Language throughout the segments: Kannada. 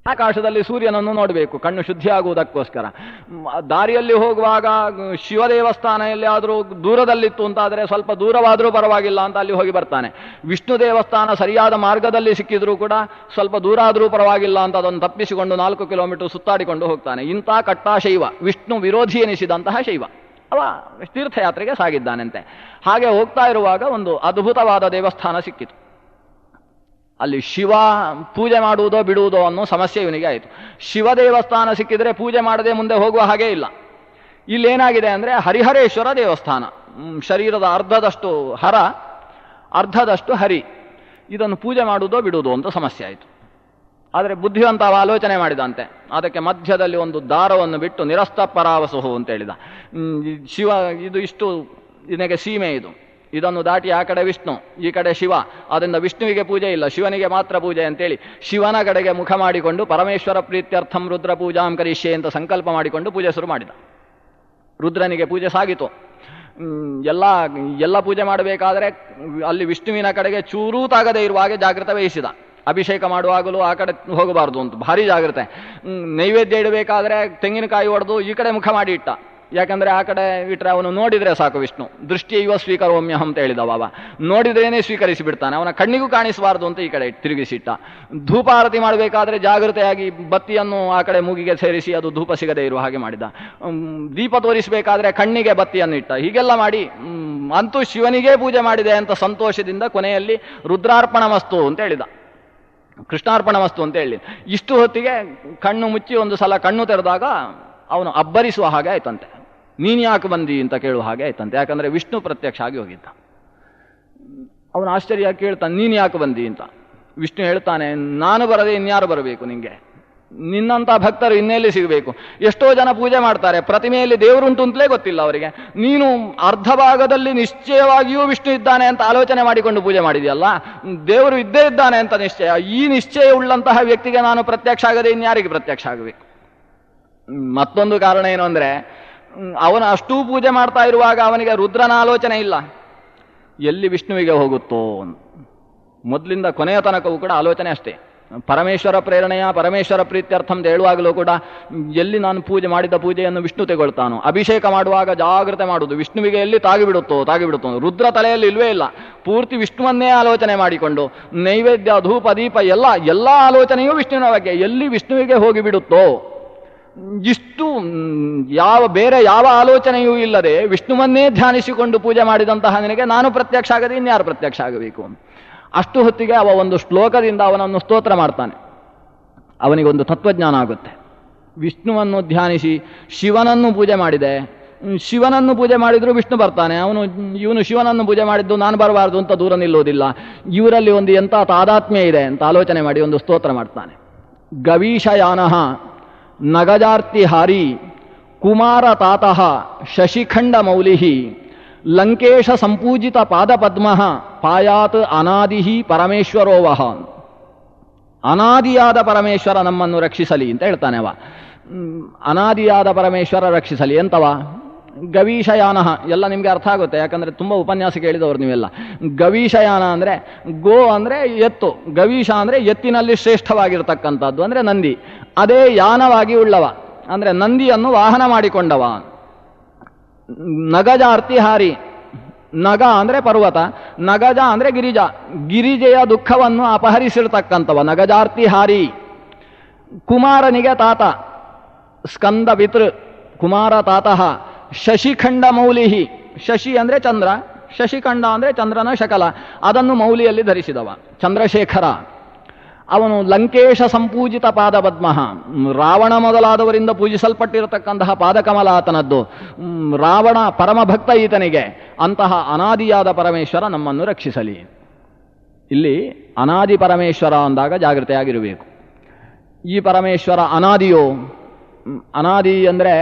ಆಕಾಶದಲ್ಲಿ ಸೂರ್ಯನನ್ನು ನೋಡಬೇಕು ಕಣ್ಣು ಶುದ್ಧಿಯಾಗುವುದಕ್ಕೋಸ್ಕರ. ದಾರಿಯಲ್ಲಿ ಹೋಗುವಾಗ ಶಿವ ದೇವಸ್ಥಾನ ಎಲ್ಲಿಯಾದರೂ ದೂರದಲ್ಲಿತ್ತು ಅಂತಾದರೆ ಸ್ವಲ್ಪ ದೂರವಾದರೂ ಪರವಾಗಿಲ್ಲ ಅಂತ ಅಲ್ಲಿ ಹೋಗಿ ಬರ್ತಾನೆ. ವಿಷ್ಣು ದೇವಸ್ಥಾನ ಸರಿಯಾದ ಮಾರ್ಗದಲ್ಲಿ ಸಿಕ್ಕಿದ್ರೂ ಕೂಡ ಸ್ವಲ್ಪ ದೂರ ಆದರೂ ಪರವಾಗಿಲ್ಲ ಅಂತ ಅದನ್ನು ತಪ್ಪಿಸಿಕೊಂಡು 4 ಕಿಲೋಮೀಟರ್ ಸುತ್ತಾಡಿಕೊಂಡು ಹೋಗ್ತಾನೆ. ಇಂಥ ಕಟ್ಟ ಶೈವ, ವಿಷ್ಣು ವಿರೋಧಿ ಎನಿಸಿದಂತಹ ಶೈವ. ಅವ ತೀರ್ಥಯಾತ್ರೆಗೆ ಸಾಗಿದ್ದಾನಂತೆ. ಹಾಗೆ ಹೋಗ್ತಾ ಇರುವಾಗ ಒಂದು ಅದ್ಭುತವಾದ ದೇವಸ್ಥಾನ ಸಿಕ್ಕಿತು. ಅಲ್ಲಿ ಶಿವ ಪೂಜೆ ಮಾಡುವುದೋ ಬಿಡುವುದೋ ಅನ್ನೋ ಸಮಸ್ಯೆ ಇವನಿಗೆ ಆಯಿತು. ಶಿವ ದೇವಸ್ಥಾನ ಸಿಕ್ಕಿದರೆ ಪೂಜೆ ಮಾಡದೆ ಮುಂದೆ ಹೋಗುವ ಹಾಗೇ ಇಲ್ಲ. ಇಲ್ಲೇನಾಗಿದೆ ಅಂದರೆ ಹರಿಹರೇಶ್ವರ ದೇವಸ್ಥಾನ, ಶರೀರದ ಅರ್ಧದಷ್ಟು ಹರ ಅರ್ಧದಷ್ಟು ಹರಿ, ಇದನ್ನು ಪೂಜೆ ಮಾಡುವುದೋ ಬಿಡುವುದೋ ಅಂತ ಸಮಸ್ಯೆ ಆಯಿತು. ಆದರೆ ಬುದ್ಧಿವಂತ ಆಲೋಚನೆ ಮಾಡಿದಂತೆ, ಅದಕ್ಕೆ ಮಧ್ಯದಲ್ಲಿ ಒಂದು ದಾರವನ್ನು ಬಿಟ್ಟು ನಿರಸ್ತ ಪರಾವಸುಹು ಅಂತ ಹೇಳಿದ. ಶಿವ ಇದು ಇಷ್ಟು ಇದಕ್ಕೆ ಸೀಮೆ, ಇದನ್ನು ದಾಟಿ ಆ ಕಡೆ ವಿಷ್ಣು ಈ ಕಡೆ ಶಿವ, ಅದರಿಂದ ವಿಷ್ಣುವಿಗೆ ಪೂಜೆ ಇಲ್ಲ, ಶಿವನಿಗೆ ಮಾತ್ರ ಪೂಜೆ ಅಂತೇಳಿ ಶಿವನ ಕಡೆಗೆ ಮುಖ ಮಾಡಿಕೊಂಡು ಪರಮೇಶ್ವರ ಪ್ರೀತ್ಯರ್ಥಂ ರುದ್ರ ಪೂಜಾಂ ಕರಿಷ್ಯೆ ಅಂತ ಸಂಕಲ್ಪ ಮಾಡಿಕೊಂಡು ಪೂಜೆ ಶುರು ಮಾಡಿದ. ರುದ್ರನಿಗೆ ಪೂಜೆ ಸಾಗಿತು. ಎಲ್ಲ ಪೂಜೆ ಮಾಡಬೇಕಾದರೆ ಅಲ್ಲಿ ವಿಷ್ಣುವಿನ ಕಡೆಗೆ ಚೂರೂ ತಾಗದೇ ಇರುವ ಹಾಗೆ ಜಾಗೃತ ವಹಿಸಿದ. ಅಭಿಷೇಕ ಮಾಡುವಾಗಲೂ ಆ ಕಡೆ ಹೋಗಬಾರ್ದು ಅಂತ ಭಾರಿ ಜಾಗ್ರತೆ. ನೈವೇದ್ಯ ಇಡಬೇಕಾದ್ರೆ ತೆಂಗಿನಕಾಯಿ ಹೊಡೆದು ಈ ಕಡೆ ಮುಖ ಮಾಡಿ ಇಟ್ಟ. ಯಾಕಂದರೆ ಆ ಕಡೆ ಇಟ್ಟರೆ ಅವನು ನೋಡಿದರೆ ಸಾಕು, ವಿಷ್ಣು ದೃಷ್ಟಿ ಇವ ಸ್ವೀಕರೋಮ್ಯ ಅಂತ ಹೇಳಿದವ. ನೋಡಿದ್ರೇನೆ ಸ್ವೀಕರಿಸಿ ಬಿಡ್ತಾನೆ, ಅವನ ಕಣ್ಣಿಗೂ ಕಾಣಿಸಬಾರ್ದು ಅಂತ ಈ ಕಡೆ ತಿರುಗಿಸಿಟ್ಟ. ಧೂಪಾರತಿ ಮಾಡಬೇಕಾದ್ರೆ ಜಾಗೃತೆಯಾಗಿ ಬತ್ತಿಯನ್ನು ಆ ಕಡೆ ಮೂಗಿಗೆ ಸೇರಿಸಿ ಅದು ಧೂಪ ಸಿಗದೇ ಇರುವ ಹಾಗೆ ಮಾಡಿದ. ದೀಪ ತೋರಿಸಬೇಕಾದ್ರೆ ಕಣ್ಣಿಗೆ ಬತ್ತಿಯನ್ನು ಇಟ್ಟ. ಹೀಗೆಲ್ಲ ಮಾಡಿ ಅಂತೂ ಶಿವನಿಗೇ ಪೂಜೆ ಮಾಡಿದೆ ಅಂತ ಸಂತೋಷದಿಂದ ಕೊನೆಯಲ್ಲಿ ರುದ್ರಾರ್ಪಣ ಮಸ್ತು ಅಂತ ಹೇಳಿದ, ಕೃಷ್ಣಾರ್ಪಣ ಮಸ್ತು ಅಂತ ಹೇಳಿ. ಇಷ್ಟು ಹೊತ್ತಿಗೆ ಕಣ್ಣು ಮುಚ್ಚಿ ಒಂದು ಸಲ ಕಣ್ಣು ತೆರೆದಾಗ ಅವನು ಅಬ್ಬರಿಸುವ ಹಾಗೆ ಆಯ್ತಂತೆ. ನೀನು ಯಾಕೆ ಬಂದಿ ಅಂತ ಕೇಳುವ ಹಾಗೆ ಆಯ್ತಂತೆ. ಯಾಕಂದರೆ ವಿಷ್ಣು ಪ್ರತ್ಯಕ್ಷ ಆಗಿ ಹೋಗಿದ್ದ. ಅವನು ಆಶ್ಚರ್ಯ ಕೇಳ್ತಾನೆ, ನೀನು ಯಾಕೆ ಬಂದಿ ಅಂತ. ವಿಷ್ಣು ಹೇಳ್ತಾನೆ, ನಾನು ಬರದೆ ಇನ್ಯಾರು ಬರಬೇಕು ನಿಂಗೆ, ನಿನ್ನಂಥ ಭಕ್ತರು ಇನ್ನೆಲ್ಲಿ ಸಿಗಬೇಕು. ಎಷ್ಟೋ ಜನ ಪೂಜೆ ಮಾಡ್ತಾರೆ, ಪ್ರತಿಮೆಯಲ್ಲಿ ದೇವರುಂಟು ಅಂತಲೇ ಗೊತ್ತಿಲ್ಲ ಅವರಿಗೆ. ನೀನು ಅರ್ಧ ಭಾಗದಲ್ಲಿ ನಿಶ್ಚಯವಾಗಿಯೂ ವಿಷ್ಣು ಇದ್ದಾನೆ ಅಂತ ಆಲೋಚನೆ ಮಾಡಿಕೊಂಡು ಪೂಜೆ ಮಾಡಿದೆಯಲ್ಲ, ದೇವರು ಇದ್ದೇ ಇದ್ದಾನೆ ಅಂತ ನಿಶ್ಚಯ. ಈ ನಿಶ್ಚಯ ಉಳ್ಳಂತಹ ವ್ಯಕ್ತಿಗೆ ನಾನು ಪ್ರತ್ಯಕ್ಷ ಆಗದೆ ಇನ್ಯಾರಿಗೆ ಪ್ರತ್ಯಕ್ಷ ಆಗಬೇಕು. ಮತ್ತೊಂದು ಕಾರಣ ಏನು ಅಂದರೆ, ಅವನು ಅಷ್ಟೂ ಪೂಜೆ ಮಾಡ್ತಾ ಇರುವಾಗ ಅವನಿಗೆ ರುದ್ರನ ಆಲೋಚನೆ ಇಲ್ಲ. ಎಲ್ಲಿ ವಿಷ್ಣುವಿಗೆ ಹೋಗುತ್ತೋ, ಮೊದಲಿಂದ ಕೊನೆಯ ತನಕವೂ ಕೂಡ ಆಲೋಚನೆ ಅಷ್ಟೇ. ಪರಮೇಶ್ವರ ಪ್ರೇರಣೆಯ ಪರಮೇಶ್ವರ ಪ್ರೀತ್ಯರ್ಥಂ ಅಂತ ಹೇಳುವಾಗಲೂ ಕೂಡ ಎಲ್ಲಿ ನಾನು ಪೂಜೆ ಮಾಡಿದ ಪೂಜೆಯನ್ನು ವಿಷ್ಣು ತೆಗೊಳ್ತಾನೋ. ಅಭಿಷೇಕ ಮಾಡುವಾಗ ಜಾಗ್ರತೆ ಮಾಡುವುದು, ವಿಷ್ಣುವಿಗೆ ಎಲ್ಲಿ ತಾಗಿಬಿಡುತ್ತೋ. ರುದ್ರ ತಲೆಯಲ್ಲಿ ಇಲ್ವೇ ಇಲ್ಲ, ಪೂರ್ತಿ ವಿಷ್ಣುವನ್ನೇ ಆಲೋಚನೆ ಮಾಡಿಕೊಂಡು ನೈವೇದ್ಯ ಧೂಪ ದೀಪ ಎಲ್ಲ ಆಲೋಚನೆಯೂ ವಿಷ್ಣುವಿನ ಬಗ್ಗೆ. ಎಲ್ಲಿ ವಿಷ್ಣುವಿಗೆ ಹೋಗಿಬಿಡುತ್ತೋ, ಇಷ್ಟು ಬೇರೆ ಯಾವ ಆಲೋಚನೆಯೂ ಇಲ್ಲದೆ ವಿಷ್ಣುವನ್ನೇ ಧ್ಯಾನಿಸಿಕೊಂಡು ಪೂಜೆ ಮಾಡಿದಂತಹ ನಿನಗೆ ನಾನು ಪ್ರತ್ಯಕ್ಷ ಆಗದೆ ಇನ್ಯಾರು ಪ್ರತ್ಯಕ್ಷ ಆಗಬೇಕು. ಅಷ್ಟು ಹೊತ್ತಿಗೆ ಅವ ಒಂದು ಶ್ಲೋಕದಿಂದ ಅವನನ್ನು ಸ್ತೋತ್ರ ಮಾಡ್ತಾನೆ. ಅವನಿಗೊಂದು ತತ್ವಜ್ಞಾನ ಆಗುತ್ತೆ. ವಿಷ್ಣುವನ್ನು ಧ್ಯಾನಿಸಿ ಶಿವನನ್ನು ಪೂಜೆ ಮಾಡಿದೆ, ಶಿವನನ್ನು ಪೂಜೆ ಮಾಡಿದರೂ ವಿಷ್ಣು ಬರ್ತಾನೆ. ಇವನು ಶಿವನನ್ನು ಪೂಜೆ ಮಾಡಿದ್ದು ನಾನು ಬರಬಾರ್ದು ಅಂತ ದೂರ ನಿಲ್ಲೋದಿಲ್ಲ. ಇವರಲ್ಲಿ ಒಂದು ಎಂಥ ತಾದಾತ್ಮ್ಯ ಇದೆ ಅಂತ ಆಲೋಚನೆ ಮಾಡಿ ಒಂದು ಸ್ತೋತ್ರ ಮಾಡ್ತಾನೆ. ಗವೀಶಯಾನಃ ನಗಜಾರ್ತಿ ಹಾರಿ ಕುಮಾರ ತಾತಃ ಶಶಿಖಂಡ ಮೌಲಿ ಲಂಕೇಶ ಸಂಪೂಜಿತ ಪಾದಪದ್ಮ ಪಾಯಾತ್ ಅನಾದಿಹಿ ಪರಮೇಶ್ವರೋವಹ. ಅನಾದಿಯಾದ ಪರಮೇಶ್ವರ ನಮ್ಮನ್ನು ರಕ್ಷಿಸಲಿ ಅಂತ ಹೇಳ್ತಾನೆ ಅವ. ಅನಾದಿಯಾದ ಪರಮೇಶ್ವರ ರಕ್ಷಿಸಲಿ ಎಂತವ? ಗವೀಶಯಾನ ಎಲ್ಲ ನಿಮಗೆ ಅರ್ಥ ಆಗುತ್ತೆ, ಯಾಕಂದರೆ ತುಂಬ ಉಪನ್ಯಾಸ ಕೇಳಿದವರು ನೀವೆಲ್ಲ. ಗವೀಶಯಾನ ಅಂದರೆ ಗೋ ಅಂದರೆ ಎತ್ತು, ಗವೀಶ ಅಂದರೆ ಎತ್ತಿನಲ್ಲಿ ಶ್ರೇಷ್ಠವಾಗಿರ್ತಕ್ಕಂಥದ್ದು ಅಂದರೆ ನಂದಿ. ಅದೇ ಯಾನವಾಗಿ ಉಳ್ಳವ ಅಂದರೆ ನಂದಿಯನ್ನು ವಾಹನ ಮಾಡಿಕೊಂಡವ. ನಗಜಾರ್ತಿ ಹಾರಿ, ನಗ ಅಂದರೆ ಪರ್ವತ, ನಗಜ ಅಂದರೆ ಗಿರಿಜೆಯ ದುಃಖವನ್ನು ಅಪಹರಿಸಿರ್ತಕ್ಕಂಥವ ನಗಜಾರ್ತಿ ಹಾರಿ. ಕುಮಾರನಿಗೆ ತಾತ ಸ್ಕಂದ ಪಿತೃ ಕುಮಾರ ತಾತಃ ಶಶಿಖಂಡ ಮೌಲಿಹಿ. ಶಶಿ ಅಂದರೆ ಚಂದ್ರ, ಶಶಿಖಂಡ ಅಂದರೆ ಚಂದ್ರನ ಶಕಲ, ಅದನ್ನು ಮೌಲಿಯಲ್ಲಿ ಧರಿಸಿದವ ಚಂದ್ರಶೇಖರ. ಅವನು ಲಂಕೇಶ ಸಂಪೂಜಿತ ಪಾದಪದ್ಮ, ರಾವಣ ಮೊದಲಾದವರಿಂದ ಪೂಜಿಸಲ್ಪಟ್ಟಿರತಕ್ಕಂತಹ ಪಾದಕಮಲ ಆತನದ್ದು. ರಾವಣ ಪರಮಭಕ್ತ ಈತನಿಗೆ. ಅಂತಹ ಅನಾದಿಯಾದ ಪರಮೇಶ್ವರ ನಮ್ಮನ್ನು ರಕ್ಷಿಸಲಿ. ಇಲ್ಲಿ ಅನಾದಿ ಪರಮೇಶ್ವರ ಅಂದಾಗ ಜಾಗೃತೆಯಾಗಿರಬೇಕು. ಈ ಪರಮೇಶ್ವರ ಅನಾದಿಯೋ? ಅನಾದಿ ಅಂದರೆ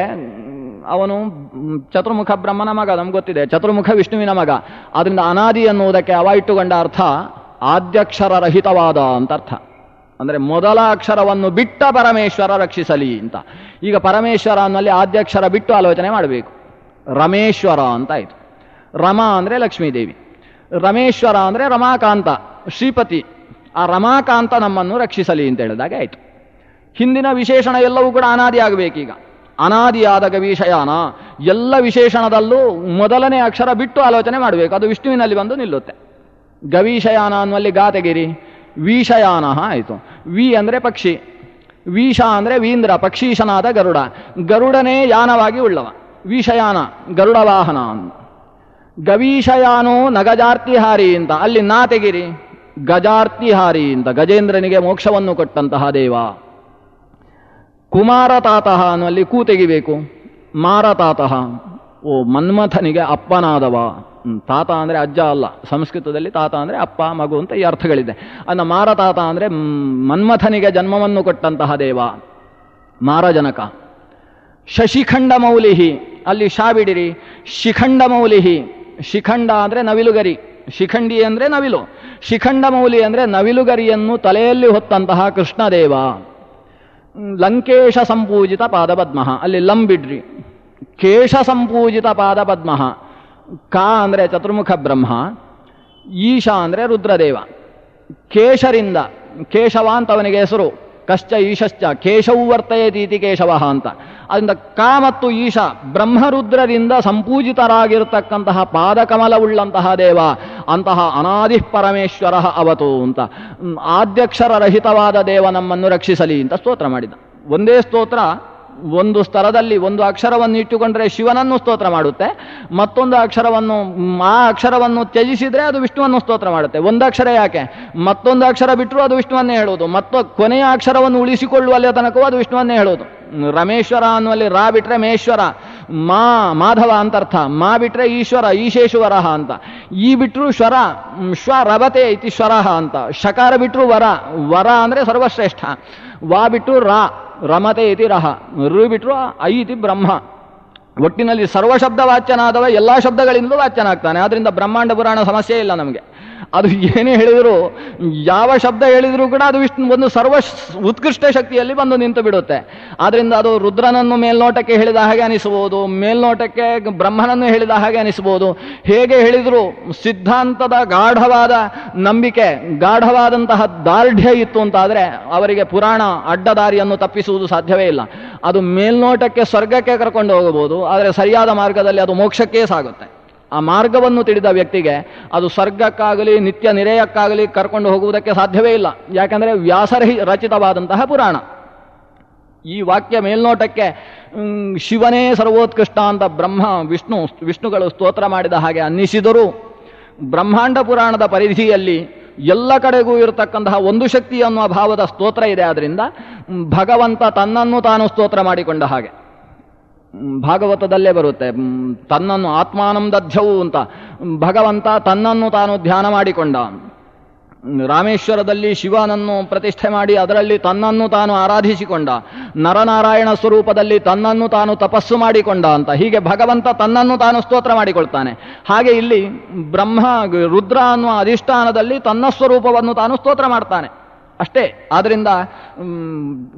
ಅವನು ಚತುರ್ಮುಖ ಬ್ರಹ್ಮನ ಮಗ, ನಮ್ಗೆ ಗೊತ್ತಿದೆ, ಚತುರ್ಮುಖ ವಿಷ್ಣುವಿನ ಮಗ. ಅದರಿಂದ ಅನಾದಿ ಅನ್ನುವುದಕ್ಕೆ ಅವ ಇಟ್ಟುಕೊಂಡ ಅರ್ಥ ಆದ್ಯಕ್ಷರ ರಹಿತವಾದ ಅಂತ ಅರ್ಥ. ಅಂದರೆ ಮೊದಲ ಅಕ್ಷರವನ್ನು ಬಿಟ್ಟ ಪರಮೇಶ್ವರ ರಕ್ಷಿಸಲಿ ಅಂತ. ಈಗ ಪರಮೇಶ್ವರ ಅನ್ನಲ್ಲಿ ಆದ್ಯಕ್ಷರ ಬಿಟ್ಟು ಆಲೋಚನೆ ಮಾಡಬೇಕು. ರಮೇಶ್ವರ ಅಂತ ಆಯಿತು. ರಮ ಅಂದರೆ ಲಕ್ಷ್ಮೀದೇವಿ, ರಮೇಶ್ವರ ಅಂದರೆ ರಮಾಕಾಂತ ಶ್ರೀಪತಿ. ಆ ರಮಾಕಾಂತ ನಮ್ಮನ್ನು ರಕ್ಷಿಸಲಿ ಅಂತ ಹೇಳಿದಾಗ ಆಯಿತು. ಹಿಂದಿನ ವಿಶೇಷಣ ಎಲ್ಲವೂ ಕೂಡ ಅನಾದಿ ಆಗಬೇಕೀಗ. ಅನಾದಿಯಾದ ಗವಿಶಯಾನ ಎಲ್ಲ ವಿಶೇಷಣದಲ್ಲೂ ಮೊದಲನೇ ಅಕ್ಷರ ಬಿಟ್ಟು ಆಲೋಚನೆ ಮಾಡಬೇಕು. ಅದು ವಿಷ್ಣುವಿನಲ್ಲಿ ಬಂದು ನಿಲ್ಲುತ್ತೆ. ಗವಿಶಯಾನ ಅನ್ನುವಲ್ಲಿ ಗಾತೆಗಿರಿ, ವಿಶಯಾನ ಆಯಿತು. ವಿ ಅಂದರೆ ಪಕ್ಷಿ, ವೀಷ ಅಂದರೆ ವೀಂದ್ರ, ಪಕ್ಷೀಶನಾದ ಗರುಡ. ಗರುಡನೇ ಯಾನವಾಗಿ ಉಳ್ಳವ, ವಿಷಯಾನ ಗರುಡ ವಾಹನ. ಗವೀಶಯಾನೋ ನಗಜಾರ್ತಿಹಾರಿ ಅಂತ, ಅಲ್ಲಿ ನಾ ತೆಗಿರಿ, ಗಜಾರ್ತಿಹಾರಿ ಅಂತ, ಗಜೇಂದ್ರನಿಗೆ ಮೋಕ್ಷವನ್ನು ಕೊಟ್ಟಂತಹ ದೇವ. ಕುಮಾರತಾತಃ ಅನ್ನುವಲ್ಲಿ ಕೂ ತೆಗಿಬೇಕು, ಮಾರತಾತಃ ಓ ಮನ್ಮಥನಿಗೆ ಅಪ್ಪನಾದವ. ತಾತ ಅಂದರೆ ಅಜ್ಜ ಅಲ್ಲ, ಸಂಸ್ಕೃತದಲ್ಲಿ ತಾತ ಅಂದರೆ ಅಪ್ಪ ಮಗು ಅಂತ ಈ ಅರ್ಥಗಳಿದೆ. ಅನ್ನ ಮಾರತಾತ ಅಂದರೆ ಮನ್ಮಥನಿಗೆ ಜನ್ಮವನ್ನು ಕೊಟ್ಟಂತಹ ದೇವ, ಮಾರಜನಕ. ಶಶಿಖಂಡ ಮೌಲಿಹಿ, ಅಲ್ಲಿ ಶಾ ಬಿಡಿರಿ, ಶಿಖಂಡ ಮೌಲಿಹಿ. ಶಿಖಂಡ ಅಂದರೆ ನವಿಲುಗರಿ, ಶಿಖಂಡಿ ಅಂದರೆ ನವಿಲು, ಶಿಖಂಡ ಮೌಲಿ ಅಂದರೆ ನವಿಲುಗರಿಯನ್ನು ತಲೆಯಲ್ಲಿ ಹೊತ್ತಂತಹ ಕೃಷ್ಣದೇವ. ಲಂಕೇಶ ಸಂಪೂಜಿತ ಪಾದಪದ್ಮ, ಅಲ್ಲಿ ಲಂ ಬಿಡ್ರಿ. ಕೇಶ ಸಂಪೂಜಿತ ಪಾದಪದ್ಮ. ಕಾ ಅಂದರೆ ಚತುರ್ಮುಖ ಬ್ರಹ್ಮ, ಈಶ ಅಂದರೆ ರುದ್ರದೇವ. ಕೇಶರಿಂದ, ಕೇಶವ ಅಂತ ಅವನಿಗೆ ಹೆಸರು, ಕಶ್ಚ ಈಶಶ್ಚ ಕೇಶವು ವರ್ತಯತೀತಿ ಕೇಶವ ಅಂತ. ಅದರಿಂದ ಕಾ ಮತ್ತು ಈಶ ಬ್ರಹ್ಮರುದ್ರರಿಂದ ಸಂಪೂಜಿತರಾಗಿರ್ತಕ್ಕಂತಹ ಪಾದಕಮಲವುಳ್ಳಂತಹ ದೇವ. ಅಂತಹ ಅನಾದಿ ಪರಮೇಶ್ವರ ಅವತು ಅಂತ, ಆದ್ಯಕ್ಷರ ರಹಿತವಾದ ದೇವ ನಮ್ಮನ್ನು ರಕ್ಷಿಸಲಿ ಅಂತ ಸ್ತೋತ್ರ ಮಾಡಿದ. ಒಂದೇ ಸ್ತೋತ್ರ ಒಂದು ಸ್ತರದಲ್ಲಿ ಒಂದು ಅಕ್ಷರವನ್ನು ಇಟ್ಟುಕೊಂಡ್ರೆ ಶಿವನನ್ನು ಸ್ತೋತ್ರ ಮಾಡುತ್ತೆ, ಮತ್ತೊಂದು ಅಕ್ಷರವನ್ನು ಆ ಅಕ್ಷರವನ್ನು ತ್ಯಜಿಸಿದ್ರೆ ಅದು ವಿಷ್ಣುವನ್ನು ಸ್ತೋತ್ರ ಮಾಡುತ್ತೆ. ಒಂದು ಅಕ್ಷರ ಯಾಕೆ, ಮತ್ತೊಂದು ಅಕ್ಷರ ಬಿಟ್ಟರು ಅದು ವಿಷ್ಣುವನ್ನೇ ಹೇಳೋದು, ಕೊನೆಯ ಅಕ್ಷರವನ್ನು ಉಳಿಸಿಕೊಳ್ಳುವಲ್ಲಿ ತನಕವೂ ಅದು ವಿಷ್ಣುವನ್ನೇ ಹೇಳೋದು. ರಮೇಶ್ವರ ಅನ್ನುವಲ್ಲಿ ರಾ ಬಿಟ್ರೆ ಮೇಶ್ವರ, ಮಾಧವ ಅಂತರ್ಥ, ಮಾ ಬಿಟ್ರೆ ಈಶ್ವರ ಈಶೇಶ್ವರ ಅಂತ, ಈ ಬಿಟ್ಟರು ಶ್ವರ ರವತೆ ಇತಿ ಶ್ವರ ಅಂತ, ಶಕಾರ ಬಿಟ್ಟರು ವರ ಅಂದರೆ ಸರ್ವಶ್ರೇಷ್ಠ, ವಾ ಬಿಟ್ಟು ರಮತೆ ಇತಿ ರಹ, ರು ಬಿಟ್ಟರು ಐ ಇತಿ ಬ್ರಹ್ಮ. ಒಟ್ಟಿನಲ್ಲಿ ಸರ್ವಶಬ್ದ ವಾಚ್ಯನಾದವ ಎಲ್ಲ ಶಬ್ದಗಳಿಂದಲೂ ವಾಚ್ಯನಾಗ್ತಾನೆ. ಆದ್ದರಿಂದ ಬ್ರಹ್ಮಾಂಡ ಪುರಾಣ ಸಮಸ್ಯೆ ಇಲ್ಲ ನಮಗೆ. ಅದು ಏನೇ ಹೇಳಿದರೂ, ಯಾವ ಶಬ್ದ ಹೇಳಿದರೂ ಕೂಡ ಅದು ಒಂದು ಸರ್ವ ಉತ್ಕೃಷ್ಟ ಶಕ್ತಿಯಲ್ಲಿ ಬಂದು ನಿಂತು ಬಿಡುತ್ತೆ. ಆದ್ದರಿಂದ ಅದು ರುದ್ರನನ್ನು ಮೇಲ್ನೋಟಕ್ಕೆ ಹೇಳಿದ ಹಾಗೆ ಅನಿಸಬಹುದು, ಮೇಲ್ನೋಟಕ್ಕೆ ಬ್ರಹ್ಮನನ್ನು ಹೇಳಿದ ಹಾಗೆ ಅನಿಸಬಹುದು. ಹೇಗೆ ಹೇಳಿದರೂ ಸಿದ್ಧಾಂತದ ಗಾಢವಾದ ನಂಬಿಕೆ, ಗಾಢವಾದಂತಹ ದಾರ್ಢ್ಯ ಇತ್ತು ಅಂತಾದರೆ ಅವರಿಗೆ ಪುರಾಣ ಅಡ್ಡದಾರಿಯನ್ನು ತಪ್ಪಿಸುವುದು ಸಾಧ್ಯವೇ ಇಲ್ಲ. ಅದು ಮೇಲ್ನೋಟಕ್ಕೆ ಸ್ವರ್ಗಕ್ಕೆ ಕರ್ಕೊಂಡು ಹೋಗಬಹುದು, ಆದರೆ ಸರಿಯಾದ ಮಾರ್ಗದಲ್ಲಿ ಅದು ಮೋಕ್ಷಕ್ಕೇ ಸಾಗುತ್ತೆ. ಆ ಮಾರ್ಗವನ್ನು ತಿಳಿದ ವ್ಯಕ್ತಿಗೆ ಅದು ಸ್ವರ್ಗಕ್ಕಾಗಲಿ ನಿತ್ಯ ನಿರೇಯಕ್ಕಾಗಲಿ ಕರ್ಕೊಂಡು ಹೋಗುವುದಕ್ಕೆ ಸಾಧ್ಯವೇ ಇಲ್ಲ. ಯಾಕಂದರೆ ವ್ಯಾಸರಹಿ ರಚಿತವಾದಂತಹ ಪುರಾಣ. ಈ ವಾಕ್ಯ ಮೇಲ್ನೋಟಕ್ಕೆ ಶಿವನೇ ಸರ್ವೋತ್ಕೃಷ್ಟ ಅಂತ ವಿಷ್ಣುಗಳು ಸ್ತೋತ್ರ ಮಾಡಿದ ಹಾಗೆ ಅನ್ನಿಸಿದರೂ, ಬ್ರಹ್ಮಾಂಡ ಪುರಾಣದ ಪರಿಧಿಯಲ್ಲಿ ಎಲ್ಲ ಕಡೆಗೂ ಇರತಕ್ಕಂತಹ ಒಂದು ಶಕ್ತಿ ಅನ್ನುವ ಭಾವದ ಸ್ತೋತ್ರ ಇದೆ. ಆದ್ದರಿಂದ ಭಗವಂತ ತನ್ನನ್ನು ತಾನು ಸ್ತೋತ್ರ ಮಾಡಿಕೊಂಡ ಹಾಗೆ ಭಾಗವತದಲ್ಲೇ ಬರುತ್ತೆ, ತನ್ನನ್ನು ಆತ್ಮಾನಂ ದಧ್ಯವು ಅಂತ. ಭಗವಂತ ತನ್ನನ್ನು ತಾನು ಧ್ಯಾನ ಮಾಡಿಕೊಂಡ. ರಾಮೇಶ್ವರದಲ್ಲಿ ಶಿವನನ್ನು ಪ್ರತಿಷ್ಠೆ ಮಾಡಿ ಅದರಲ್ಲಿ ತನ್ನನ್ನು ತಾನು ಆರಾಧಿಸಿಕೊಂಡ. ನರನಾರಾಯಣ ಸ್ವರೂಪದಲ್ಲಿ ತನ್ನನ್ನು ತಾನು ತಪಸ್ಸು ಮಾಡಿಕೊಂಡ ಅಂತ. ಹೀಗೆ ಭಗವಂತ ತನ್ನನ್ನು ತಾನು ಸ್ತೋತ್ರ ಮಾಡಿಕೊಳ್ತಾನೆ. ಹಾಗೆ ಇಲ್ಲಿ ರುದ್ರ ಅನ್ನುವ ಅಧಿಷ್ಠಾನದಲ್ಲಿ ತನ್ನ ಸ್ವರೂಪವನ್ನು ತಾನು ಸ್ತೋತ್ರ ಮಾಡ್ತಾನೆ ಅಷ್ಟೇ. ಆದ್ದರಿಂದ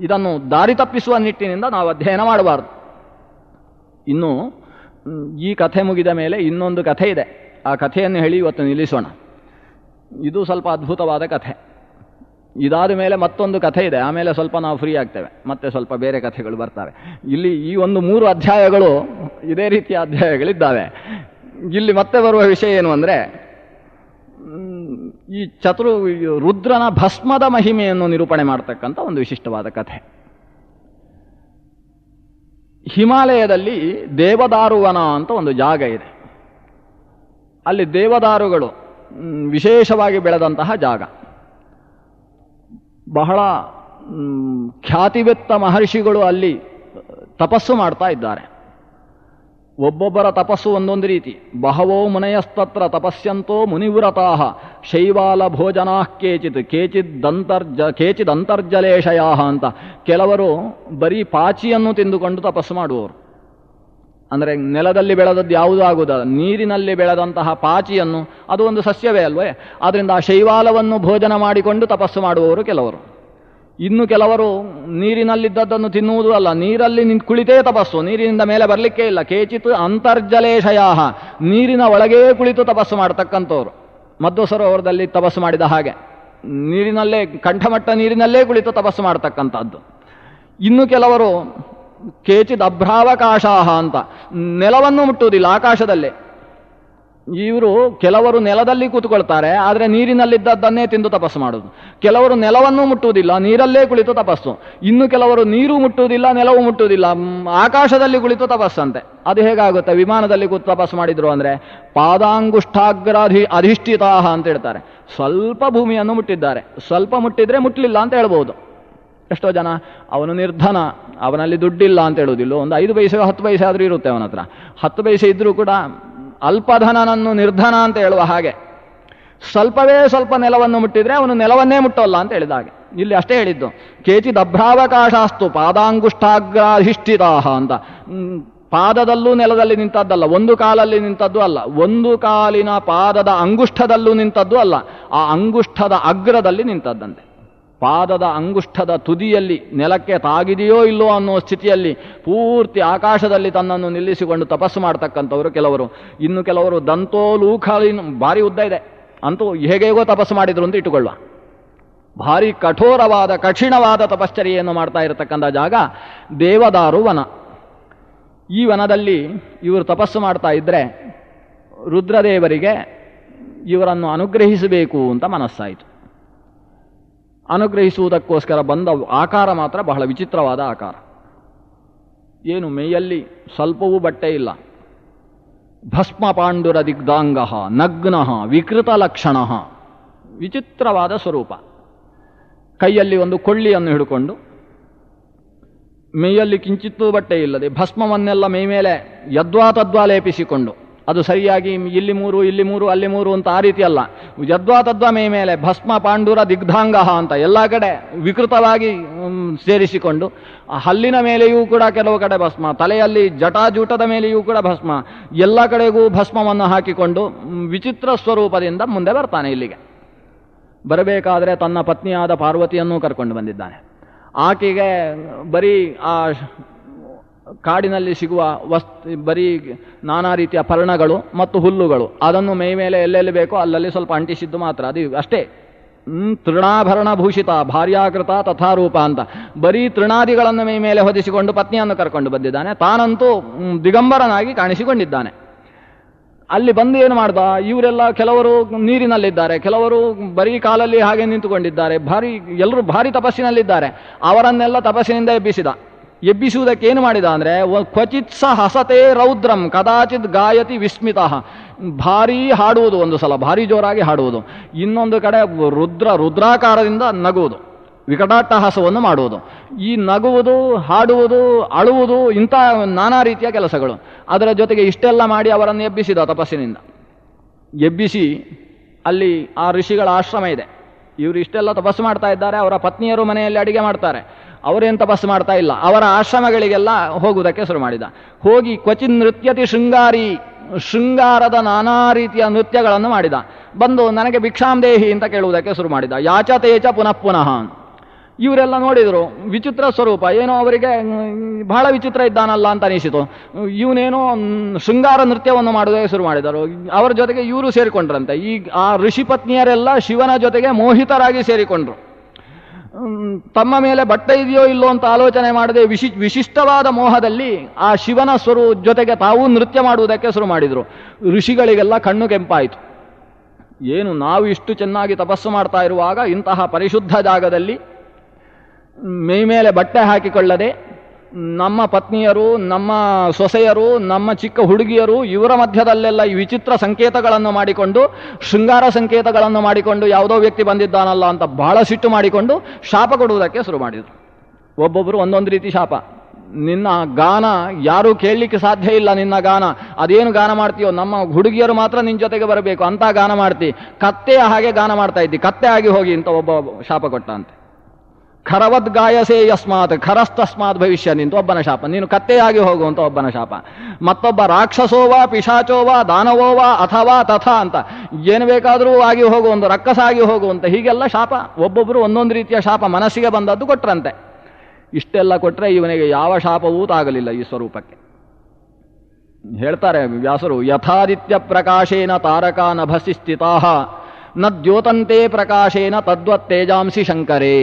ಇದನ್ನು ದಾರಿ ತಪ್ಪಿಸುವ ನಿಟ್ಟಿನಿಂದ ನಾವು ಅಧ್ಯಯನ ಮಾಡಬಾರ್ದು. ಇನ್ನು ಈ ಕಥೆ ಮುಗಿದ ಮೇಲೆ ಇನ್ನೊಂದು ಕಥೆ ಇದೆ. ಆ ಕಥೆಯನ್ನು ಹೇಳಿ ಇವತ್ತು ನಿಲ್ಲಿಸೋಣ. ಇದು ಸ್ವಲ್ಪ ಅದ್ಭುತವಾದ ಕಥೆ. ಇದಾದ ಮೇಲೆ ಮತ್ತೊಂದು ಕಥೆ ಇದೆ, ಆಮೇಲೆ ಸ್ವಲ್ಪ ನಾವು ಫ್ರೀ ಆಗ್ತೇವೆ, ಮತ್ತೆ ಸ್ವಲ್ಪ ಬೇರೆ ಕಥೆಗಳು ಬರ್ತವೆ. ಇಲ್ಲಿ ಈ ಒಂದು 3 ಅಧ್ಯಾಯಗಳು ಇದೇ ರೀತಿಯ ಅಧ್ಯಾಯಗಳಿದ್ದಾವೆ. ಇಲ್ಲಿ ಮತ್ತೆ ಬರುವ ವಿಷಯ ಏನು ಅಂದರೆ, ಈ ರುದ್ರನ ಭಸ್ಮದ ಮಹಿಮೆಯನ್ನು ನಿರೂಪಣೆ ಮಾಡತಕ್ಕಂಥ ಒಂದು ವಿಶಿಷ್ಟವಾದ ಕಥೆ. ಹಿಮಾಲಯದಲ್ಲಿ ದೇವದಾರುವನ ಅಂತ ಒಂದು ಜಾಗ ಇದೆ. ಅಲ್ಲಿ ದೇವದಾರುಗಳು ವಿಶೇಷವಾಗಿ ಬೆಳೆದಂತಹ ಜಾಗ. ಬಹಳ ಖ್ಯಾತಿವೆತ್ತ ಮಹರ್ಷಿಗಳು ಅಲ್ಲಿ ತಪಸ್ಸು ಮಾಡ್ತಾ ಇದ್ದಾರೆ. ಒಬ್ಬೊಬ್ಬರ ತಪಸ್ಸು ಒಂದೊಂದು ರೀತಿ. ಬಹವೋ ಮುನಯಸ್ತತ್ರ ತಪಸ್ಯಂತೋ ಮುನಿವ್ರತಾಃ ಶೈವಾಲ ಭೋಜನಾ ಕೇಚಿದಂತರ್ಜಲೇಶಯಾ ಅಂತ. ಕೆಲವರು ಬರೀ ಪಾಚಿಯನ್ನು ತಿಂದುಕೊಂಡು ತಪಸ್ಸು ಮಾಡುವವರು. ಅಂದರೆ ನೆಲದಲ್ಲಿ ಬೆಳೆದದ್ದು ಯಾವುದೂ ಆಗುವುದಲ್ಲ, ನೀರಿನಲ್ಲಿ ಬೆಳೆದಂತಹ ಪಾಚಿಯನ್ನು, ಅದು ಒಂದು ಸಸ್ಯವೇ ಅಲ್ವೇ, ಆದ್ದರಿಂದ ಆ ಶೈವಾಲವನ್ನು ಭೋಜನ ಮಾಡಿಕೊಂಡು ತಪಸ್ಸು ಮಾಡುವವರು ಕೆಲವರು. ಇನ್ನು ಕೆಲವರು ನೀರಿನಲ್ಲಿದ್ದದ್ದನ್ನು ತಿನ್ನುವುದೂ ಅಲ್ಲ, ನೀರಲ್ಲಿ ಕುಳಿತೇ ತಪಸ್ಸು, ನೀರಿನಿಂದ ಮೇಲೆ ಬರಲಿಕ್ಕೆ ಇಲ್ಲ. ಕೇಚಿತ್ ಅಂತರ್ಜಲೇಶಯಾ, ನೀರಿನ ಒಳಗೇ ಕುಳಿತು ತಪಸ್ಸು ಮಾಡತಕ್ಕಂಥವ್ರು. ಮಧ್ವ ಸರೋವರದಲ್ಲಿ ತಪಸ್ಸು ಮಾಡಿದ ಹಾಗೆ ನೀರಿನಲ್ಲೇ ಕಂಠಮಟ್ಟ ನೀರಿನಲ್ಲೇ ಕುಳಿತು ತಪಸ್ಸು ಮಾಡತಕ್ಕಂಥದ್ದು. ಇನ್ನು ಕೆಲವರು ಕೇಚಿದ್ ಅಭ್ರಾವಕಾಶಾಹ ಅಂತ ನೆಲವನ್ನು ಮುಟ್ಟುವುದಿಲ್ಲ, ಆಕಾಶದಲ್ಲೇ. ಇವರು ಕೆಲವರು ನೆಲದಲ್ಲಿ ಕೂತ್ಕೊಳ್ತಾರೆ, ಆದರೆ ನೀರಿನಲ್ಲಿದ್ದದ್ದನ್ನೇ ತಿಂದು ತಪಸ್ಸು ಮಾಡುವುದು. ಕೆಲವರು ನೆಲವನ್ನು ಮುಟ್ಟುವುದಿಲ್ಲ, ನೀರಲ್ಲೇ ಕುಳಿತು ತಪಸ್ಸು. ಇನ್ನು ಕೆಲವರು ನೀರು ಮುಟ್ಟುವುದಿಲ್ಲ, ನೆಲವು ಮುಟ್ಟುವುದಿಲ್ಲ, ಆಕಾಶದಲ್ಲಿ ಕುಳಿತು ತಪಸ್ಸಂತೆ. ಅದು ಹೇಗಾಗುತ್ತೆ? ವಿಮಾನದಲ್ಲಿ ಕೂತು ತಪಸ್ಸು ಮಾಡಿದ್ರು ಅಂದರೆ ಪಾದಾಂಗುಷ್ಠಾಗ್ರಾಧಿ ಅಧಿಷ್ಠಿತಾಹ ಅಂತ ಹೇಳ್ತಾರೆ. ಸ್ವಲ್ಪ ಭೂಮಿಯನ್ನು ಮುಟ್ಟಿದ್ದಾರೆ, ಸ್ವಲ್ಪ ಮುಟ್ಟಿದ್ರೆ ಮುಟ್ಟಲಿಲ್ಲ ಅಂತ ಹೇಳ್ಬೋದು. ಎಷ್ಟೋ ಜನ ಅವನು ನಿರ್ಧನ, ಅವನಲ್ಲಿ ದುಡ್ಡಿಲ್ಲ ಅಂತ ಹೇಳುವುದಿಲ್ಲ. ಒಂದು 5 ಪೈಸೆ 10 ಪೈಸೆ ಆದರೂ ಇರುತ್ತೆ ಅವನ ಹತ್ರ. 10 ಪೈಸೆ ಇದ್ರೂ ಕೂಡ ಅಲ್ಪಧನನನ್ನು ನಿರ್ಧನ ಅಂತ ಹೇಳುವ ಹಾಗೆ ಸ್ವಲ್ಪವೇ ಸ್ವಲ್ಪ ನೆಲವನ್ನು ಮುಟ್ಟಿದ್ರೆ ಅವನು ನೆಲವನ್ನೇ ಮುಟ್ಟೋಲ್ಲ ಅಂತ ಹೇಳಿದ ಹಾಗೆ. ಇಲ್ಲಿ ಅಷ್ಟೇ ಹೇಳಿದ್ದು, ಕೇಚಿದ್ ಅಭ್ರಾವಕಾಶಾಸ್ತು ಪಾದಾಂಗುಷ್ಠಾಗ್ರಾಧಿಷ್ಠಿತಾಹ ಅಂತ. ಪಾದದಲ್ಲೂ ನೆಲದಲ್ಲಿ ನಿಂತದ್ದಲ್ಲ, ಒಂದು ಕಾಲಲ್ಲಿ ನಿಂತದ್ದು ಅಲ್ಲ, ಒಂದು ಕಾಲಿನ ಪಾದದ ಅಂಗುಷ್ಠದಲ್ಲೂ ನಿಂತದ್ದು ಅಲ್ಲ, ಆ ಅಂಗುಷ್ಠದ ಅಗ್ರದಲ್ಲಿ ನಿಂತದ್ದಂತೆ. ಪಾದದ ಅಂಗುಷ್ಠದ ತುದಿಯಲ್ಲಿ ನೆಲಕ್ಕೆ ತಾಗಿದೆಯೋ ಇಲ್ಲೋ ಅನ್ನೋ ಸ್ಥಿತಿಯಲ್ಲಿ ಪೂರ್ತಿ ಆಕಾಶದಲ್ಲಿ ತನ್ನನ್ನು ನಿಲ್ಲಿಸಿಕೊಂಡು ತಪಸ್ಸು ಮಾಡ್ತಕ್ಕಂಥವರು ಕೆಲವರು. ಇನ್ನು ಕೆಲವರು ದಂತೋಲೂಖಾಲಿನ ಭಾರಿ ಉದ್ದ ಇದೆ, ಅಂತೂ ಹೇಗೇಗೋ ತಪಸ್ಸು ಮಾಡಿದ್ರು ಅಂತ ಇಟ್ಟುಕೊಳ್ಳುವ. ಭಾರಿ ಕಠೋರವಾದ ಕಠಿಣವಾದ ತಪಶ್ಚರ್ಯೆಯನ್ನು ಮಾಡ್ತಾ ಇರತಕ್ಕಂಥ ಜಾಗ ದೇವದಾರು ವನ. ಈ ವನದಲ್ಲಿ ಇವರು ತಪಸ್ಸು ಮಾಡ್ತಾ ಇದ್ದರೆ ರುದ್ರದೇವರಿಗೆ ಇವರನ್ನು ಅನುಗ್ರಹಿಸಬೇಕು ಅಂತ ಮನಸ್ಸಾಯಿತು. ಅನುಗ್ರಹಿಸುವುದಕ್ಕೋಸ್ಕರ ಬಂದ ಆಕಾರ ಮಾತ್ರ ಬಹಳ ವಿಚಿತ್ರವಾದ ಆಕಾರ. ಏನು, ಮೈಯಲ್ಲಿ ಸ್ವಲ್ಪವೂ ಬಟ್ಟೆ ಇಲ್ಲ, ಭಸ್ಮ ಪಾಂಡುರ ದಿಗ್ಧಾಂಗ ನಗ್ನ ವಿಕೃತ ಲಕ್ಷಣ, ವಿಚಿತ್ರವಾದ ಸ್ವರೂಪ. ಕೈಯಲ್ಲಿ ಒಂದು ಕೊಳ್ಳಿಯನ್ನು ಹಿಡ್ಕೊಂಡು, ಮೈಯಲ್ಲಿ ಕಿಂಚಿತ್ತೂ ಬಟ್ಟೆ ಇಲ್ಲದೆ ಭಸ್ಮವನ್ನೆಲ್ಲ ಮೈ ಮೇಲೆ ಯದ್ವಾ ತದ್ವಾ ಲೇಪಿಸಿಕೊಂಡು, ಅದು ಸರಿಯಾಗಿ ಇಲ್ಲಿ 3 ಇಲ್ಲಿ 3 ಅಲ್ಲಿ 3 ಅಂತ ಆ ರೀತಿ ಅಲ್ಲ, ಯದ್ವಾ ತದ್ವಾ ಮೈ ಮೇಲೆ ಭಸ್ಮ ಪಾಂಡುರ ದಿಗ್ಧಾಂಗ ಅಂತ ಎಲ್ಲ ಕಡೆ ವಿಕೃತವಾಗಿ ಸೇರಿಸಿಕೊಂಡು, ಹಲ್ಲಿನ ಮೇಲೆಯೂ ಕೂಡ ಕೆಲವು ಕಡೆ ಭಸ್ಮ, ತಲೆಯಲ್ಲಿ ಜಟಾಜೂಟದ ಮೇಲೆಯೂ ಕೂಡ ಭಸ್ಮ, ಎಲ್ಲ ಕಡೆಗೂ ಭಸ್ಮವನ್ನು ಹಾಕಿಕೊಂಡು ವಿಚಿತ್ರ ಸ್ವರೂಪದಿಂದ ಮುಂದೆ ಬರ್ತಾನೆ. ಇಲ್ಲಿಗೆ ಬರಬೇಕಾದರೆ ತನ್ನ ಪತ್ನಿಯಾದ ಪಾರ್ವತಿಯನ್ನೂ ಕರ್ಕೊಂಡು ಬಂದಿದ್ದಾನೆ. ಆಕೆಗೆ ಬರೀ ಆ ಕಾಡಿನಲ್ಲಿ ಸಿಗುವ ಬರೀ ನಾನಾ ರೀತಿಯ ಪರ್ಣಗಳು ಮತ್ತು ಹುಲ್ಲುಗಳು, ಅದನ್ನು ಮೈ ಮೇಲೆ ಎಲ್ಲೆಲ್ಲಿ ಬೇಕೋ ಅಲ್ಲಲ್ಲಿ ಸ್ವಲ್ಪ ಅಂಟಿಸಿದ್ದು ಮಾತ್ರ, ಅದು ಅಷ್ಟೇ. ತೃಣಾಭರಣ ಭೂಷಿತ ಭಾರ್ಯಾಕೃತ ತಥಾರೂಪ ಅಂತ ಬರೀ ತೃಣಾದಿಗಳನ್ನು ಮೈ ಮೇಲೆ ಹೊದಿಸಿಕೊಂಡು ಪತ್ನಿಯನ್ನು ಕರ್ಕೊಂಡು ಬಂದಿದ್ದಾನೆ. ತಾನಂತೂ ದಿಗಂಬರನಾಗಿ ಕಾಣಿಸಿಕೊಂಡಿದ್ದಾನೆ. ಅಲ್ಲಿ ಬಂದು ಏನು ಮಾಡ್ದ, ಇವರೆಲ್ಲ ಕೆಲವರು ನೀರಿನಲ್ಲಿದ್ದಾರೆ, ಕೆಲವರು ಬರೀ ಕಾಲಲ್ಲಿ ಹಾಗೆ ನಿಂತುಕೊಂಡಿದ್ದಾರೆ, ಎಲ್ಲರೂ ಭಾರಿ ತಪಸ್ಸಿನಲ್ಲಿದ್ದಾರೆ. ಅವರನ್ನೆಲ್ಲ ತಪಸ್ಸಿನಿಂದ ಎಬ್ಬಿಸಿದ. ಎಬ್ಬಿಸುವುದಕ್ಕೇನು ಮಾಡಿದ ಅಂದರೆ, ಕ್ವಚಿತ್ಸ ಹಸತೆ ರೌದ್ರಂ ಕದಾಚಿತ್ ಗಾಯತಿ ವಿಸ್ಮಿತ, ಭಾರೀ ಹಾಡುವುದು, ಒಂದು ಸಲ ಭಾರಿ ಜೋರಾಗಿ ಹಾಡುವುದು, ಇನ್ನೊಂದು ಕಡೆ ರುದ್ರಾಕಾರದಿಂದ ನಗುವುದು, ವಿಕಟಾಟ್ಟಹಾಸವನ್ನು ಮಾಡುವುದು. ಈ ನಗುವುದು, ಹಾಡುವುದು, ಅಳುವುದು, ಇಂಥ ನಾನಾ ರೀತಿಯ ಕೆಲಸಗಳು. ಅದರ ಜೊತೆಗೆ ಇಷ್ಟೆಲ್ಲ ಮಾಡಿ ಅವರನ್ನು ಎಬ್ಬಿಸಿದ ತಪಸ್ಸಿನಿಂದ. ಎಬ್ಬಿಸಿ ಅಲ್ಲಿ ಆ ಋಷಿಗಳ ಆಶ್ರಮ ಇದೆ, ಇವರು ಇಷ್ಟೆಲ್ಲ ತಪಸ್ಸು ಮಾಡ್ತಾ ಇದ್ದಾರೆ, ಅವರ ಪತ್ನಿಯರು ಮನೆಯಲ್ಲಿ ಅಡಿಗೆ ಮಾಡ್ತಾರೆ, ಅವರೇನು ತಪಸ್ಸು ಮಾಡ್ತಾ ಇಲ್ಲ. ಅವರ ಆಶ್ರಮಗಳಿಗೆಲ್ಲ ಹೋಗುವುದಕ್ಕೆ ಶುರು ಮಾಡಿದ. ಹೋಗಿ ಕ್ವಚಿನ್ ನೃತ್ಯತಿ ಶೃಂಗಾರಿ, ಶೃಂಗಾರದ ನಾನಾ ರೀತಿಯ ನೃತ್ಯಗಳನ್ನು ಮಾಡಿದ. ಬಂದು ನನಗೆ ಭಿಕ್ಷಾಂದೇಹಿ ಅಂತ ಕೇಳುವುದಕ್ಕೆ ಶುರು ಮಾಡಿದ. ಯಾಚತೇಚ ಪುನಃ ಪುನಃ. ಇವರೆಲ್ಲ ನೋಡಿದರು, ವಿಚಿತ್ರ ಸ್ವರೂಪ, ಏನೋ ಅವರಿಗೆ ಬಹಳ ವಿಚಿತ್ರ ಇದ್ದಾನಲ್ಲ ಅಂತ ಅನಿಸಿತು. ಇವನೇನೋ ಶೃಂಗಾರ ನೃತ್ಯವನ್ನು ಮಾಡುವುದಕ್ಕೆ ಶುರು ಮಾಡಿದರು. ಅವರ ಜೊತೆಗೆ ಇವರು ಸೇರಿಕೊಂಡ್ರಂತೆ. ಆ ಋಷಿ ಪತ್ನಿಯರೆಲ್ಲ ಶಿವನ ಜೊತೆಗೆ ಮೋಹಿತರಾಗಿ ಸೇರಿಕೊಂಡ್ರು. ತಮ್ಮ ಮೇಲೆ ಬಟ್ಟೆ ಇದೆಯೋ ಇಲ್ಲೋ ಅಂತ ಆಲೋಚನೆ ಮಾಡದೆ ವಿಶಿಷ್ಟವಾದ ಮೋಹದಲ್ಲಿ ಆ ಶಿವನ ಜೊತೆಗೆ ತಾವೂ ನೃತ್ಯ ಮಾಡುವುದಕ್ಕೆ ಶುರು ಮಾಡಿದರು. ಋಷಿಗಳಿಗೆಲ್ಲ ಕಣ್ಣು ಕೆಂಪಾಯಿತು. ಏನು, ನಾವು ಇಷ್ಟು ಚೆನ್ನಾಗಿ ತಪಸ್ಸು ಮಾಡ್ತಾ ಇರುವಾಗ ಇಂತಹ ಪರಿಶುದ್ಧ ಜಾಗದಲ್ಲಿ ಮೈ ಮೇಲೆ ಬಟ್ಟೆ ಹಾಕಿಕೊಳ್ಳದೆ ನಮ್ಮ ಪತ್ನಿಯರು, ನಮ್ಮ ಸೊಸೆಯರು, ನಮ್ಮ ಚಿಕ್ಕ ಹುಡುಗಿಯರು, ಇವರ ಮಧ್ಯದಲ್ಲೆಲ್ಲ ಈ ವಿಚಿತ್ರ ಸಂಕೇತಗಳನ್ನು ಮಾಡಿಕೊಂಡು, ಶೃಂಗಾರ ಸಂಕೇತಗಳನ್ನು ಮಾಡಿಕೊಂಡು ಯಾವುದೋ ವ್ಯಕ್ತಿ ಬಂದಿದ್ದಾನಲ್ಲ ಅಂತ ಬಹಳ ಸಿಟ್ಟು ಮಾಡಿಕೊಂಡು ಶಾಪ ಕೊಡುವುದಕ್ಕೆ ಶುರು ಮಾಡಿದರು. ಒಬ್ಬೊಬ್ಬರು ಒಂದೊಂದು ರೀತಿ ಶಾಪ. ನಿನ್ನ ಗಾನ ಯಾರೂ ಕೇಳಲಿಕ್ಕೆ ಸಾಧ್ಯ ಇಲ್ಲ, ನಿನ್ನ ಗಾನ ಅದೇನು ಗಾನ ಮಾಡ್ತೀಯೋ, ನಮ್ಮ ಹುಡುಗಿಯರು ಮಾತ್ರ ನಿನ್ನ ಜೊತೆಗೆ ಬರಬೇಕು ಅಂತ ಗಾನ ಮಾಡ್ತಿ, ಕತ್ತೆಯ ಹಾಗೆ ಗಾನ ಮಾಡ್ತಾ ಇದ್ದಿ, ಕತ್ತೆ ಆಗಿ ಹೋಗಿ ಅಂತ ಒಬ್ಬ ಶಾಪ ಕೊಟ್ಟ ಅಂತೆ. ಖರವದ್ ಗಾಯಸೇ ಯಸ್ಮಾತ್ ಖರಸ್ತಸ್ಮಾತ್ ಭವಿಷ್ಯ ನಿಂತು ಒಬ್ಬನ ಶಾಪ, ನೀನು ಕತ್ತೆಯಾಗಿ ಹೋಗುವಂತ ಒಬ್ಬನ ಶಾಪ. ಮತ್ತೊಬ್ಬ ರಾಕ್ಷಸೋವಾ ಪಿಶಾಚೋವಾ ದಾನವೋವಾ ಅಥವಾ ತಥಾ ಅಂತ ಏನು ಬೇಕಾದರೂ ಆಗಿ ಹೋಗು, ಒಂದು ರಕ್ಕಸ ಆಗಿ ಹೋಗುವಂತ, ಹೀಗೆಲ್ಲ ಶಾಪ. ಒಬ್ಬೊಬ್ಬರು ಒಂದೊಂದು ರೀತಿಯ ಶಾಪ ಮನಸ್ಸಿಗೆ ಬಂದದ್ದು ಕೊಟ್ರಂತೆ. ಇಷ್ಟೆಲ್ಲ ಕೊಟ್ಟರೆ ಇವನಿಗೆ ಯಾವ ಶಾಪವೂ ತಾಗಲಿಲ್ಲ ಈ ಸ್ವರೂಪಕ್ಕೆ. ಹೇಳ್ತಾರೆ ವ್ಯಾಸರು, ಯಥಾದಿತ್ಯ ಪ್ರಕಾಶೇನ ತಾರಕಾ ನಭಸಿ ಸ್ಥಿತಾಃ ನ ದ್ಯೋತಂತೆ ಪ್ರಕಾಶೇನ ತದ್ವತ್ ತೇಜಾಂಸಿ ಶಂಕರೇ.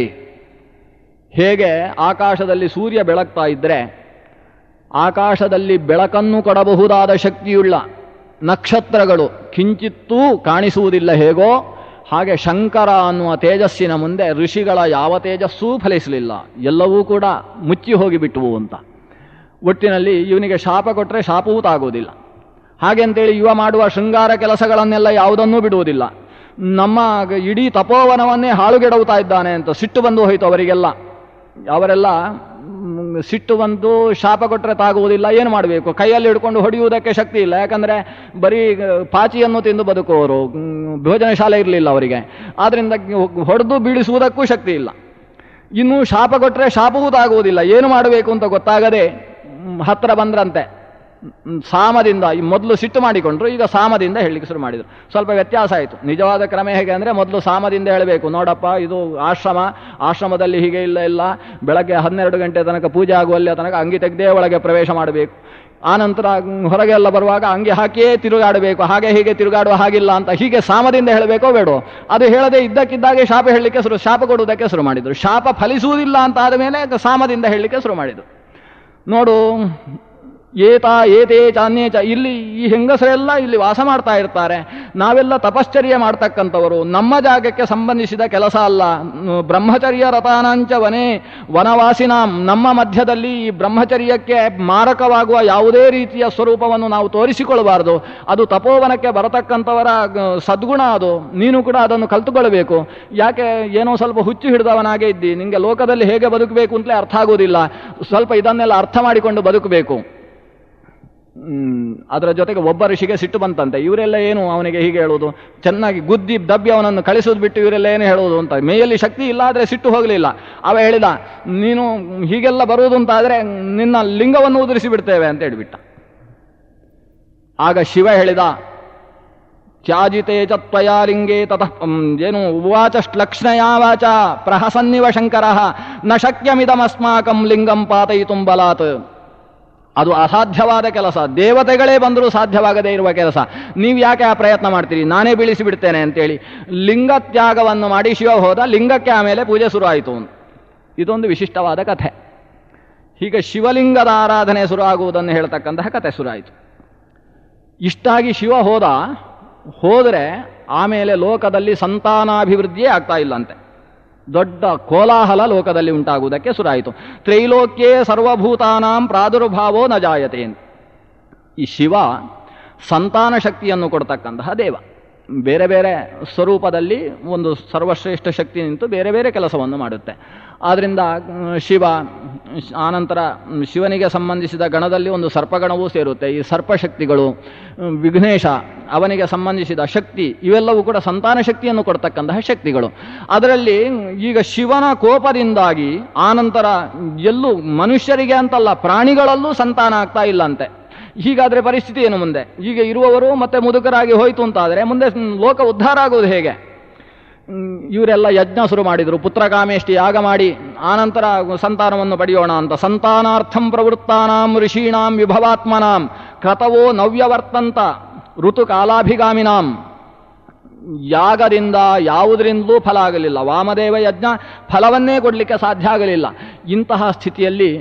ಹೇಗೆ ಆಕಾಶದಲ್ಲಿ ಸೂರ್ಯ ಬೆಳಗ್ತಾ ಇದ್ದರೆ ಆಕಾಶದಲ್ಲಿ ಬೆಳಕನ್ನು ಕೊಡಬಹುದಾದ ಶಕ್ತಿಯುಳ್ಳ ನಕ್ಷತ್ರಗಳು ಕಿಂಚಿತ್ತೂ ಕಾಣಿಸುವುದಿಲ್ಲ ಹೇಗೋ, ಹಾಗೆ ಶಂಕರ ಅನ್ನುವ ತೇಜಸ್ಸಿನ ಮುಂದೆ ಋಷಿಗಳ ಯಾವ ತೇಜಸ್ಸೂ ಫಲಿಸಲಿಲ್ಲ, ಎಲ್ಲವೂ ಕೂಡ ಮುಚ್ಚಿ ಹೋಗಿಬಿಟ್ಟವು ಅಂತ. ಒಟ್ಟಿನಲ್ಲಿ ಇವನಿಗೆ ಶಾಪ ಕೊಟ್ಟರೆ ಶಾಪವೂ ತಾಗುವುದಿಲ್ಲ. ಹಾಗೆಂತೇಳಿ ಇವ ಮಾಡುವ ಶೃಂಗಾರ ಕೆಲಸಗಳನ್ನೆಲ್ಲ ಯಾವುದನ್ನೂ ಬಿಡುವುದಿಲ್ಲ. ನಮ್ಮ ಇಡೀ ತಪೋವನವನ್ನೇ ಹಾಳುಗೆಡವುತ್ತಾ ಇದ್ದಾನೆ ಅಂತ ಸಿಟ್ಟು ಬಂದು ಹೋಯಿತು ಅವರಿಗೆಲ್ಲ. ಅವರೆಲ್ಲ ಸಿಟ್ಟು ಬಂದು ಶಾಪ ಕೊಟ್ಟರೆ ತಾಗುವುದಿಲ್ಲ, ಏನು ಮಾಡಬೇಕು, ಕೈಯಲ್ಲಿ ಹಿಡ್ಕೊಂಡು ಹೊಡೆಯುವುದಕ್ಕೆ ಶಕ್ತಿ ಇಲ್ಲ. ಯಾಕಂದರೆ ಬರೀ ಪಾಚಿಯನ್ನು ತಿಂದು ಬದುಕುವವರು, ಭೋಜನ ಶಾಲೆ ಇರಲಿಲ್ಲ ಅವರಿಗೆ. ಆದ್ದರಿಂದ ಹೊಡೆದು ಬೀಳಿಸುವುದಕ್ಕೂ ಶಕ್ತಿ ಇಲ್ಲ. ಇನ್ನು ಶಾಪ ಕೊಟ್ಟರೆ ಶಾಪವೂ ತಾಗುವುದಿಲ್ಲ, ಏನು ಮಾಡಬೇಕು ಅಂತ ಗೊತ್ತಾಗದೆ ಹತ್ತಿರ ಬಂದ್ರಂತೆ. ಸಾಮದಿಂದ ಮೊದಲು ಸಿಟ್ಟು ಮಾಡಿಕೊಂಡ್ರು, ಈಗ ಸಾಮದಿಂದ ಹೇಳಲಿಕ್ಕೆ ಶುರು ಮಾಡಿದರು. ಸ್ವಲ್ಪ ವ್ಯತ್ಯಾಸ ಆಯಿತು. ನಿಜವಾದ ಕ್ರಮ ಹೇಗೆ ಅಂದರೆ ಮೊದಲು ಸಾಮದಿಂದ ಹೇಳಬೇಕು, ನೋಡಪ್ಪ ಇದು ಆಶ್ರಮದಲ್ಲಿ ಹೀಗೆ ಇಲ್ಲ, ಬೆಳಗ್ಗೆ 12 ಗಂಟೆ ತನಕ ಪೂಜೆ ಆಗುವಲ್ಲಿ ತನಕ ಅಂಗಿ ತೆಗೆದೇ ಒಳಗೆ ಪ್ರವೇಶ ಮಾಡಬೇಕು. ಆನಂತರ ಹೊರಗೆ ಎಲ್ಲ ಬರುವಾಗ ಅಂಗಿ ಹಾಕಿಯೇ ತಿರುಗಾಡಬೇಕು, ಹಾಗೆ ಹೀಗೆ ತಿರುಗಾಡುವ ಹಾಗಿಲ್ಲ ಅಂತ ಹೀಗೆ ಸಾಮದಿಂದ ಹೇಳಬೇಕೋ ಬೇಡೋ. ಅದು ಹೇಳದೆ ಇದ್ದಕ್ಕಿದ್ದಾಗೆ ಶಾಪ ಕೊಡುವುದಕ್ಕೆ ಶುರು ಮಾಡಿದರು. ಶಾಪ ಫಲಿಸುವುದಿಲ್ಲ ಅಂತ ಆದ ಮೇಲೆ ಸಾಮದಿಂದ ಹೇಳಲಿಕ್ಕೆ ಶುರು ಮಾಡಿದರು. ನೋಡು, ಏತೇ ಚಾನ್ಯೇ ಚ, ಇಲ್ಲಿ ಈ ಹೆಂಗಸರೆಲ್ಲ ಇಲ್ಲಿ ವಾಸ ಮಾಡ್ತಾ ಇರ್ತಾರೆ, ನಾವೆಲ್ಲ ತಪಶ್ಚರ್ಯ ಮಾಡ್ತಕ್ಕಂಥವರು, ನಮ್ಮ ಜಾಗಕ್ಕೆ ಸಂಬಂಧಿಸಿದ ಕೆಲಸ ಅಲ್ಲ. ಬ್ರಹ್ಮಚರ್ಯ ರತಾನಾಂಚ ವನವಾಸಿನಾಂ, ನಮ್ಮ ಮಧ್ಯದಲ್ಲಿ ಈ ಬ್ರಹ್ಮಚರ್ಯಕ್ಕೆ ಮಾರಕವಾಗುವ ಯಾವುದೇ ರೀತಿಯ ಸ್ವರೂಪವನ್ನು ನಾವು ತೋರಿಸಿಕೊಳ್ಳಬಾರದು. ಅದು ತಪೋವನಕ್ಕೆ ಬರತಕ್ಕಂಥವರ ಸದ್ಗುಣ, ಅದು ನೀನು ಕೂಡ ಅದನ್ನು ಕಲ್ತುಕೊಳ್ಳಬೇಕು. ಯಾಕೆ ಏನೋ ಸ್ವಲ್ಪ ಹುಚ್ಚು ಹಿಡಿದವನಾಗೆ ಇದ್ದಿ, ನಿಮಗೆ ಲೋಕದಲ್ಲಿ ಹೇಗೆ ಬದುಕಬೇಕು ಅಂತಲೇ ಅರ್ಥ ಆಗೋದಿಲ್ಲ. ಸ್ವಲ್ಪ ಇದನ್ನೆಲ್ಲ ಅರ್ಥ ಮಾಡಿಕೊಂಡು ಬದುಕಬೇಕು. ಅದರ ಜೊತೆಗೆ ಒಬ್ಬ ಋಷಿಗೆ ಸಿಟ್ಟು ಬಂತಂತೆ. ಇವರೆಲ್ಲ ಏನು ಅವನಿಗೆ ಹೀಗೆ ಹೇಳುವುದು, ಚೆನ್ನಾಗಿ ಗುದ್ದಿ ದಬ್ಬಿ ಅವನನ್ನು ಕಳಿಸೋದು ಬಿಟ್ಟು ಇವರೆಲ್ಲ ಏನು ಹೇಳುವುದು ಅಂತ. ಮೇಯಲ್ಲಿ ಶಕ್ತಿ ಇಲ್ಲ, ಆದರೆ ಸಿಟ್ಟು ಹೋಗಲಿಲ್ಲ. ಅವ ಹೇಳಿದ, ನೀನು ಹೀಗೆಲ್ಲ ಬರುವುದು ಅಂತಾದರೆ ನಿನ್ನ ಲಿಂಗವನ್ನು ಉದುರಿಸಿ ಬಿಡ್ತೇವೆ ಅಂತ ಹೇಳಿಬಿಟ್ಟ. ಆಗ ಶಿವ ಹೇಳಿದ, ತ್ಯಾಜಿತೆ ಚತ್ವಯಾ ಲಿಂಗೇ ತತಃ ಏನು ಉವಾಚಶ್ಲಕ್ಷ್ಣಯಾ ವಾಚ ಪ್ರಹಸನ್ನಿವ ಶಂಕರ ನ ಶಕ್ಯಮಿದಮಸ್ಮಾಕಂ ಲಿಂಗಂ ಪಾತಯಿತುಂ ಬಲಾತ್. ಅದು ಅಸಾಧ್ಯವಾದ ಕೆಲಸ, ದೇವತೆಗಳೇ ಬಂದರೂ ಸಾಧ್ಯವಾಗದೇ ಇರುವ ಕೆಲಸ. ನೀವು ಯಾಕೆ ಆ ಪ್ರಯತ್ನ ಮಾಡ್ತೀರಿ, ನಾನೇ ಬೀಳಿಸಿ ಬಿಡ್ತೇನೆ ಅಂತೇಳಿ ಲಿಂಗ ತ್ಯಾಗವನ್ನು ಮಾಡಿ ಶಿವ ಹೋದ. ಲಿಂಗಕ್ಕೆ ಆಮೇಲೆ ಪೂಜೆ ಶುರು ಆಯಿತು. ಇದೊಂದು ವಿಶಿಷ್ಟವಾದ ಕಥೆ. ಹೀಗೆ ಶಿವಲಿಂಗದ ಆರಾಧನೆ ಶುರು ಆಗುವುದನ್ನು ಹೇಳ್ತಕ್ಕಂತಹ ಕಥೆ ಶುರು ಆಯಿತು. ಇಷ್ಟಾಗಿ ಶಿವ ಹೋದರೆ ಆಮೇಲೆ ಲೋಕದಲ್ಲಿ ಸಂತಾನಾಭಿವೃದ್ಧಿಯೇ ಆಗ್ತಾ ಇಲ್ಲಂತೆ. ದೊಡ್ಡ ಕೋಲಾಹಲ ಲೋಕದಲ್ಲಿ ಉಂಟಾಗುವುದಕ್ಕೆ ಶುರುವಾಯಿತು. ತ್ರೈಲೋಕ್ಯೇ ಸರ್ವಭೂತಾನಾಂ ಪ್ರಾದುರ್ಭಾವೋ ನ ಜಾಯತೆ. ಈ ಶಿವ ಸಂತಾನ ಶಕ್ತಿಯನ್ನು ಕೊಡ್ತಕ್ಕಂತಹ ದೇವ. ಬೇರೆ ಬೇರೆ ಸ್ವರೂಪದಲ್ಲಿ ಒಂದು ಸರ್ವಶ್ರೇಷ್ಠ ಶಕ್ತಿ ನಿಂತು ಬೇರೆ ಬೇರೆ ಕೆಲಸವನ್ನು ಮಾಡುತ್ತೆ. ಆದ್ದರಿಂದ ಶಿವ, ಆನಂತರ ಶಿವನಿಗೆ ಸಂಬಂಧಿಸಿದ ಗಣದಲ್ಲಿ ಒಂದು ಸರ್ಪಗಣವೂ ಸೇರುತ್ತೆ. ಈ ಸರ್ಪಶಕ್ತಿಗಳು, ವಿಘ್ನೇಶ ಅವನಿಗೆ ಸಂಬಂಧಿಸಿದ ಶಕ್ತಿ, ಇವೆಲ್ಲವೂ ಕೂಡ ಸಂತಾನ ಶಕ್ತಿಯನ್ನು ಕೊಡ್ತಕ್ಕಂತಹ ಶಕ್ತಿಗಳು. ಅದರಲ್ಲಿ ಈಗ ಶಿವನ ಕೋಪದಿಂದಾಗಿ ಆನಂತರ ಎಲ್ಲೂ ಮನುಷ್ಯರಿಗೆ ಅಂತಲ್ಲ ಪ್ರಾಣಿಗಳಲ್ಲೂ ಸಂತಾನ ಆಗ್ತಾ ಇಲ್ಲಂತೆ. ಹೀಗಾದರೆ ಪರಿಸ್ಥಿತಿ ಏನು ಮುಂದೆ? ಈಗ ಇರುವವರು ಮತ್ತೆ ಮುದುಕರಾಗಿ ಹೋಯಿತು ಅಂತಾದರೆ ಮುಂದೆ ಲೋಕ ಉದ್ಧಾರ ಆಗುವುದು ಹೇಗೆ? ಇವರೆಲ್ಲ ಯಜ್ಞ ಶುರು ಮಾಡಿದರು, ಪುತ್ರಕಾಮೇಷ್ಟಿ ಯಾಗ ಮಾಡಿ ಆನಂತರ ಸಂತಾನವನ್ನು ಪಡೆಯೋಣ ಅಂತ. ಸಂತಾನಾರ್ಥಂ ಪ್ರವೃತ್ತಾನಾಂ ಋಷೀಣಾಂ ವಿಭವಾತ್ಮನಾಂ ಕ್ರತವೋ ನವ್ಯವರ್ತಂತ ಋತುಕಾಲಾಭಿಗಾಮಿನಾಂ. ಯಾಗದಿಂದ ಯಾವುದರಿಂದಲೂ ಫಲ ಆಗಲಿಲ್ಲ. ವಾಮದೇವ ಯಜ್ಞ ಫಲವನ್ನೇ ಕೊಡಲಿಕ್ಕೆ ಸಾಧ್ಯ ಆಗಲಿಲ್ಲ. ಇಂತಹ ಸ್ಥಿತಿಯಲ್ಲಿ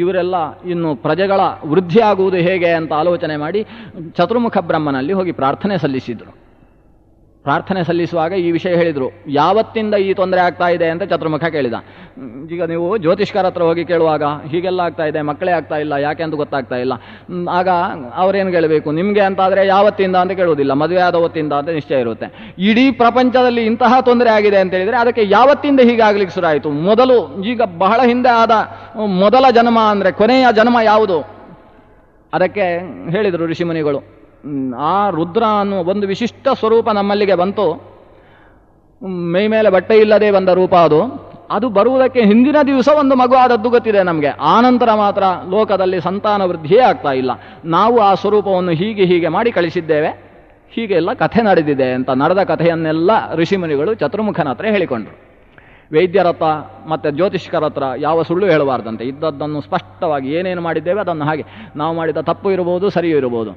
ಇವರೆಲ್ಲ ಇನ್ನು ಪ್ರಜೆಗಳ ವೃದ್ಧಿಯಾಗುವುದು ಹೇಗೆ ಅಂತ ಆಲೋಚನೆ ಮಾಡಿ ಚತುರ್ಮುಖ ಬ್ರಹ್ಮನಲ್ಲಿ ಹೋಗಿ ಪ್ರಾರ್ಥನೆ ಸಲ್ಲಿಸಿದರು. ಪ್ರಾರ್ಥನೆ ಸಲ್ಲಿಸುವಾಗ ಈ ವಿಷಯ ಹೇಳಿದರು. ಯಾವತ್ತಿಂದ ಈ ತೊಂದರೆ ಆಗ್ತಾ ಇದೆ ಅಂತ ಚತುರ್ಮುಖ ಕೇಳಿದ. ಈಗ ನೀವು ಜ್ಯೋತಿಷ್ಕರ ಹತ್ರ ಹೋಗಿ ಕೇಳುವಾಗ ಹೀಗೆಲ್ಲ ಆಗ್ತಾ ಇದೆ, ಮಕ್ಕಳೇ ಆಗ್ತಾ ಇಲ್ಲ, ಯಾಕೆ ಅಂತ ಗೊತ್ತಾಗ್ತಾ ಇಲ್ಲ. ಆಗ ಅವರೇನು ಕೇಳಬೇಕು, ನಿಮಗೆ ಅಂತಾದರೆ ಯಾವತ್ತಿಂದ ಅಂತ ಕೇಳುವುದಿಲ್ಲ, ಮದುವೆ ಆದ ಹೊತ್ತಿಂದ ಅಂತ ನಿಶ್ಚಯ ಇರುತ್ತೆ. ಇಡೀ ಪ್ರಪಂಚದಲ್ಲಿ ಇಂತಹ ತೊಂದರೆ ಆಗಿದೆ ಅಂತ ಹೇಳಿದರೆ ಅದಕ್ಕೆ ಯಾವತ್ತಿಂದ ಹೀಗಾಗಲಿಕ್ಕೆ ಶುರು ಆಯಿತು? ಮೊದಲು, ಈಗ ಬಹಳ ಹಿಂದೆ ಆದ ಮೊದಲ ಜನ್ಮ ಅಂದರೆ ಕೊನೆಯ ಜನ್ಮ ಯಾವುದು? ಅದಕ್ಕೆ ಹೇಳಿದರು ಋಷಿಮುನಿಗಳು, ಆ ರುದ್ರ ಅನ್ನುವ ಒಂದು ವಿಶಿಷ್ಟ ಸ್ವರೂಪ ನಮ್ಮಲ್ಲಿಗೆ ಬಂತು. ಮೈ ಮೇಲೆ ಬಟ್ಟೆ ಇಲ್ಲದೆ ಬಂದ ರೂಪ ಅದು ಬರುವುದಕ್ಕೆ ಹಿಂದಿನ ದಿವಸ ಒಂದು ಮಗು ಆದದ್ದು ಗೊತ್ತಿದೆ ನಮಗೆ. ಆನಂತರ ಮಾತ್ರ ಲೋಕದಲ್ಲಿ ಸಂತಾನ ವೃದ್ಧಿಯೇ ಆಗ್ತಾ ಇಲ್ಲ. ನಾವು ಆ ಸ್ವರೂಪವನ್ನು ಹೀಗೆ ಮಾಡಿ ಕಳಿಸಿದ್ದೇವೆ, ಹೀಗೆ ಎಲ್ಲ ಕಥೆ ನಡೆದಿದೆ ಅಂತ ನಡೆದ ಕಥೆಯನ್ನೆಲ್ಲ ಋಷಿಮುನಿಗಳು ಚತುರ್ಮುಖನ ಹತ್ರ ಹೇಳಿಕೊಂಡರು. ವೈದ್ಯರ ಹತ್ರ ಮತ್ತು ಜ್ಯೋತಿಷ್ಕರ ಹತ್ರ ಯಾವ ಸುಳ್ಳು ಹೇಳಬಾರ್ದಂತೆ. ಇದ್ದದ್ದನ್ನು ಸ್ಪಷ್ಟವಾಗಿ ಏನೇನು ಮಾಡಿದ್ದೇವೆ ಅದನ್ನು ಹಾಗೆ, ನಾವು ಮಾಡಿದ ತಪ್ಪು ಇರಬಹುದು, ಸರಿಯೂ ಇರಬಹುದು,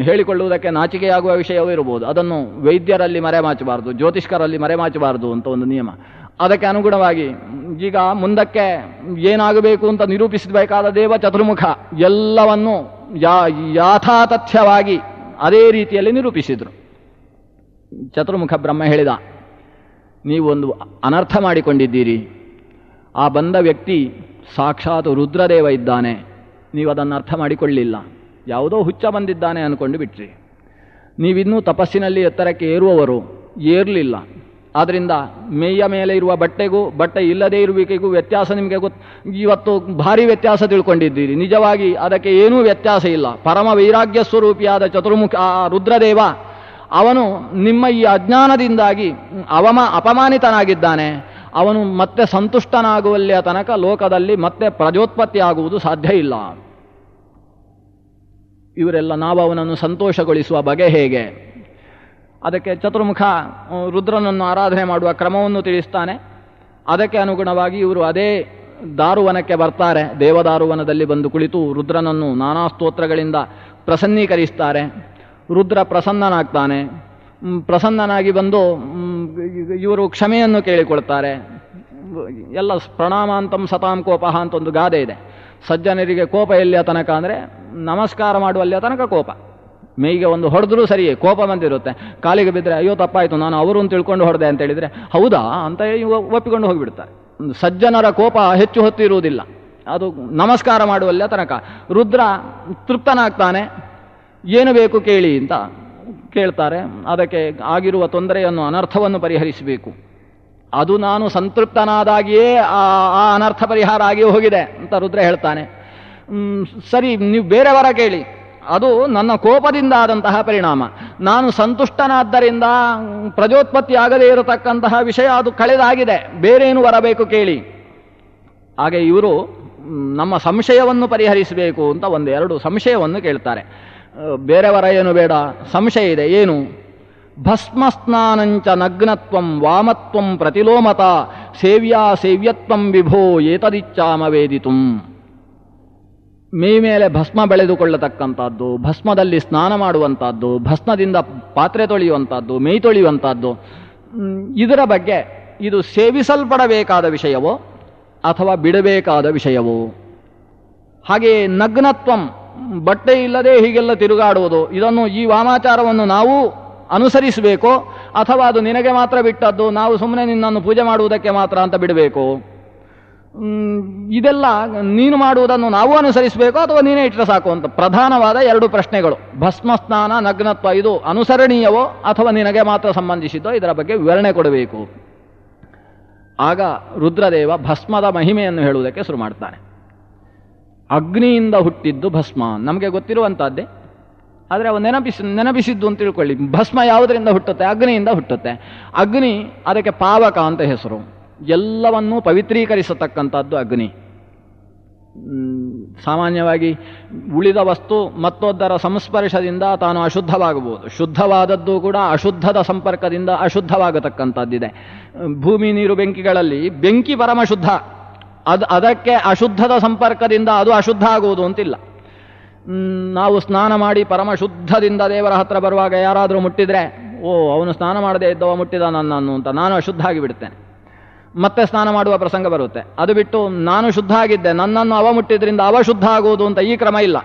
ಹೇಳಿಕೊಳ್ಳುವುದಕ್ಕೆ ನಾಚಿಕೆಯಾಗುವ ವಿಷಯವೂ ಇರಬಹುದು, ಅದನ್ನು ವೈದ್ಯರಲ್ಲಿ ಮರೆಮಾಚಬಾರದು, ಜ್ಯೋತಿಷ್ಕರಲ್ಲಿ ಮರೆಮಾಚಬಾರದು ಅಂತ ಒಂದು ನಿಯಮ. ಅದಕ್ಕೆ ಅನುಗುಣವಾಗಿ ಈಗ ಮುಂದಕ್ಕೆ ಏನಾಗಬೇಕು ಅಂತ ನಿರೂಪಿಸಬೇಕಾದ ದೇವ ಚತುರ್ಮುಖ ಎಲ್ಲವನ್ನು ಯಾಥಾತಥ್ಯವಾಗಿ ಅದೇ ರೀತಿಯಲ್ಲಿ ನಿರೂಪಿಸಿದರು. ಚತುರ್ಮುಖ ಬ್ರಹ್ಮ ಹೇಳಿದ, ನೀವೊಂದು ಅನರ್ಥ ಮಾಡಿಕೊಂಡಿದ್ದೀರಿ. ಆ ಬಂದ ವ್ಯಕ್ತಿ ಸಾಕ್ಷಾತ್ ರುದ್ರದೇವ ಇದ್ದಾನೆ, ನೀವು ಅದನ್ನು ಅರ್ಥ ಮಾಡಿಕೊಳ್ಳಿಲ್ಲ. ಯಾವುದೋ ಹುಚ್ಚ ಬಂದಿದ್ದಾನೆ ಅಂದ್ಕೊಂಡು ಬಿಟ್ರಿ. ನೀವಿನ್ನೂ ತಪಸ್ಸಿನಲ್ಲಿ ಎತ್ತರಕ್ಕೆ ಏರುವವರು, ಏರಲಿಲ್ಲ. ಆದ್ದರಿಂದ ಮೇಯ ಮೇಲೆ ಇರುವ ಬಟ್ಟೆಗೂ ಬಟ್ಟೆ ಇಲ್ಲದೇ ಇರುವಿಕೆಗೂ ವ್ಯತ್ಯಾಸ ನಿಮಗೆ ಇವತ್ತು ಭಾರಿ ವ್ಯತ್ಯಾಸ ತಿಳ್ಕೊಂಡಿದ್ದೀರಿ. ನಿಜವಾಗಿ ಅದಕ್ಕೆ ಏನೂ ವ್ಯತ್ಯಾಸ ಇಲ್ಲ. ಪರಮ ವೈರಾಗ್ಯ ಸ್ವರೂಪಿಯಾದ ಚತುರ್ಮುಖ ರುದ್ರದೇವ ಅವನು ನಿಮ್ಮ ಈ ಅಜ್ಞಾನದಿಂದಾಗಿ ಅಪಮಾನಿತನಾಗಿದ್ದಾನೆ. ಅವನು ಮತ್ತೆ ಸಂತುಷ್ಟನಾಗುವಲ್ಲಿಯ ತನಕ ಲೋಕದಲ್ಲಿ ಮತ್ತೆ ಪ್ರಜೋತ್ಪತ್ತಿ ಆಗುವುದು ಸಾಧ್ಯ ಇಲ್ಲ. ಇವರೆಲ್ಲ ನಾವು ಅವನನ್ನು ಸಂತೋಷಗೊಳಿಸುವ ಬಗೆ ಹೇಗೆ? ಅದಕ್ಕೆ ಚತುರ್ಮುಖ ರುದ್ರನನ್ನು ಆರಾಧನೆ ಮಾಡುವ ಕ್ರಮವನ್ನು ತಿಳಿಸ್ತಾನೆ. ಅದಕ್ಕೆ ಅನುಗುಣವಾಗಿ ಇವರು ಅದೇ ದಾರುವನಕ್ಕೆ ಬರ್ತಾರೆ. ದೇವದಾರುವನದಲ್ಲಿ ಬಂದು ಕುಳಿತು ರುದ್ರನನ್ನು ನಾನಾ ಸ್ತೋತ್ರಗಳಿಂದ ಪ್ರಸನ್ನೀಕರಿಸ್ತಾರೆ. ರುದ್ರ ಪ್ರಸನ್ನನಾಗ್ತಾನೆ. ಪ್ರಸನ್ನನಾಗಿ ಬಂದು ಇವರು ಕ್ಷಮೆಯನ್ನು ಕೇಳಿಕೊಳ್ತಾರೆ. ಎಲ್ಲ ಪ್ರಣಾಮಾಂತಂ ಸತಾಂ ಕೋಪಃ ಅಂತ ಒಂದು ಗಾದೆ ಇದೆ. ಸಜ್ಜನರಿಗೆ ಕೋಪ ಎಲ್ಲಿಯ ತನಕ ಅಂದರೆ ನಮಸ್ಕಾರ ಮಾಡುವಲ್ಲಿಯ ತನಕ ಕೋಪ. ಮೈಗೆ ಒಂದು ಹೊಡೆದ್ರೂ ಸರಿಯೇ, ಕೋಪ ಬಂದಿರುತ್ತೆ. ಕಾಲಿಗೆ ಬಿದ್ದರೆ ಅಯ್ಯೋ ತಪ್ಪಾಯಿತು, ನಾನು ಅವರು ಅಂತ ತಿಳ್ಕೊಂಡು ಹೊಡೆದೆ ಅಂತ ಹೇಳಿದರೆ ಹೌದಾ ಅಂತ ಒಪ್ಪಿಕೊಂಡು ಹೋಗಿಬಿಡ್ತಾರೆ. ಸಜ್ಜನರ ಕೋಪ ಹೆಚ್ಚು ಹೊತ್ತು ಇರುವುದಿಲ್ಲ, ಅದು ನಮಸ್ಕಾರ ಮಾಡುವಲ್ಲಿಯ ತನಕ. ರುದ್ರ ತೃಪ್ತನಾಗ್ತಾನೆ. ಏನು ಬೇಕು ಕೇಳಿ ಅಂತ ಕೇಳ್ತಾರೆ. ಅದಕ್ಕೆ ಆಗಿರುವ ತೊಂದರೆಯನ್ನು ಅನರ್ಥವನ್ನು ಪರಿಹರಿಸಬೇಕು. ಅದು ನಾನು ಸಂತೃಪ್ತನಾದಾಗಿಯೇ ಆ ಅನರ್ಥ ಪರಿಹಾರ ಆಗಿ ಹೋಗಿದೆ ಅಂತ ರುದ್ರ ಹೇಳ್ತಾನೆ. ಸರಿ, ನೀವು ಬೇರೆಯವರ ಕೇಳಿ, ಅದು ನನ್ನ ಕೋಪದಿಂದ ಆದಂತಹ ಪರಿಣಾಮ. ನಾನು ಸಂತುಷ್ಟನಾದ್ದರಿಂದ ಪ್ರಜೋತ್ಪತ್ತಿ ಆಗದೇ ಇರತಕ್ಕಂತಹ ವಿಷಯ ಅದು ಕಳೆದಾಗಿದೆ, ಬೇರೇನು ಬರಬೇಕು ಕೇಳಿ. ಹಾಗೆ ಇವರು ನಮ್ಮ ಸಂಶಯವನ್ನು ಪರಿಹರಿಸಬೇಕು ಅಂತ ಒಂದೆರಡು ಸಂಶಯವನ್ನು ಕೇಳ್ತಾರೆ. ಬೇರೆಯವರ ಏನು ಬೇಡ, ಸಂಶಯ ಇದೆ. ಏನು? ಭಸ್ಮಸ್ನಾನಂಚ ನಗ್ನತ್ವಂ ವಾಮತ್ವಂ ಪ್ರತಿಲೋಮತ ಸೇವ್ಯಾ ಸೇವ್ಯತ್ವಂ ವಿಭೋ ಏತದಿಚ್ಛಾಮವೇದಿತುಂ. ಮೈ ಮೇಲೆ ಭಸ್ಮ ಬೆಳೆದುಕೊಳ್ಳತಕ್ಕಂಥದ್ದು, ಭಸ್ಮದಲ್ಲಿ ಸ್ನಾನ ಮಾಡುವಂಥದ್ದು, ಭಸ್ಮದಿಂದ ಪಾತ್ರೆ ತೊಳೆಯುವಂಥದ್ದು, ಮೈ ತೊಳೆಯುವಂಥದ್ದು, ಇದರ ಬಗ್ಗೆ ಇದು ಸೇವಿಸಲ್ಪಡಬೇಕಾದ ವಿಷಯವೋ ಅಥವಾ ಬಿಡಬೇಕಾದ ವಿಷಯವೋ? ಹಾಗೆ ನಗ್ನತ್ವಂ, ಬಟ್ಟೆ ಇಲ್ಲದೆ ಹೀಗೆಲ್ಲ ತಿರುಗಾಡುವುದು, ಇದನ್ನು ಈ ವಾಮಾಚಾರವನ್ನು ನಾವು ಅನುಸರಿಸಬೇಕೋ ಅಥವಾ ಅದು ನಿನಗೆ ಮಾತ್ರ ಬಿಟ್ಟದ್ದು, ನಾವು ಸುಮ್ಮನೆ ನಿನ್ನನ್ನು ಪೂಜೆ ಮಾಡುವುದಕ್ಕೆ ಮಾತ್ರ ಅಂತ ಬಿಡಬೇಕು? ಇದೆಲ್ಲ ನೀನು ಮಾಡುವುದನ್ನು ನಾವು ಅನುಸರಿಸಬೇಕೋ ಅಥವಾ ನೀನೇ ಇಟ್ಟರೆ ಸಾಕು ಅಂತ ಪ್ರಧಾನವಾದ ಎರಡು ಪ್ರಶ್ನೆಗಳು. ಭಸ್ಮಸ್ನಾನ, ನಗ್ನತ್ವ, ಇದು ಅನುಸರಣೀಯವೋ ಅಥವಾ ನಿನಗೆ ಮಾತ್ರ ಸಂಬಂಧಿಸಿದ್ದೋ, ಇದರ ಬಗ್ಗೆ ವಿವರಣೆ ಕೊಡಬೇಕು. ಆಗ ರುದ್ರದೇವ ಭಸ್ಮದ ಮಹಿಮೆಯನ್ನು ಹೇಳುವುದಕ್ಕೆ ಶುರು ಮಾಡ್ತಾನೆ. ಅಗ್ನಿಯಿಂದ ಹುಟ್ಟಿದ್ದು ಭಸ್ಮ ನಮಗೆ ಗೊತ್ತಿರುವಂಥದ್ದೇ, ಆದರೆ ಅವು ನೆನಪಿಸಿದ್ದು ಅಂತ ತಿಳ್ಕೊಳ್ಳಿ. ಭಸ್ಮ ಯಾವುದರಿಂದ ಹುಟ್ಟುತ್ತೆ? ಅಗ್ನಿಯಿಂದ ಹುಟ್ಟುತ್ತೆ. ಅಗ್ನಿ, ಅದಕ್ಕೆ ಪಾವಕ ಅಂತ ಹೆಸರು. ಎಲ್ಲವನ್ನೂ ಪವಿತ್ರೀಕರಿಸತಕ್ಕಂಥದ್ದು ಅಗ್ನಿ. ಸಾಮಾನ್ಯವಾಗಿ ಉಳಿದ ವಸ್ತು ಮತ್ತೊಂದರ ಸಂಸ್ಪರ್ಶದಿಂದ ತಾನು ಅಶುದ್ಧವಾಗಬಹುದು. ಶುದ್ಧವಾದದ್ದು ಕೂಡ ಅಶುದ್ಧದ ಸಂಪರ್ಕದಿಂದ ಅಶುದ್ಧವಾಗತಕ್ಕಂಥದ್ದಿದೆ. ಭೂಮಿ, ನೀರು, ಬೆಂಕಿಗಳಲ್ಲಿ ಬೆಂಕಿ ಪರಮಶುದ್ಧ, ಅದಕ್ಕೆ ಅಶುದ್ಧದ ಸಂಪರ್ಕದಿಂದ ಅದು ಅಶುದ್ಧ ಆಗುವುದು ಅಂತಿಲ್ಲ. ನಾವು ಸ್ನಾನ ಮಾಡಿ ಪರಮಶುದ್ಧದಿಂದ ದೇವರ ಹತ್ರ ಬರುವಾಗ ಯಾರಾದರೂ ಮುಟ್ಟಿದರೆ, ಓ ಅವನು ಸ್ನಾನ ಮಾಡದೇ ಇದ್ದವ ಮುಟ್ಟಿದ ನನ್ನನ್ನು ಅಂತ ನಾನು ಅಶುದ್ಧ ಆಗಿಬಿಡ್ತೇನೆ. ಮತ್ತೆ ಸ್ನಾನ ಮಾಡುವ ಪ್ರಸಂಗ ಬರುತ್ತೆ. ಅದು ಬಿಟ್ಟು ನಾನು ಶುದ್ಧ ಆಗಿದ್ದೆ, ನನ್ನನ್ನು ಅವ ಮುಟ್ಟಿದ್ರಿಂದ ಅವ ಶುದ್ಧ ಆಗುವುದು ಅಂತ ಈ ಕ್ರಮ ಇಲ್ಲ.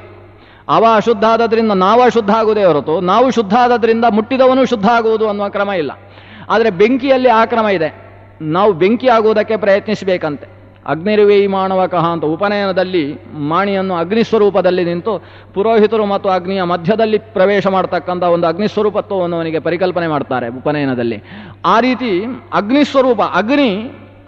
ಅವ ಅಶುದ್ಧ ಆದದ್ರಿಂದ ನಾವು ಅಶುದ್ಧ ಆಗುವುದೇ ಹೊರತು ನಾವು ಶುದ್ಧ ಆದದ್ರಿಂದ ಮುಟ್ಟಿದವನು ಶುದ್ಧ ಆಗುವುದು ಅನ್ನುವ ಕ್ರಮ ಇಲ್ಲ. ಆದರೆ ಬೆಂಕಿಯಲ್ಲಿ ಆ ಕ್ರಮ ಇದೆ. ನಾವು ಬೆಂಕಿ ಆಗುವುದಕ್ಕೆ ಪ್ರಯತ್ನಿಸಬೇಕಂತೆ. ಅಗ್ನಿರ್ವೇಯಿ ಮಾಣವಕಃ ಅಂತ ಉಪನಯನದಲ್ಲಿ ಮಾಣಿಯನ್ನು ಅಗ್ನಿಸ್ವರೂಪದಲ್ಲಿ ನಿಂತು ಪುರೋಹಿತರು ಮತ್ತು ಅಗ್ನಿಯ ಮಧ್ಯದಲ್ಲಿ ಪ್ರವೇಶ ಮಾಡ್ತಕ್ಕಂಥ ಒಂದು ಅಗ್ನಿಸ್ವರೂಪತ್ವವನ್ನು ಅವನಿಗೆ ಪರಿಕಲ್ಪನೆ ಮಾಡ್ತಾರೆ ಉಪನಯನದಲ್ಲಿ. ಆ ರೀತಿ ಅಗ್ನಿಸ್ವರೂಪ ಅಗ್ನಿ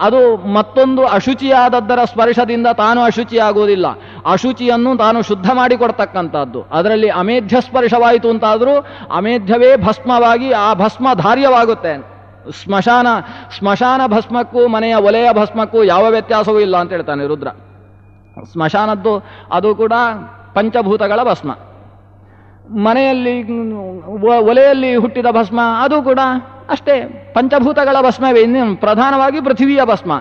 ಅದು ಮತ್ತೊಂದು ಅಶುಚಿಯಾದದ್ದರ ಸ್ಪರ್ಶದಿಂದ ತಾನು ಅಶುಚಿಯಾಗುವುದಿಲ್ಲ. ಅಶುಚಿಯನ್ನು ತಾನು ಶುದ್ಧ ಮಾಡಿಕೊಡ್ತಕ್ಕಂಥದ್ದು. ಅದರಲ್ಲಿ ಅಮೇಧ್ಯ ಸ್ಪರ್ಶವಾಯಿತು ಅಂತಾದರೂ ಅಮೇಧ್ಯವೇ ಭಸ್ಮವಾಗಿ ಆ ಭಸ್ಮ ಧಾರ್ಯವಾಗುತ್ತೆ. ಸ್ಮಶಾನ ಭಸ್ಮಕ್ಕೂ ಮನೆಯ ಒಲೆಯ ಭಸ್ಮಕ್ಕೂ ಯಾವ ವ್ಯತ್ಯಾಸವೂ ಇಲ್ಲ ಅಂತ ಹೇಳ್ತಾನೆ ರುದ್ರ. ಸ್ಮಶಾನದ್ದು ಅದು ಕೂಡ ಪಂಚಭೂತಗಳ ಭಸ್ಮ. ಮನೆಯಲ್ಲಿ ಒಲೆಯಲ್ಲಿ ಹುಟ್ಟಿದ ಭಸ್ಮ ಅದು ಕೂಡ ಅಷ್ಟೇ ಪಂಚಭೂತಗಳ ಭಸ್ಮವೇ. ಇನ್ನು ಪ್ರಧಾನವಾಗಿ ಪೃಥ್ವಿಯ ಭಸ್ಮ.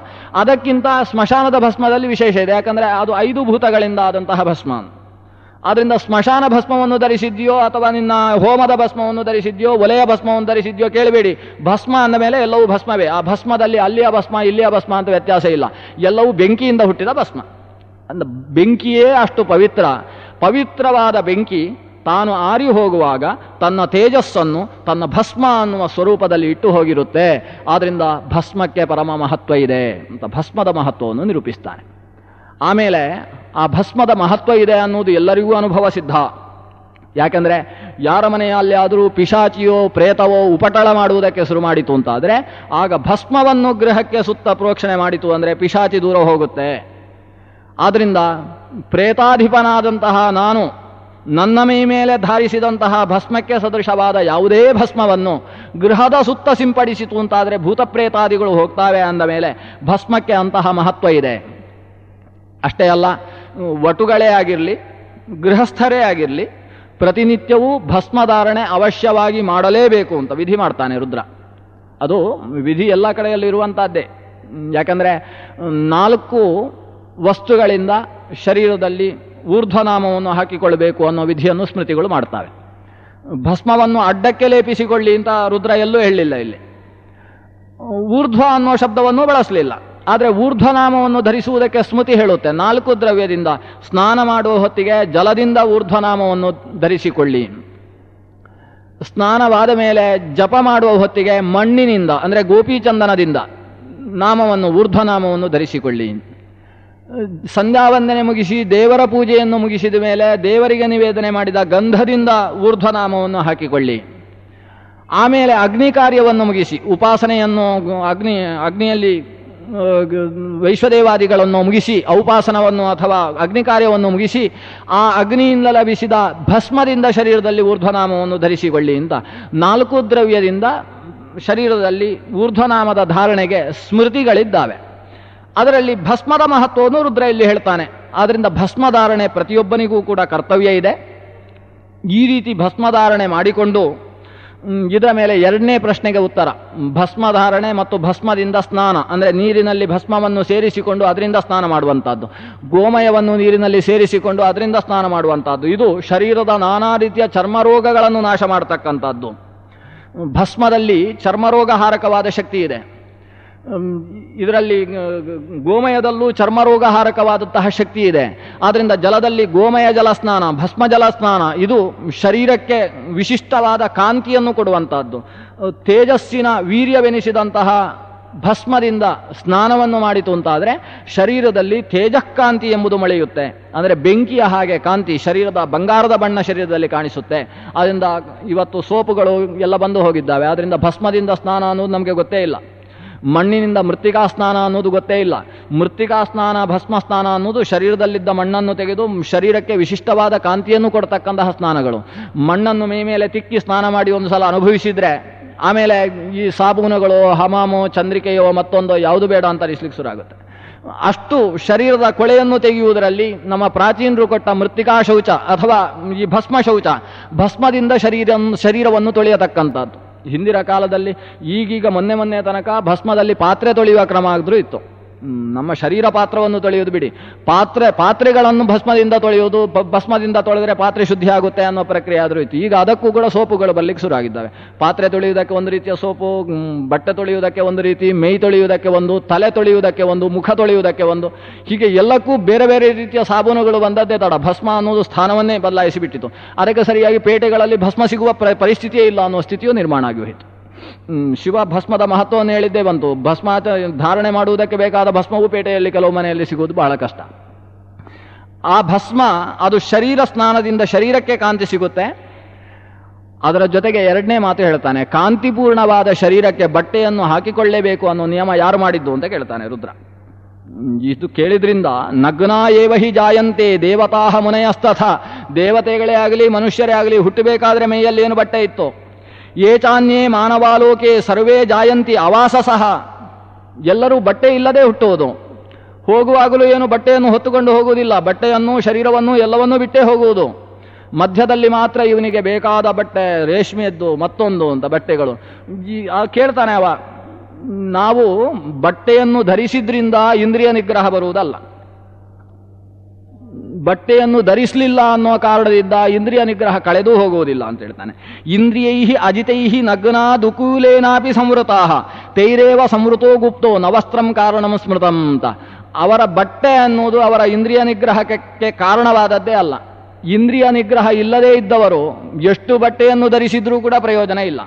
ಅದಕ್ಕಿಂತ ಸ್ಮಶಾನದ ಭಸ್ಮದಲ್ಲಿ ವಿಶೇಷ ಇದೆ. ಯಾಕಂದರೆ ಅದು 5 ಭೂತಗಳಿಂದ ಆದಂತಹ ಭಸ್ಮ. ಆದ್ದರಿಂದ ಸ್ಮಶಾನ ಭಸ್ಮವನ್ನು ಧರಿಸಿದ್ಯೋ ಅಥವಾ ನಿನ್ನ ಹೋಮದ ಭಸ್ಮವನ್ನು ಧರಿಸಿದ್ಯೋ, ಒಲೆಯ ಭಸ್ಮವನ್ನು ಧರಿಸಿದ್ಯೋ ಕೇಳಬೇಡಿ. ಭಸ್ಮ ಅಂದ ಮೇಲೆ ಎಲ್ಲವೂ ಭಸ್ಮವೇ. ಆ ಭಸ್ಮದಲ್ಲಿ ಅಲ್ಲಿಯ ಭಸ್ಮ ಇಲ್ಲಿಯ ಭಸ್ಮ ಅಂತ ವ್ಯತ್ಯಾಸ ಇಲ್ಲ. ಎಲ್ಲವೂ ಬೆಂಕಿಯಿಂದ ಹುಟ್ಟಿದ ಭಸ್ಮ. ಅಂದ ಬೆಂಕಿಯೇ ಅಷ್ಟು ಪವಿತ್ರವಾದ ಬೆಂಕಿ ತಾನು ಆರಿ ಹೋಗುವಾಗ ತನ್ನ ತೇಜಸ್ಸನ್ನು ತನ್ನ ಭಸ್ಮ ಅನ್ನುವ ಸ್ವರೂಪದಲ್ಲಿ ಇಟ್ಟು ಹೋಗಿರುತ್ತೆ. ಆದ್ದರಿಂದ ಭಸ್ಮಕ್ಕೆ ಪರಮ ಮಹತ್ವ ಇದೆ ಅಂತ ಭಸ್ಮದ ಮಹತ್ವವನ್ನು ನಿರೂಪಿಸ್ತಾನೆ. ಆಮೇಲೆ ಆ ಭಸ್ಮದ ಮಹತ್ವ ಇದೆ ಅನ್ನೋದು ಎಲ್ಲರಿಗೂ ಅನುಭವ ಸಿದ್ಧ. ಯಾಕಂದರೆ ಯಾರ ಮನೆಯಲ್ಲಿ ಆದರೂ ಪಿಶಾಚಿಯೋ ಪ್ರೇತವೋ ಉಪಟಳ ಮಾಡುವುದಕ್ಕೆ ಶುರು ಮಾಡಿತು ಅಂತಾದರೆ ಆಗ ಭಸ್ಮವನ್ನು ಗೃಹಕ್ಕೆ ಸುತ್ತ ಪ್ರೋಕ್ಷಣೆ ಮಾಡಿತು ಅಂದರೆ ಪಿಶಾಚಿ ದೂರ ಹೋಗುತ್ತೆ. ಆದ್ದರಿಂದ ಪ್ರೇತಾಧಿಪನಾದಂತಹ ನಾನು ನನ್ನ ಮೈ ಮೇಲೆ ಧಾರಿಸಿದಂತಹ ಭಸ್ಮಕ್ಕೆ ಸದೃಶವಾದ ಯಾವುದೇ ಭಸ್ಮವನ್ನು ಗೃಹದ ಸುತ್ತ ಸಿಂಪಡಿಸಿತು ಅಂತಾದರೆ ಭೂತಪ್ರೇತಾದಿಗಳು ಹೋಗ್ತಾವೆ ಅಂದ ಮೇಲೆ ಭಸ್ಮಕ್ಕೆ ಅಂತಹ ಮಹತ್ವ ಇದೆ. ಅಷ್ಟೇ ಅಲ್ಲ, ವಟುಗಳೇ ಆಗಿರಲಿ ಗೃಹಸ್ಥರೇ ಆಗಿರಲಿ ಪ್ರತಿನಿತ್ಯವೂ ಭಸ್ಮಧಾರಣೆ ಅವಶ್ಯವಾಗಿ ಮಾಡಲೇಬೇಕು ಅಂತ ವಿಧಿ ಮಾಡ್ತಾನೆ ರುದ್ರ. ಅದು ವಿಧಿ ಎಲ್ಲ ಕಡೆಯಲ್ಲಿ ಇರುವಂಥದ್ದೇ. ಯಾಕಂದರೆ 4 ವಸ್ತುಗಳಿಂದ ಶರೀರದಲ್ಲಿ ಊರ್ಧ್ವನಾಮವನ್ನು ಹಾಕಿಕೊಳ್ಳಬೇಕು ಅನ್ನೋ ವಿಧಿಯನ್ನು ಸ್ಮೃತಿಗಳು ಮಾಡ್ತಾವೆ. ಭಸ್ಮವನ್ನು ಅಡ್ಡಕ್ಕೆ ಲೇಪಿಸಿಕೊಳ್ಳಿ ಅಂತ ರುದ್ರ ಎಲ್ಲೂ ಹೇಳಲಿಲ್ಲ. ಇಲ್ಲಿ ಊರ್ಧ್ವ ಅನ್ನೋ ಶಬ್ದವನ್ನು ಬಳಸಲಿಲ್ಲ. ಆದರೆ ಊರ್ಧ್ವನಾಮವನ್ನು ಧರಿಸುವುದಕ್ಕೆ ಸ್ಮೃತಿ ಹೇಳುತ್ತೆ. 4 ದ್ರವ್ಯದಿಂದ ಸ್ನಾನ ಮಾಡುವ ಹೊತ್ತಿಗೆ ಜಲದಿಂದ ಊರ್ಧ್ವನಾಮವನ್ನು ಧರಿಸಿಕೊಳ್ಳಿ. ಸ್ನಾನವಾದ ಮೇಲೆ ಜಪ ಮಾಡುವ ಹೊತ್ತಿಗೆ ಮಣ್ಣಿನಿಂದ ಅಂದರೆ ಗೋಪೀಚಂದನದಿಂದ ನಾಮವನ್ನು ಊರ್ಧ್ವನಾಮವನ್ನು ಧರಿಸಿಕೊಳ್ಳಿ. ಸಂಧ್ಯಾವಂದನೆ ಮುಗಿಸಿ ದೇವರ ಪೂಜೆಯನ್ನು ಮುಗಿಸಿದ ಮೇಲೆ ದೇವರಿಗೆ ನಿವೇದನೆ ಮಾಡಿದ ಗಂಧದಿಂದ ಊರ್ಧ್ವನಾಮವನ್ನು ಹಾಕಿಕೊಳ್ಳಿ. ಆಮೇಲೆ ಅಗ್ನಿ ಕಾರ್ಯವನ್ನು ಮುಗಿಸಿ ಉಪಾಸನೆಯನ್ನು ಅಗ್ನಿಯಲ್ಲಿ ವೈಶ್ವದೇವಾದಿಗಳನ್ನು ಮುಗಿಸಿ ಔಪಾಸನವನ್ನು ಅಥವಾ ಅಗ್ನಿ ಕಾರ್ಯವನ್ನು ಮುಗಿಸಿ ಆ ಅಗ್ನಿಯಿಂದ ಲಭಿಸಿದ ಭಸ್ಮದಿಂದ ಶರೀರದಲ್ಲಿ ಊರ್ಧ್ವನಾಮವನ್ನು ಧರಿಸಿಕೊಳ್ಳಿ ಅಂತ 4 ದ್ರವ್ಯದಿಂದ ಶರೀರದಲ್ಲಿ ಊರ್ಧ್ವನಾಮದ ಧಾರಣೆಗೆ ಸ್ಮೃತಿಗಳಿದ್ದಾವೆ. ಅದರಲ್ಲಿ ಭಸ್ಮದ ಮಹತ್ವವನ್ನು ರುದ್ರ ಇಲ್ಲಿ ಹೇಳ್ತಾನೆ. ಆದ್ದರಿಂದ ಭಸ್ಮಧಾರಣೆ ಪ್ರತಿಯೊಬ್ಬನಿಗೂ ಕೂಡ ಕರ್ತವ್ಯ ಇದೆ. ಈ ರೀತಿ ಭಸ್ಮಧಾರಣೆ ಮಾಡಿಕೊಂಡು ಇದರ ಮೇಲೆ 2ನೇ ಪ್ರಶ್ನೆಗೆ ಉತ್ತರ. ಭಸ್ಮಧಾರಣೆ ಮತ್ತು ಭಸ್ಮದಿಂದ ಸ್ನಾನ ಅಂದರೆ ನೀರಿನಲ್ಲಿ ಭಸ್ಮವನ್ನು ಸೇರಿಸಿಕೊಂಡು ಅದರಿಂದ ಸ್ನಾನ ಮಾಡುವಂಥದ್ದು, ಗೋಮಯವನ್ನು ನೀರಿನಲ್ಲಿ ಸೇರಿಸಿಕೊಂಡು ಅದರಿಂದ ಸ್ನಾನ ಮಾಡುವಂಥದ್ದು. ಇದು ಶರೀರದ ನಾನಾ ರೀತಿಯ ಚರ್ಮರೋಗಗಳನ್ನು ನಾಶ ಮಾಡತಕ್ಕಂಥದ್ದು. ಭಸ್ಮದಲ್ಲಿ ಚರ್ಮರೋಗಹಾರಕವಾದ ಶಕ್ತಿ ಇದೆ. ಇದರಲ್ಲಿ ಗೋಮಯದಲ್ಲೂ ಚರ್ಮರೋಗಹಾರಕವಾದಂತಹ ಶಕ್ತಿ ಇದೆ. ಆದ್ದರಿಂದ ಜಲದಲ್ಲಿ ಗೋಮಯ ಜಲ ಸ್ನಾನ, ಭಸ್ಮ ಜಲ ಸ್ನಾನ ಇದು ಶರೀರಕ್ಕೆ ವಿಶಿಷ್ಟವಾದ ಕಾಂತಿಯನ್ನು ಕೊಡುವಂಥದ್ದು. ತೇಜಸ್ಸಿನ ವೀರ್ಯವೆನಿಸಿದಂತಹ ಭಸ್ಮದಿಂದ ಸ್ನಾನವನ್ನು ಮಾಡಿತು ಅಂತಾದರೆ ಶರೀರದಲ್ಲಿ ತೇಜಃಕಾಂತಿ ಎಂಬುದು ಮೊಳೆಯುತ್ತೆ. ಅಂದರೆ ಬೆಂಕಿಯ ಹಾಗೆ ಕಾಂತಿ ಶರೀರದ ಬಂಗಾರದ ಬಣ್ಣ ಶರೀರದಲ್ಲಿ ಕಾಣಿಸುತ್ತೆ. ಅದರಿಂದ ಇವತ್ತು ಸೋಪುಗಳು ಎಲ್ಲ ಬಂದು ಹೋಗಿದ್ದಾವೆ. ಆದ್ದರಿಂದ ಭಸ್ಮದಿಂದ ಸ್ನಾನ ಅನ್ನೋದು ನಮಗೆ ಗೊತ್ತೇ ಇಲ್ಲ. ಮಣ್ಣಿನಿಂದ ಮೃತ್ತಿಕಾ ಸ್ನಾನ ಅನ್ನೋದು ಗೊತ್ತೇ ಇಲ್ಲ. ಮೃತ್ತಿಕಾ ಸ್ನಾನ ಭಸ್ಮ ಸ್ನಾನ ಅನ್ನೋದು ಶರೀರದಲ್ಲಿದ್ದ ಮಣ್ಣನ್ನು ತೆಗೆದು ಶರೀರಕ್ಕೆ ವಿಶಿಷ್ಟವಾದ ಕಾಂತಿಯನ್ನು ಕೊಡ್ತಕ್ಕಂತಹ ಸ್ನಾನಗಳು. ಮಣ್ಣನ್ನು ಮೈ ಮೇಲೆ ತಿಕ್ಕಿ ಸ್ನಾನ ಮಾಡಿ ಒಂದು ಸಲ ಅನುಭವಿಸಿದರೆ ಆಮೇಲೆ ಈ ಸಾಬೂನುಗಳು ಹಮಾಮೋ ಚಂದ್ರಿಕೆಯೋ ಮತ್ತೊಂದು ಯಾವುದು ಬೇಡ ಅಂತ ಅನಿಸ್ಲಿಕ್ಕೆ ಶುರು ಆಗುತ್ತೆ. ಅಷ್ಟು ಶರೀರದ ಕೊಳೆಯನ್ನು ತೆಗೆಯುವುದರಲ್ಲಿ ನಮ್ಮ ಪ್ರಾಚೀನರು ಕೊಟ್ಟ ಮೃತ್ತಿಕಾ ಶೌಚ ಅಥವಾ ಈ ಭಸ್ಮ ಶೌಚ, ಭಸ್ಮದಿಂದ ಶರೀರವನ್ನು ತೊಳೆಯತಕ್ಕಂಥದ್ದು. ಹಿಂದಿನ ಕಾಲದಲ್ಲಿ ಈಗೀಗ ಮೊನ್ನೆ ತನಕ ಭಸ್ಮದಲ್ಲಿ ಪಾತ್ರೆ ತೊಳೆಯುವ ಕ್ರಮ ಆದರೂ ಇತ್ತು. ನಮ್ಮ ಶರೀರ ಪಾತ್ರವನ್ನು ತೊಳೆಯುವುದು ಬಿಡಿ, ಪಾತ್ರೆಗಳನ್ನು ಭಸ್ಮದಿಂದ ತೊಳೆಯುವುದು, ಭಸ್ಮದಿಂದ ತೊಳೆದರೆ ಪಾತ್ರೆ ಶುದ್ಧಿ ಆಗುತ್ತೆ ಅನ್ನೋ ಪ್ರಕ್ರಿಯೆ ಆದರೂ ಇತ್ತು. ಈಗ ಅದಕ್ಕೂ ಕೂಡ ಸೋಪುಗಳು ಬರಲಿಕ್ಕೆ ಶುರು ಆಗಿದ್ದಾವೆ. ಪಾತ್ರೆ ತೊಳೆಯುವುದಕ್ಕೆ ಒಂದು ರೀತಿಯ ಸೋಪು, ಬಟ್ಟೆ ತೊಳೆಯುವುದಕ್ಕೆ ಒಂದು ರೀತಿ, ಮೈ ತೊಳೆಯುವುದಕ್ಕೆ ಒಂದು, ತಲೆ ತೊಳೆಯುವುದಕ್ಕೆ ಒಂದು, ಮುಖ ತೊಳೆಯುವುದಕ್ಕೆ ಒಂದು, ಹೀಗೆ ಎಲ್ಲಕ್ಕೂ ಬೇರೆ ಬೇರೆ ರೀತಿಯ ಸಾಬೂನುಗಳು ಬಂದದ್ದೇ ತಡ. ಭಸ್ಮ ಅನ್ನೋದು ಸ್ಥಾನವನ್ನೇ ಬದಲಾಯಿಸಿಬಿಟ್ಟಿತು. ಅದಕ್ಕೆ ಸರಿಯಾಗಿ ಪೇಟೆಗಳಲ್ಲಿ ಭಸ್ಮ ಸಿಗುವ ಪರಿಸ್ಥಿತಿಯೇ ಇಲ್ಲ ಅನ್ನೋ ಸ್ಥಿತಿಯು ನಿರ್ಮಾಣ ಆಗಿ ಹೋಯಿತು. ಶಿವ ಭಸ್ಮದ ಮಹತ್ವವನ್ನು ಹೇಳಿದ್ದೇ ಬಂತು. ಭಸ್ಮ ಧಾರಣೆ ಮಾಡುವುದಕ್ಕೆ ಬೇಕಾದ ಭಸ್ಮವು ಪೇಟೆಯಲ್ಲಿ ಕೆಲವು ಮನೆಯಲ್ಲಿ ಸಿಗುವುದು ಬಹಳ ಕಷ್ಟ. ಆ ಭಸ್ಮ ಅದು ಶರೀರ ಸ್ನಾನದಿಂದ ಶರೀರಕ್ಕೆ ಕಾಂತಿ ಸಿಗುತ್ತೆ. ಅದರ ಜೊತೆಗೆ 2ನೇ ಮಾತು ಹೇಳ್ತಾನೆ, ಕಾಂತಿಪೂರ್ಣವಾದ ಶರೀರಕ್ಕೆ ಬಟ್ಟೆಯನ್ನು ಹಾಕಿಕೊಳ್ಳೇಬೇಕು ಅನ್ನೋ ನಿಯಮ ಯಾರು ಮಾಡಿದ್ದು ಅಂತ ಕೇಳ್ತಾನೆ ರುದ್ರ. ಇದು ಕೇಳಿದ್ರಿಂದ ನಗ್ನಾ ಏವ ಹಿ ಜಾಯಂತೆ ದೇವತಾ ಮುನಯಸ್ತಥ, ದೇವತೆಗಳೇ ಆಗಲಿ ಮನುಷ್ಯರೇ ಆಗಲಿ ಹುಟ್ಟಬೇಕಾದ್ರೆ ಮೈಯಲ್ಲಿ ಏನು ಬಟ್ಟೆ ಇತ್ತು. ಏಚಾನ್ಯೇ ಮಾನವಾಲೋಕೆ ಸರ್ವೇ ಜಾಯಂತಿ ಅವಾಸಸಃ, ಎಲ್ಲರೂ ಬಟ್ಟೆ ಇಲ್ಲದೆ ಹುಟ್ಟುವುದು. ಹೋಗುವಾಗಲೂ ಏನು ಬಟ್ಟೆಯನ್ನು ಹೊತ್ತುಕೊಂಡು ಹೋಗುವುದಿಲ್ಲ, ಬಟ್ಟೆಯನ್ನು ಶರೀರವನ್ನು ಎಲ್ಲವನ್ನೂ ಬಿಟ್ಟೇ ಹೋಗುವುದು. ಮಧ್ಯದಲ್ಲಿ ಮಾತ್ರ ಇವನಿಗೆ ಬೇಕಾದ ಬಟ್ಟೆ, ರೇಷ್ಮೆಯದ್ದು ಮತ್ತೊಂದು ಅಂತ ಬಟ್ಟೆಗಳು. ಕೇಳ್ತಾನೆ ಅವ, ನಾವು ಬಟ್ಟೆಯನ್ನು ಧರಿಸಿದ್ರಿಂದ ಇಂದ್ರಿಯ ನಿಗ್ರಹ ಬರುವುದಲ್ಲ. ಬಟ್ಟೆಯನ್ನು ಧರಿಸಲಿಲ್ಲ ಅನ್ನೋ ಕಾರಣದಿಂದ ಇಂದ್ರಿಯ ನಿಗ್ರಹ ಕಳೆದು ಹೋಗುವುದಿಲ್ಲ ಅಂತ ಹೇಳ್ತಾನೆ. ಇಂದ್ರಿಯೈ ಅಜಿತೈ ನಗ್ನಾದುಕೂಲೇನಾಪಿ ಸಂವೃತಾ ತೈರೇವ ಸಂವೃತೋ ಗುಪ್ತೋ ನವಸ್ತ್ರಂ ಕಾರಣಂ ಸ್ಮೃತಂ ಅಂತ. ಅವರ ಬಟ್ಟೆ ಅನ್ನೋದು ಅವರ ಇಂದ್ರಿಯ ನಿಗ್ರಹಕ್ಕೆ ಕಾರಣವಾದದ್ದೇ ಅಲ್ಲ. ಇಂದ್ರಿಯ ನಿಗ್ರಹ ಇಲ್ಲದೇ ಇದ್ದವರು ಎಷ್ಟು ಬಟ್ಟೆಯನ್ನು ಧರಿಸಿದ್ರೂ ಕೂಡ ಪ್ರಯೋಜನ ಇಲ್ಲ.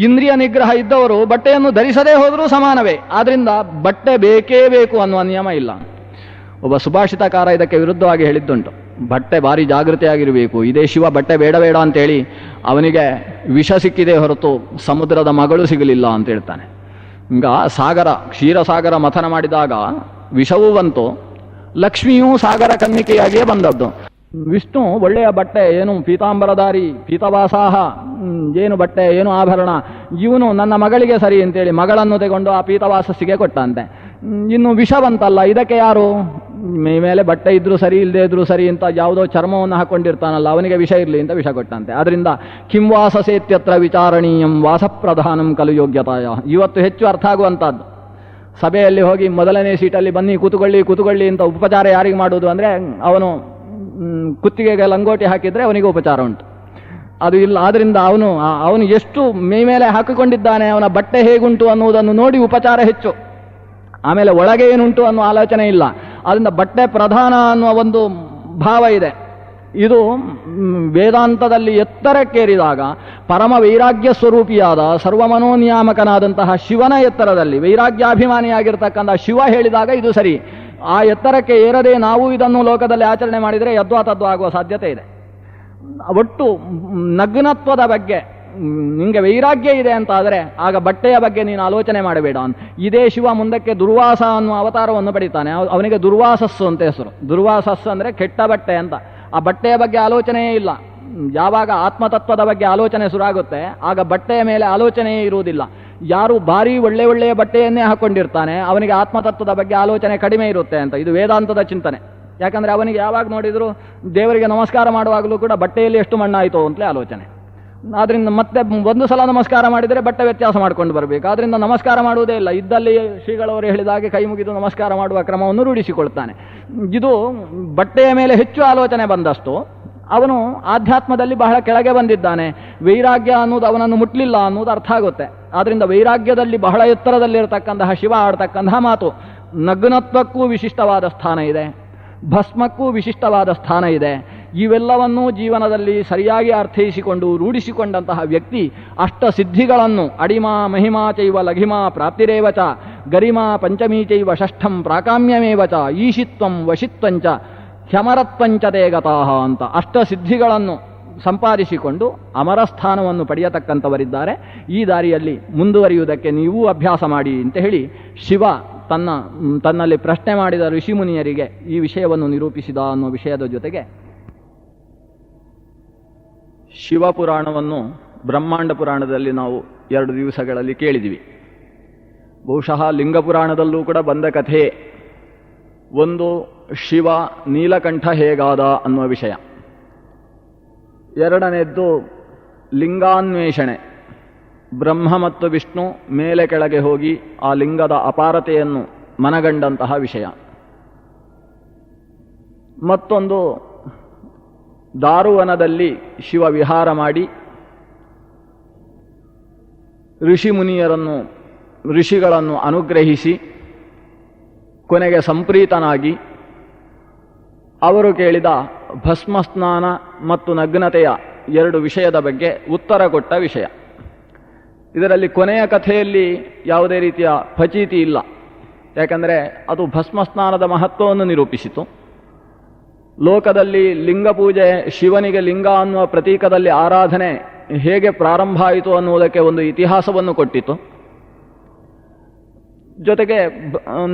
ಇಂದ್ರಿಯ ನಿಗ್ರಹ ಇದ್ದವರು ಬಟ್ಟೆಯನ್ನು ಧರಿಸದೇ ಹೋದರೂ ಸಮಾನವೇ. ಆದ್ರಿಂದ ಬಟ್ಟೆ ಬೇಕೇ ಬೇಕು ಅನ್ನುವ ನಿಯಮ ಇಲ್ಲ. ಒಬ್ಬ ಸುಭಾಷಿತಕಾರ ಇದಕ್ಕೆ ವಿರುದ್ಧವಾಗಿ ಹೇಳಿದ್ದುಂಟು, ಬಟ್ಟೆ ಭಾರಿ ಜಾಗೃತಿಯಾಗಿರಬೇಕು, ಇದೇ ಶಿವ ಬಟ್ಟೆ ಬೇಡ ಬೇಡ ಅಂತೇಳಿ ಅವನಿಗೆ ವಿಷ ಸಿಕ್ಕಿದೆ ಹೊರತು ಸಮುದ್ರದ ಮಗಳು ಸಿಗಲಿಲ್ಲ ಅಂತ ಹೇಳ್ತಾನೆ. ಈಗ ಕ್ಷೀರಸಾಗರ ಮಥನ ಮಾಡಿದಾಗ ವಿಷವೂ ಬಂತು, ಲಕ್ಷ್ಮಿಯೂ ಸಾಗರ ಕನ್ನಿಕೆಯಾಗಿಯೇ ಬಂದದ್ದು. ವಿಷ್ಣು ಒಳ್ಳೆಯ ಬಟ್ಟೆ, ಏನು ಪೀತಾಂಬರಧಾರಿ, ಪೀತವಾಸಾಹ, ಏನು ಬಟ್ಟೆ, ಏನು ಆಭರಣ, ಇವನು ನನ್ನ ಮಗಳಿಗೆ ಸರಿ ಅಂತೇಳಿ ಮಗಳನ್ನು ತೆಗೊಂಡು ಆ ಪೀತವಾಸಸ್ಸಿಗೆ ಕೊಟ್ಟಂತೆ. ಇನ್ನು ವಿಷ ಬಂತಲ್ಲ, ಇದಕ್ಕೆ ಯಾರು ಮೈ ಮೇಲೆ ಬಟ್ಟೆ ಇದ್ರೂ ಸರಿ ಇಲ್ಲದೆ ಇದ್ರೂ ಸರಿ ಅಂತ ಯಾವುದೋ ಚರ್ಮವನ್ನು ಹಾಕೊಂಡಿರ್ತಾನಲ್ಲ, ಅವನಿಗೆ ವಿಷ ಇರಲಿ ಅಂತ ವಿಷ ಕೊಟ್ಟಂತೆ. ಅದರಿಂದ ಕಿಂ ವಾಸಸೇತ್ಯತ್ರ ವಿಚಾರಣೀಯಂ ವಾಸಪ್ರಧಾನಂ ಕಲು ಯೋಗ್ಯತಾಯ. ಇವತ್ತು ಹೆಚ್ಚು ಅರ್ಥ ಆಗುವಂಥದ್ದು. ಸಭೆಯಲ್ಲಿ ಹೋಗಿ ಮೊದಲನೇ ಸೀಟಲ್ಲಿ ಬನ್ನಿ ಕೂತುಕೊಳ್ಳಿ ಅಂತ ಉಪಚಾರ ಯಾರಿಗೆ ಮಾಡುವುದು ಅಂದರೆ, ಅವನು ಕುತ್ತಿಗೆಗೆ ಲಂಗೋಟಿ ಹಾಕಿದರೆ ಅವನಿಗೆ ಉಪಚಾರ ಉಂಟು, ಅದು ಇಲ್ಲ. ಆದ್ರಿಂದ ಅವನು ಎಷ್ಟು ಮೈ ಮೇಲೆ ಹಾಕಿಕೊಂಡಿದ್ದಾನೆ, ಅವನ ಬಟ್ಟೆ ಹೇಗುಂಟು ಅನ್ನುವುದನ್ನು ನೋಡಿ ಉಪಚಾರ ಹೆಚ್ಚು. ಆಮೇಲೆ ಒಳಗೆ ಏನುಂಟು ಅನ್ನೋ ಆಲೋಚನೆ ಇಲ್ಲ. ಅದರಿಂದ ಬಟ್ಟೆ ಪ್ರಧಾನ ಅನ್ನುವ ಒಂದು ಭಾವ ಇದೆ. ಇದು ವೇದಾಂತದಲ್ಲಿ ಎತ್ತರಕ್ಕೇರಿದಾಗ ಪರಮ ವೈರಾಗ್ಯ ಸ್ವರೂಪಿಯಾದ ಸರ್ವಮನೋನಿಯಾಮಕನಾದಂತಹ ಶಿವನ ಎತ್ತರದಲ್ಲಿ ವೈರಾಗ್ಯಾಭಿಮಾನಿಯಾಗಿರ್ತಕ್ಕಂಥ ಶಿವ ಹೇಳಿದಾಗ ಇದು ಸರಿ. ಆ ಎತ್ತರಕ್ಕೆ ಏರದೆ ನಾವು ಇದನ್ನು ಲೋಕದಲ್ಲಿ ಆಚರಣೆ ಮಾಡಿದರೆ ಯದ್ವಾ ತದ್ವಾ ಆಗುವ ಸಾಧ್ಯತೆ ಇದೆ. ಒಟ್ಟು ನಗ್ನತ್ವದ ಬಗ್ಗೆ ನಿಮಗೆ ವೈರಾಗ್ಯ ಇದೆ ಅಂತಾದರೆ ಆಗ ಬಟ್ಟೆಯ ಬಗ್ಗೆ ನೀನು ಆಲೋಚನೆ ಮಾಡಬೇಡ ಅಂತ. ಇದೇ ಶಿವ ಮುಂದಕ್ಕೆ ದುರ್ವಾಸ ಅನ್ನುವ ಅವತಾರವನ್ನು ಪಡಿತಾನೆ. ಅವನಿಗೆ ದುರ್ವಾಸಸ್ಸು ಅಂತ ಹೆಸರು. ದುರ್ವಾಸಸ್ಸು ಅಂದರೆ ಕೆಟ್ಟ ಬಟ್ಟೆ ಅಂತ. ಆ ಬಟ್ಟೆಯ ಬಗ್ಗೆ ಆಲೋಚನೆಯೇ ಇಲ್ಲ. ಯಾವಾಗ ಆತ್ಮತತ್ವದ ಬಗ್ಗೆ ಆಲೋಚನೆ ಶುರುವಾಗುತ್ತೆ ಆಗ ಬಟ್ಟೆಯ ಮೇಲೆ ಆಲೋಚನೆಯೇ ಇರುವುದಿಲ್ಲ. ಯಾರು ಭಾರಿ ಒಳ್ಳೆಯ ಬಟ್ಟೆಯನ್ನೇ ಹಾಕೊಂಡಿರ್ತಾನೆ ಅವನಿಗೆ ಆತ್ಮತತ್ವದ ಬಗ್ಗೆ ಆಲೋಚನೆ ಕಡಿಮೆ ಇರುತ್ತೆ ಅಂತ. ಇದು ವೇದಾಂತದ ಚಿಂತನೆ. ಯಾಕಂದರೆ ಅವನಿಗೆ ಯಾವಾಗ ನೋಡಿದರೂ ದೇವರಿಗೆ ನಮಸ್ಕಾರ ಮಾಡುವಾಗಲೂ ಕೂಡ ಬಟ್ಟೆಯಲ್ಲಿ ಎಷ್ಟು ಮಣ್ಣಾಯಿತು ಅಂತಲೇ ಆಲೋಚನೆ. ಆದ್ದರಿಂದ ಮತ್ತೆ ಒಂದು ಸಲ ನಮಸ್ಕಾರ ಮಾಡಿದರೆ ಬಟ್ಟೆ ವ್ಯತ್ಯಾಸ ಮಾಡಿಕೊಂಡು ಬರಬೇಕು. ಆದ್ದರಿಂದ ನಮಸ್ಕಾರ ಮಾಡುವುದೇ ಇಲ್ಲ. ಇದ್ದಲ್ಲಿ ಶ್ರೀಗಳವರು ಹೇಳಿದಾಗೆ ಕೈ ಮುಗಿದು ನಮಸ್ಕಾರ ಮಾಡುವ ಕ್ರಮವನ್ನು ರೂಢಿಸಿಕೊಳ್ತಾನೆ. ಇದು ಬಟ್ಟೆಯ ಮೇಲೆ ಹೆಚ್ಚು ಆಲೋಚನೆ ಬಂದಷ್ಟು ಅವನು ಆಧ್ಯಾತ್ಮದಲ್ಲಿ ಬಹಳ ಕೆಳಗೆ ಬಂದಿದ್ದಾನೆ. ವೈರಾಗ್ಯ ಅನ್ನೋದು ಅವನನ್ನು ಮುಟ್ಲಿಲ್ಲ ಅನ್ನೋದು ಅರ್ಥ ಆಗುತ್ತೆ. ಆದ್ದರಿಂದ ವೈರಾಗ್ಯದಲ್ಲಿ ಬಹಳ ಎತ್ತರದಲ್ಲಿರತಕ್ಕಂತಹ ಶಿವ ಆಡ್ತಕ್ಕಂತಹ ಮಾತು, ನಗ್ನತ್ವಕ್ಕೂ ವಿಶಿಷ್ಟವಾದ ಸ್ಥಾನ ಇದೆ, ಭಸ್ಮಕ್ಕೂ ವಿಶಿಷ್ಟವಾದ ಸ್ಥಾನ ಇದೆ. ಇವೆಲ್ಲವನ್ನೂ ಜೀವನದಲ್ಲಿ ಸರಿಯಾಗಿ ಅರ್ಥೈಸಿಕೊಂಡು ರೂಢಿಸಿಕೊಂಡಂತಹ ವ್ಯಕ್ತಿ ಅಷ್ಟಸಿದ್ಧಿಗಳನ್ನು ಅಡಿಮಾ ಮಹಿಮಾ ಚೈವ ಲಘಿಮಾ ಪ್ರಾಪ್ತಿರೇವಚ ಗರಿಮಾ ಪಂಚಮೀ ಚೈವ ಷಷ್ಠಂ ಪ್ರಾಕಾಮ್ಯಮೇವಚ ಈಶಿತ್ವಂ ವಶಿತ್ವಂಚ ಹ್ಯಮರತ್ವಂಚತೆ ಗತಾಹ ಅಂತ ಅಷ್ಟಸಿದ್ಧಿಗಳನ್ನು ಸಂಪಾದಿಸಿಕೊಂಡು ಅಮರಸ್ಥಾನವನ್ನು ಪಡೆಯತಕ್ಕಂಥವರಿದ್ದಾರೆ. ಈ ದಾರಿಯಲ್ಲಿ ಮುಂದುವರಿಯುವುದಕ್ಕೆ ನೀವೂ ಅಭ್ಯಾಸ ಮಾಡಿ ಅಂತ ಹೇಳಿ ಶಿವ ತನ್ನಲ್ಲಿ ಪ್ರಶ್ನೆ ಮಾಡಿದ ಋಷಿಮುನಿಯರಿಗೆ ಈ ವಿಷಯವನ್ನು ನಿರೂಪಿಸಿದ ಅನ್ನೋ ವಿಷಯದ ಜೊತೆಗೆ ಶಿವಪುರಾಣವನ್ನು ಬ್ರಹ್ಮಾಂಡ ಪುರಾಣದಲ್ಲಿ ನಾವು 2 ದಿವಸಗಳಲ್ಲಿ ಕೇಳಿದ್ವಿ. ಬಹುಶಃ ಲಿಂಗಪುರಾಣದಲ್ಲೂ ಕೂಡ ಬಂದ ಕಥೆ ಒಂದು, ಶಿವ ನೀಲಕಂಠ ಹೇಗಾದ ಅನ್ನುವ ವಿಷಯ. ಎರಡನೇದ್ದು ಲಿಂಗಾನ್ವೇಷಣೆ. ಬ್ರಹ್ಮ ಮತ್ತು ವಿಷ್ಣು ಮೇಲೆ ಕೆಳಗೆ ಹೋಗಿ ಆ ಲಿಂಗದ ಅಪಾರತೆಯನ್ನು ಮನಗಂಡಂತಹ ವಿಷಯ. ಮತ್ತೊಂದು, ದಾರುವನದಲ್ಲಿ ಶಿವ ವಿಹಾರ ಮಾಡಿ ಋಷಿಗಳನ್ನು ಅನುಗ್ರಹಿಸಿ ಕೊನೆಗೆ ಸಂಪ್ರೀತನಾಗಿ ಅವರು ಕೇಳಿದ ಭಸ್ಮಸ್ನಾನ ಮತ್ತು ನಗ್ನತೆಯ 2 ವಿಷಯದ ಬಗ್ಗೆ ಉತ್ತರ ಕೊಟ್ಟ ವಿಷಯ. ಇದರಲ್ಲಿ ಕೊನೆಯ ಕಥೆಯಲ್ಲಿ ಯಾವುದೇ ರೀತಿಯ ಫಚೀತಿ ಇಲ್ಲ. ಯಾಕಂದರೆ ಅದು ಭಸ್ಮಸ್ನಾನದ ಮಹತ್ವವನ್ನು ನಿರೂಪಿಸಿತು. ಲೋಕದಲ್ಲಿ ಲಿಂಗ ಪೂಜೆ, ಶಿವನಿಗೆ ಲಿಂಗ ಅನ್ನುವ ಪ್ರತೀಕದಲ್ಲಿ ಆರಾಧನೆ ಹೇಗೆ ಪ್ರಾರಂಭ ಆಯಿತು ಅನ್ನುವುದಕ್ಕೆ ಒಂದು ಇತಿಹಾಸವನ್ನು ಕೊಟ್ಟಿತು. ಜೊತೆಗೆ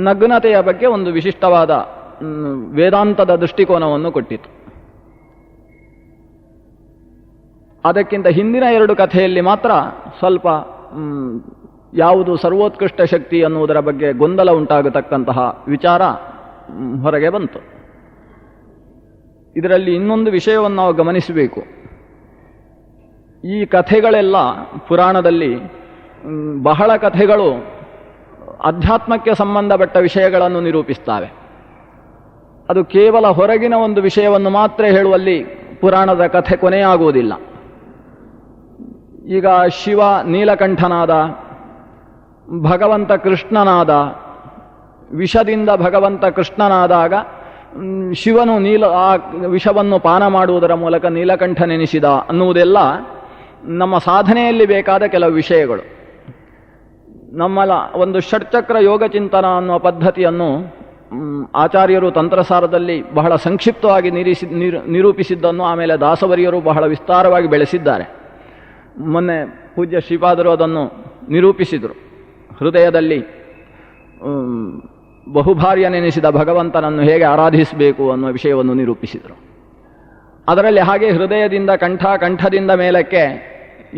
ನಗ್ನತೆಯ ಬಗ್ಗೆ ಒಂದು ವಿಶಿಷ್ಟವಾದ ವೇದಾಂತದ ದೃಷ್ಟಿಕೋನವನ್ನು ಕೊಟ್ಟಿತು. ಅದಕ್ಕಿಂತ ಹಿಂದಿನ 2 ಕಥೆಯಲ್ಲಿ ಮಾತ್ರ ಸ್ವಲ್ಪ ಯಾವುದು ಸರ್ವೋತ್ಕೃಷ್ಟ ಶಕ್ತಿ ಅನ್ನುವುದರ ಬಗ್ಗೆ ಗೊಂದಲ ಉಂಟಾಗತಕ್ಕಂತಹ ವಿಚಾರ ಹೊರಗೆ ಬಂತು. ಇದರಲ್ಲಿ ಇನ್ನೊಂದು ವಿಷಯವನ್ನು ನಾವು ಗಮನಿಸಬೇಕು. ಈ ಕಥೆಗಳೆಲ್ಲ ಪುರಾಣದಲ್ಲಿ ಬಹಳ ಕಥೆಗಳು ಅಧ್ಯಾತ್ಮಕ್ಕೆ ಸಂಬಂಧಪಟ್ಟ ವಿಷಯಗಳನ್ನು ನಿರೂಪಿಸ್ತವೆ. ಅದು ಕೇವಲ ಹೊರಗಿನ ಒಂದು ವಿಷಯವನ್ನು ಮಾತ್ರ ಹೇಳುವಲ್ಲಿ ಪುರಾಣದ ಕಥೆ ಕೊನೆಯಾಗುವುದಿಲ್ಲ. ಈಗ ಶಿವ ನೀಲಕಂಠನಾದ, ಭಗವಂತ ಕೃಷ್ಣನಾದ, ವಿಷದಿಂದ ಭಗವಂತ ಕೃಷ್ಣನಾದಾಗ ಶಿವನು ಆ ವಿಷವನ್ನು ಪಾನ ಮಾಡುವುದರ ಮೂಲಕ ನೀಲಕಂಠನೆನಿಸಿದ ಅನ್ನುವುದೆಲ್ಲ ನಮ್ಮ ಸಾಧನೆಯಲ್ಲಿ ಬೇಕಾದ ಕೆಲವು ವಿಷಯಗಳು. ನಮ್ಮಲ್ಲ ಒಂದು ಷಟ್ಚಕ್ರ ಯೋಗ ಚಿಂತನ ಅನ್ನುವ ಪದ್ಧತಿಯನ್ನು ಆಚಾರ್ಯರು ತಂತ್ರಸಾರದಲ್ಲಿ ಬಹಳ ಸಂಕ್ಷಿಪ್ತವಾಗಿ ನಿರೂಪಿಸಿದ್ದನ್ನು ಆಮೇಲೆ ದಾಸವರಿಯರು ಬಹಳ ವಿಸ್ತಾರವಾಗಿ ಬೆಳೆಸಿದ್ದಾರೆ. ಮೊನ್ನೆ ಪೂಜ್ಯ ಶ್ರೀಪಾದರು ಅದನ್ನು ನಿರೂಪಿಸಿದರು. ಹೃದಯದಲ್ಲಿ ಬಹುಭಾರ್ಯನೆನಿಸಿದ ಭಗವಂತನನ್ನು ಹೇಗೆ ಆರಾಧಿಸಬೇಕು ಅನ್ನುವ ವಿಷಯವನ್ನು ನಿರೂಪಿಸಿದರು. ಅದರಲ್ಲಿ ಹಾಗೆ ಹೃದಯದಿಂದ ಕಂಠ, ಕಂಠದಿಂದ ಮೇಲಕ್ಕೆ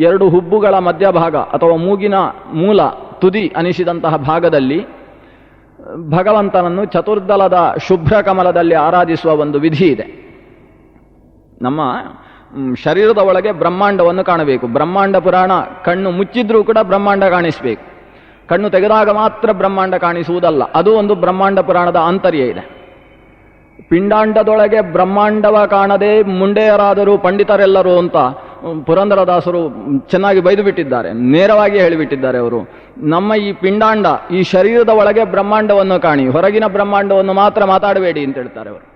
2 ಹುಬ್ಬುಗಳ ಮಧ್ಯಭಾಗ ಅಥವಾ ಮೂಗಿನ ಮೂಲ ತುದಿ ಅನಿಸಿದಂತಹ ಭಾಗದಲ್ಲಿ ಭಗವಂತನನ್ನು ಚತುರ್ದಲದ ಶುಭ್ರ ಕಮಲದಲ್ಲಿ ಆರಾಧಿಸುವ ಒಂದು ವಿಧಿ ಇದೆ. ನಮ್ಮ ಶರೀರದ ಒಳಗೆ ಬ್ರಹ್ಮಾಂಡವನ್ನು ಕಾಣಬೇಕು. ಬ್ರಹ್ಮಾಂಡ ಪುರಾಣ ಕಣ್ಣು ಮುಚ್ಚಿದ್ರೂ ಕೂಡ ಬ್ರಹ್ಮಾಂಡ ಕಾಣಿಸಬೇಕು. ಕಣ್ಣು ತೆಗೆದಾಗ ಮಾತ್ರ ಬ್ರಹ್ಮಾಂಡ ಕಾಣಿಸುವುದಲ್ಲ, ಅದು ಒಂದು ಬ್ರಹ್ಮಾಂಡ ಪುರಾಣದ ಆಂತರ್ಯ ಇದೆ. ಪಿಂಡಾಂಡದೊಳಗೆ ಬ್ರಹ್ಮಾಂಡವ ಕಾಣದೆ ಮುಂಡೆಯರಾದರೂ ಪಂಡಿತರೆಲ್ಲರೂ ಅಂತ ಪುರಂದರದಾಸರು ಚೆನ್ನಾಗಿ ಬೈದು ಬಿಟ್ಟಿದ್ದಾರೆ, ನೇರವಾಗಿ ಹೇಳಿಬಿಟ್ಟಿದ್ದಾರೆ ಅವರು. ನಮ್ಮ ಈ ಪಿಂಡಾಂಡ, ಈ ಶರೀರದ ಒಳಗೆ ಬ್ರಹ್ಮಾಂಡವನ್ನು ಕಾಣಿ, ಹೊರಗಿನ ಬ್ರಹ್ಮಾಂಡವನ್ನು ಮಾತ್ರ ಮಾತಾಡಬೇಡಿ ಅಂತ ಹೇಳ್ತಾರೆ ಅವರು.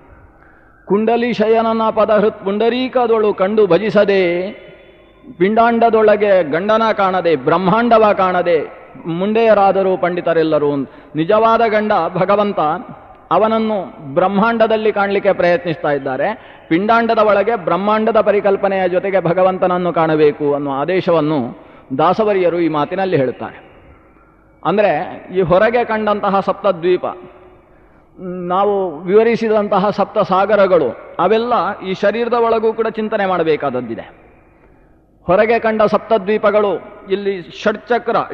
ಕುಂಡಲಿ ಶಯನನ ಪದಹೃತ್ ಪುಂಡರೀಕದೊಳು ಕಂಡು ಭಜಿಸದೆ, ಪಿಂಡಾಂಡದೊಳಗೆ ಗಂಡನ ಕಾಣದೆ ಬ್ರಹ್ಮಾಂಡವ ಕಾಣದೆ ಮುಂಡೆಯರಾದರೂ ಪಂಡಿತರೆಲ್ಲರೂ. ನಿಜವಾದ ಗಂಡ ಭಗವಂತ, ಅವನನ್ನು ಬ್ರಹ್ಮಾಂಡದಲ್ಲಿ ಕಾಣಲಿಕ್ಕೆ ಪ್ರಯತ್ನಿಸ್ತಾ ಇದ್ದಾರೆ. ಪಿಂಡಾಂಡದ ಒಳಗೆ ಬ್ರಹ್ಮಾಂಡದ ಪರಿಕಲ್ಪನೆಯ ಜೊತೆಗೆ ಭಗವಂತನನ್ನು ಕಾಣಬೇಕು ಅನ್ನುವ ಆದೇಶವನ್ನು ದಾಸವರಿಯರು ಈ ಮಾತಿನಲ್ಲಿ ಹೇಳುತ್ತಾರೆ. ಅಂದರೆ ಈ ಹೊರಗೆ ಕಂಡಂತಹ ಸಪ್ತದ್ವೀಪ, ನಾವು ವಿವರಿಸಿದಂತಹ ಸಪ್ತ ಸಾಗರಗಳು, ಅವೆಲ್ಲ ಈ ಶರೀರದ ಒಳಗೂ ಕೂಡ ಚಿಂತನೆ ಮಾಡಬೇಕಾದದ್ದಿದೆ. ಹೊರಗೆ ಕಂಡ ಸಪ್ತದ್ವೀಪಗಳು ಇಲ್ಲಿ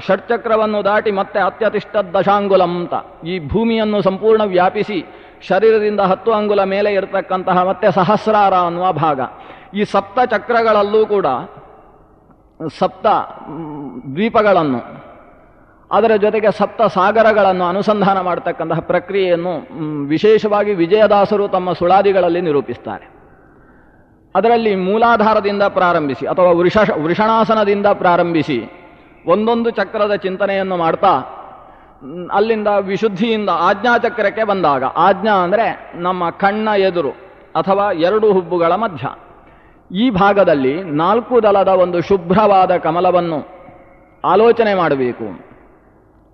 ಷಟ್ಚಕ್ರವನ್ನು ದಾಟಿ ಮತ್ತೆ ಅತ್ಯತಿಷ್ಠ ದಶಾಂಗುಲಂ ಅಂತ ಈ ಭೂಮಿಯನ್ನು ಸಂಪೂರ್ಣ ವ್ಯಾಪಿಸಿ ಶರೀರದಿಂದ 10 ಅಂಗುಲ ಮೇಲೆ ಇರತಕ್ಕಂತಹ ಮತ್ತೆ ಸಹಸ್ರಾರ ಅನ್ನುವ ಭಾಗ. ಈ ಸಪ್ತ ಚಕ್ರಗಳಲ್ಲೂ ಕೂಡ ಸಪ್ತ ದ್ವೀಪಗಳನ್ನು, ಅದರ ಜೊತೆಗೆ ಸಪ್ತ ಸಾಗರಗಳನ್ನು ಅನುಸಂಧಾನ ಮಾಡತಕ್ಕಂತಹ ಪ್ರಕ್ರಿಯೆಯನ್ನು ವಿಶೇಷವಾಗಿ ವಿಜಯದಾಸರು ತಮ್ಮ ಸುಳಾದಿಗಳಲ್ಲಿ ನಿರೂಪಿಸ್ತಾರೆ. ಅದರಲ್ಲಿ ಮೂಲಾಧಾರದಿಂದ ಪ್ರಾರಂಭಿಸಿ ಅಥವಾ ವೃಷಣಾಸನದಿಂದ ಪ್ರಾರಂಭಿಸಿ ಒಂದೊಂದು ಚಕ್ರದ ಚಿಂತನೆಯನ್ನು ಮಾಡ್ತಾ ಅಲ್ಲಿಂದ ವಿಶುದ್ಧಿಯಿಂದ ಆಜ್ಞಾಚಕ್ರಕ್ಕೆ ಬಂದಾಗ, ಆಜ್ಞಾ ಅಂದರೆ ನಮ್ಮ ಕಣ್ಣ ಎದುರು ಅಥವಾ 2 ಹುಬ್ಬುಗಳ ಮಧ್ಯ, ಈ ಭಾಗದಲ್ಲಿ 4 ದಳದ ಒಂದು ಶುಭ್ರವಾದ ಕಮಲವನ್ನು ಆಲೋಚನೆ ಮಾಡಬೇಕು.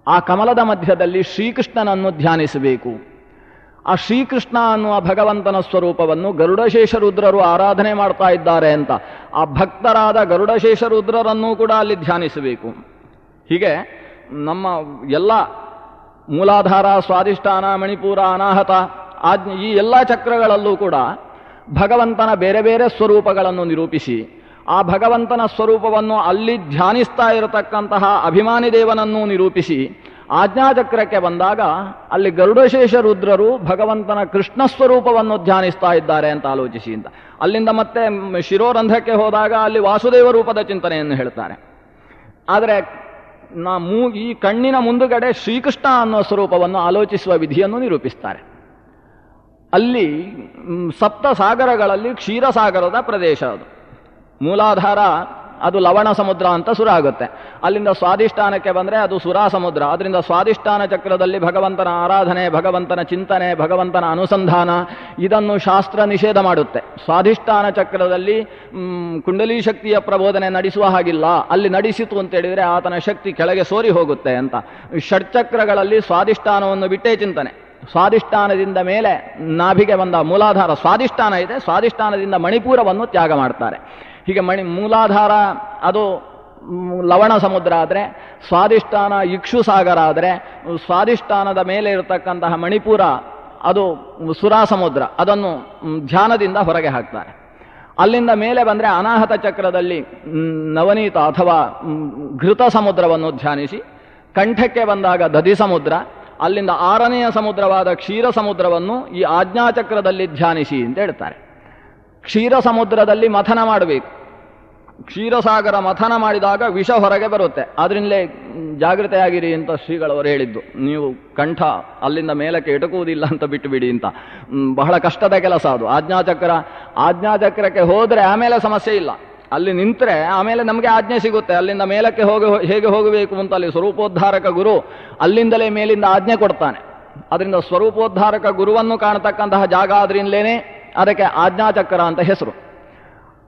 ಆ ಕಮಲದ ಮಧ್ಯದಲ್ಲಿ ಶ್ರೀಕೃಷ್ಣನನ್ನು ಧ್ಯಾನಿಸಬೇಕು. ಆ ಶ್ರೀಕೃಷ್ಣ ಅನ್ನುವ ಭಗವಂತನ ಸ್ವರೂಪವನ್ನು ಗರುಡಶೇಷರುದ್ರರು ಆರಾಧನೆ ಮಾಡ್ತಾ ಇದ್ದಾರೆ ಅಂತ ಆ ಭಕ್ತರಾದ ಗರುಡಶೇಷರುದ್ರರನ್ನೂ ಕೂಡ ಅಲ್ಲಿ ಧ್ಯಾನಿಸಬೇಕು. ಹೀಗೆ ನಮ್ಮ ಎಲ್ಲ ಮೂಲಾಧಾರ, ಸ್ವಾಧಿಷ್ಠಾನ, ಮಣಿಪೂರ, ಅನಾಹತ, ಆಜ್ಞೆ, ಈ ಎಲ್ಲ ಚಕ್ರಗಳಲ್ಲೂ ಕೂಡ ಭಗವಂತನ ಬೇರೆ ಬೇರೆ ಸ್ವರೂಪಗಳನ್ನು ನಿರೂಪಿಸಿ ಆ ಭಗವಂತನ ಸ್ವರೂಪವನ್ನು ಅಲ್ಲಿ ಧ್ಯಾನಿಸ್ತಾ ಇರತಕ್ಕಂತಹ ಅಭಿಮಾನಿ ದೇವನನ್ನು ನಿರೂಪಿಸಿ ಆಜ್ಞಾಚಕ್ರಕ್ಕೆ ಬಂದಾಗ ಅಲ್ಲಿ ಗರುಡಶೇಷ ರುದ್ರರು ಭಗವಂತನ ಕೃಷ್ಣ ಸ್ವರೂಪವನ್ನು ಧ್ಯಾನಿಸ್ತಾ ಇದ್ದಾರೆ ಅಂತ ಆಲೋಚಿಸಿ ಅಂತ. ಅಲ್ಲಿಂದ ಮತ್ತೆ ಶಿರೋರಂಧ್ರಕ್ಕೆ ಹೋದಾಗ ಅಲ್ಲಿ ವಾಸುದೇವ ರೂಪದ ಚಿಂತನೆಯನ್ನು ಹೇಳ್ತಾರೆ. ಆದರೆ ಈ ಕಣ್ಣಿನ ಮುಂದುಗಡೆ ಶ್ರೀಕೃಷ್ಣ ಅನ್ನೋ ಸ್ವರೂಪವನ್ನು ಆಲೋಚಿಸುವ ವಿಧಿಯನ್ನು ನಿರೂಪಿಸ್ತಾರೆ. ಅಲ್ಲಿ ಸಪ್ತ ಸಾಗರಗಳಲ್ಲಿ ಕ್ಷೀರಸಾಗರದ ಪ್ರದೇಶ ಅದು. ಮೂಲಾಧಾರ ಅದು ಲವಣ ಸಮುದ್ರ ಅಂತ ಸುರ ಆಗುತ್ತೆ. ಅಲ್ಲಿಂದ ಸ್ವಾಧಿಷ್ಠಾನಕ್ಕೆ ಬಂದರೆ ಅದು ಸುರಾ ಸಮುದ್ರ. ಅದರಿಂದ ಸ್ವಾಧಿಷ್ಠಾನ ಚಕ್ರದಲ್ಲಿ ಭಗವಂತನ ಆರಾಧನೆ, ಭಗವಂತನ ಚಿಂತನೆ, ಭಗವಂತನ ಅನುಸಂಧಾನ ಇದನ್ನು ಶಾಸ್ತ್ರ ನಿಷೇಧ ಮಾಡುತ್ತೆ. ಸ್ವಾಧಿಷ್ಠಾನ ಚಕ್ರದಲ್ಲಿ ಕುಂಡಲಿ ಶಕ್ತಿಯ ಪ್ರಬೋಧನೆ ನಡೆಸುವ ಹಾಗಿಲ್ಲ. ಅಲ್ಲಿ ನಡೆಸಿತು ಅಂತೇಳಿದರೆ ಆತನ ಶಕ್ತಿ ಕೆಳಗೆ ಸೋರಿ ಹೋಗುತ್ತೆ ಅಂತ. ಷಟ್ಚಕ್ರಗಳಲ್ಲಿ ಸ್ವಾಧಿಷ್ಠಾನವನ್ನು ಬಿಟ್ಟೇ ಚಿಂತನೆ. ಸ್ವಾಧಿಷ್ಠಾನದಿಂದ ಮೇಲೆ ನಾಭಿಗೆ ಬಂದ ಮೂಲಾಧಾರ ಸ್ವಾಧಿಷ್ಠಾನ ಇದೆ, ಸ್ವಾಧಿಷ್ಠಾನದಿಂದ ಮಣಿಪೂರವನ್ನು ತ್ಯಾಗ ಮಾಡ್ತಾರೆ. ಹೀಗೆ ಮೂಲಾಧಾರ ಅದು ಲವಣ ಸಮುದ್ರ ಆದರೆ, ಸ್ವಾಧಿಷ್ಠಾನ ಇಕ್ಷು ಸಾಗರ ಆದರೆ, ಸ್ವಾಧಿಷ್ಠಾನದ ಮೇಲೆ ಇರತಕ್ಕಂತಹ ಮಣಿಪೂರ ಅದು ಸುರಾ ಸಮುದ್ರ, ಅದನ್ನು ಧ್ಯಾನದಿಂದ ಹೊರಗೆ ಹಾಕ್ತಾರೆ. ಅಲ್ಲಿಂದ ಮೇಲೆ ಬಂದರೆ ಅನಾಹತ ಚಕ್ರದಲ್ಲಿ ನವನೀತ ಅಥವಾ ಘೃತ ಸಮುದ್ರವನ್ನು ಧ್ಯಾನಿಸಿ, ಕಂಠಕ್ಕೆ ಬಂದಾಗ ದಧಿ ಸಮುದ್ರ, ಅಲ್ಲಿಂದ 6ನೆಯ ಸಮುದ್ರವಾದ ಕ್ಷೀರ ಸಮುದ್ರವನ್ನು ಈ ಆಜ್ಞಾಚಕ್ರದಲ್ಲಿ ಧ್ಯಾನಿಸಿ ಅಂತ ಹೇಳ್ತಾರೆ. ಕ್ಷೀರ ಸಮುದ್ರದಲ್ಲಿ ಮಥನ ಮಾಡಬೇಕು. ಕ್ಷೀರಸಾಗರ ಮಥನ ಮಾಡಿದಾಗ ವಿಷ ಹೊರಗೆ ಬರುತ್ತೆ. ಅದರಿಂದಲೇ ಜಾಗೃತೆಯಾಗಿರಿ ಅಂತ ಶ್ರೀಗಳವರು ಹೇಳಿದ್ದು. ನೀವು ಕಂಠ ಅಲ್ಲಿಂದ ಮೇಲಕ್ಕೆ ಎಟಕುವುದಿಲ್ಲ ಅಂತ ಬಿಟ್ಟು ಬಿಡಿ ಅಂತ. ಬಹಳ ಕಷ್ಟದ ಕೆಲಸ ಅದು. ಆಜ್ಞಾಚಕ್ರಕ್ಕೆ ಹೋದರೆ ಆಮೇಲೆ ಸಮಸ್ಯೆ ಇಲ್ಲ. ಅಲ್ಲಿ ನಿಂತರೆ ಆಮೇಲೆ ನಮಗೆ ಆಜ್ಞೆ ಸಿಗುತ್ತೆ. ಅಲ್ಲಿಂದ ಮೇಲಕ್ಕೆ ಹೇಗೆ ಹೋಗಬೇಕು ಅಂತ ಅಲ್ಲಿ ಸ್ವರೂಪೋದ್ಧಾರಕ ಗುರು ಅಲ್ಲಿಂದಲೇ ಮೇಲಿಂದ ಆಜ್ಞೆ ಕೊಡ್ತಾನೆ. ಅದರಿಂದ ಸ್ವರೂಪೋದ್ಧಾರಕ ಗುರುವನ್ನು ಕಾಣತಕ್ಕಂತಹ ಜಾಗ ಆದ್ರಿಂದಲೇ ಅದಕ್ಕೆ ಆಜ್ಞಾಚಕ್ರ ಅಂತ ಹೆಸರು.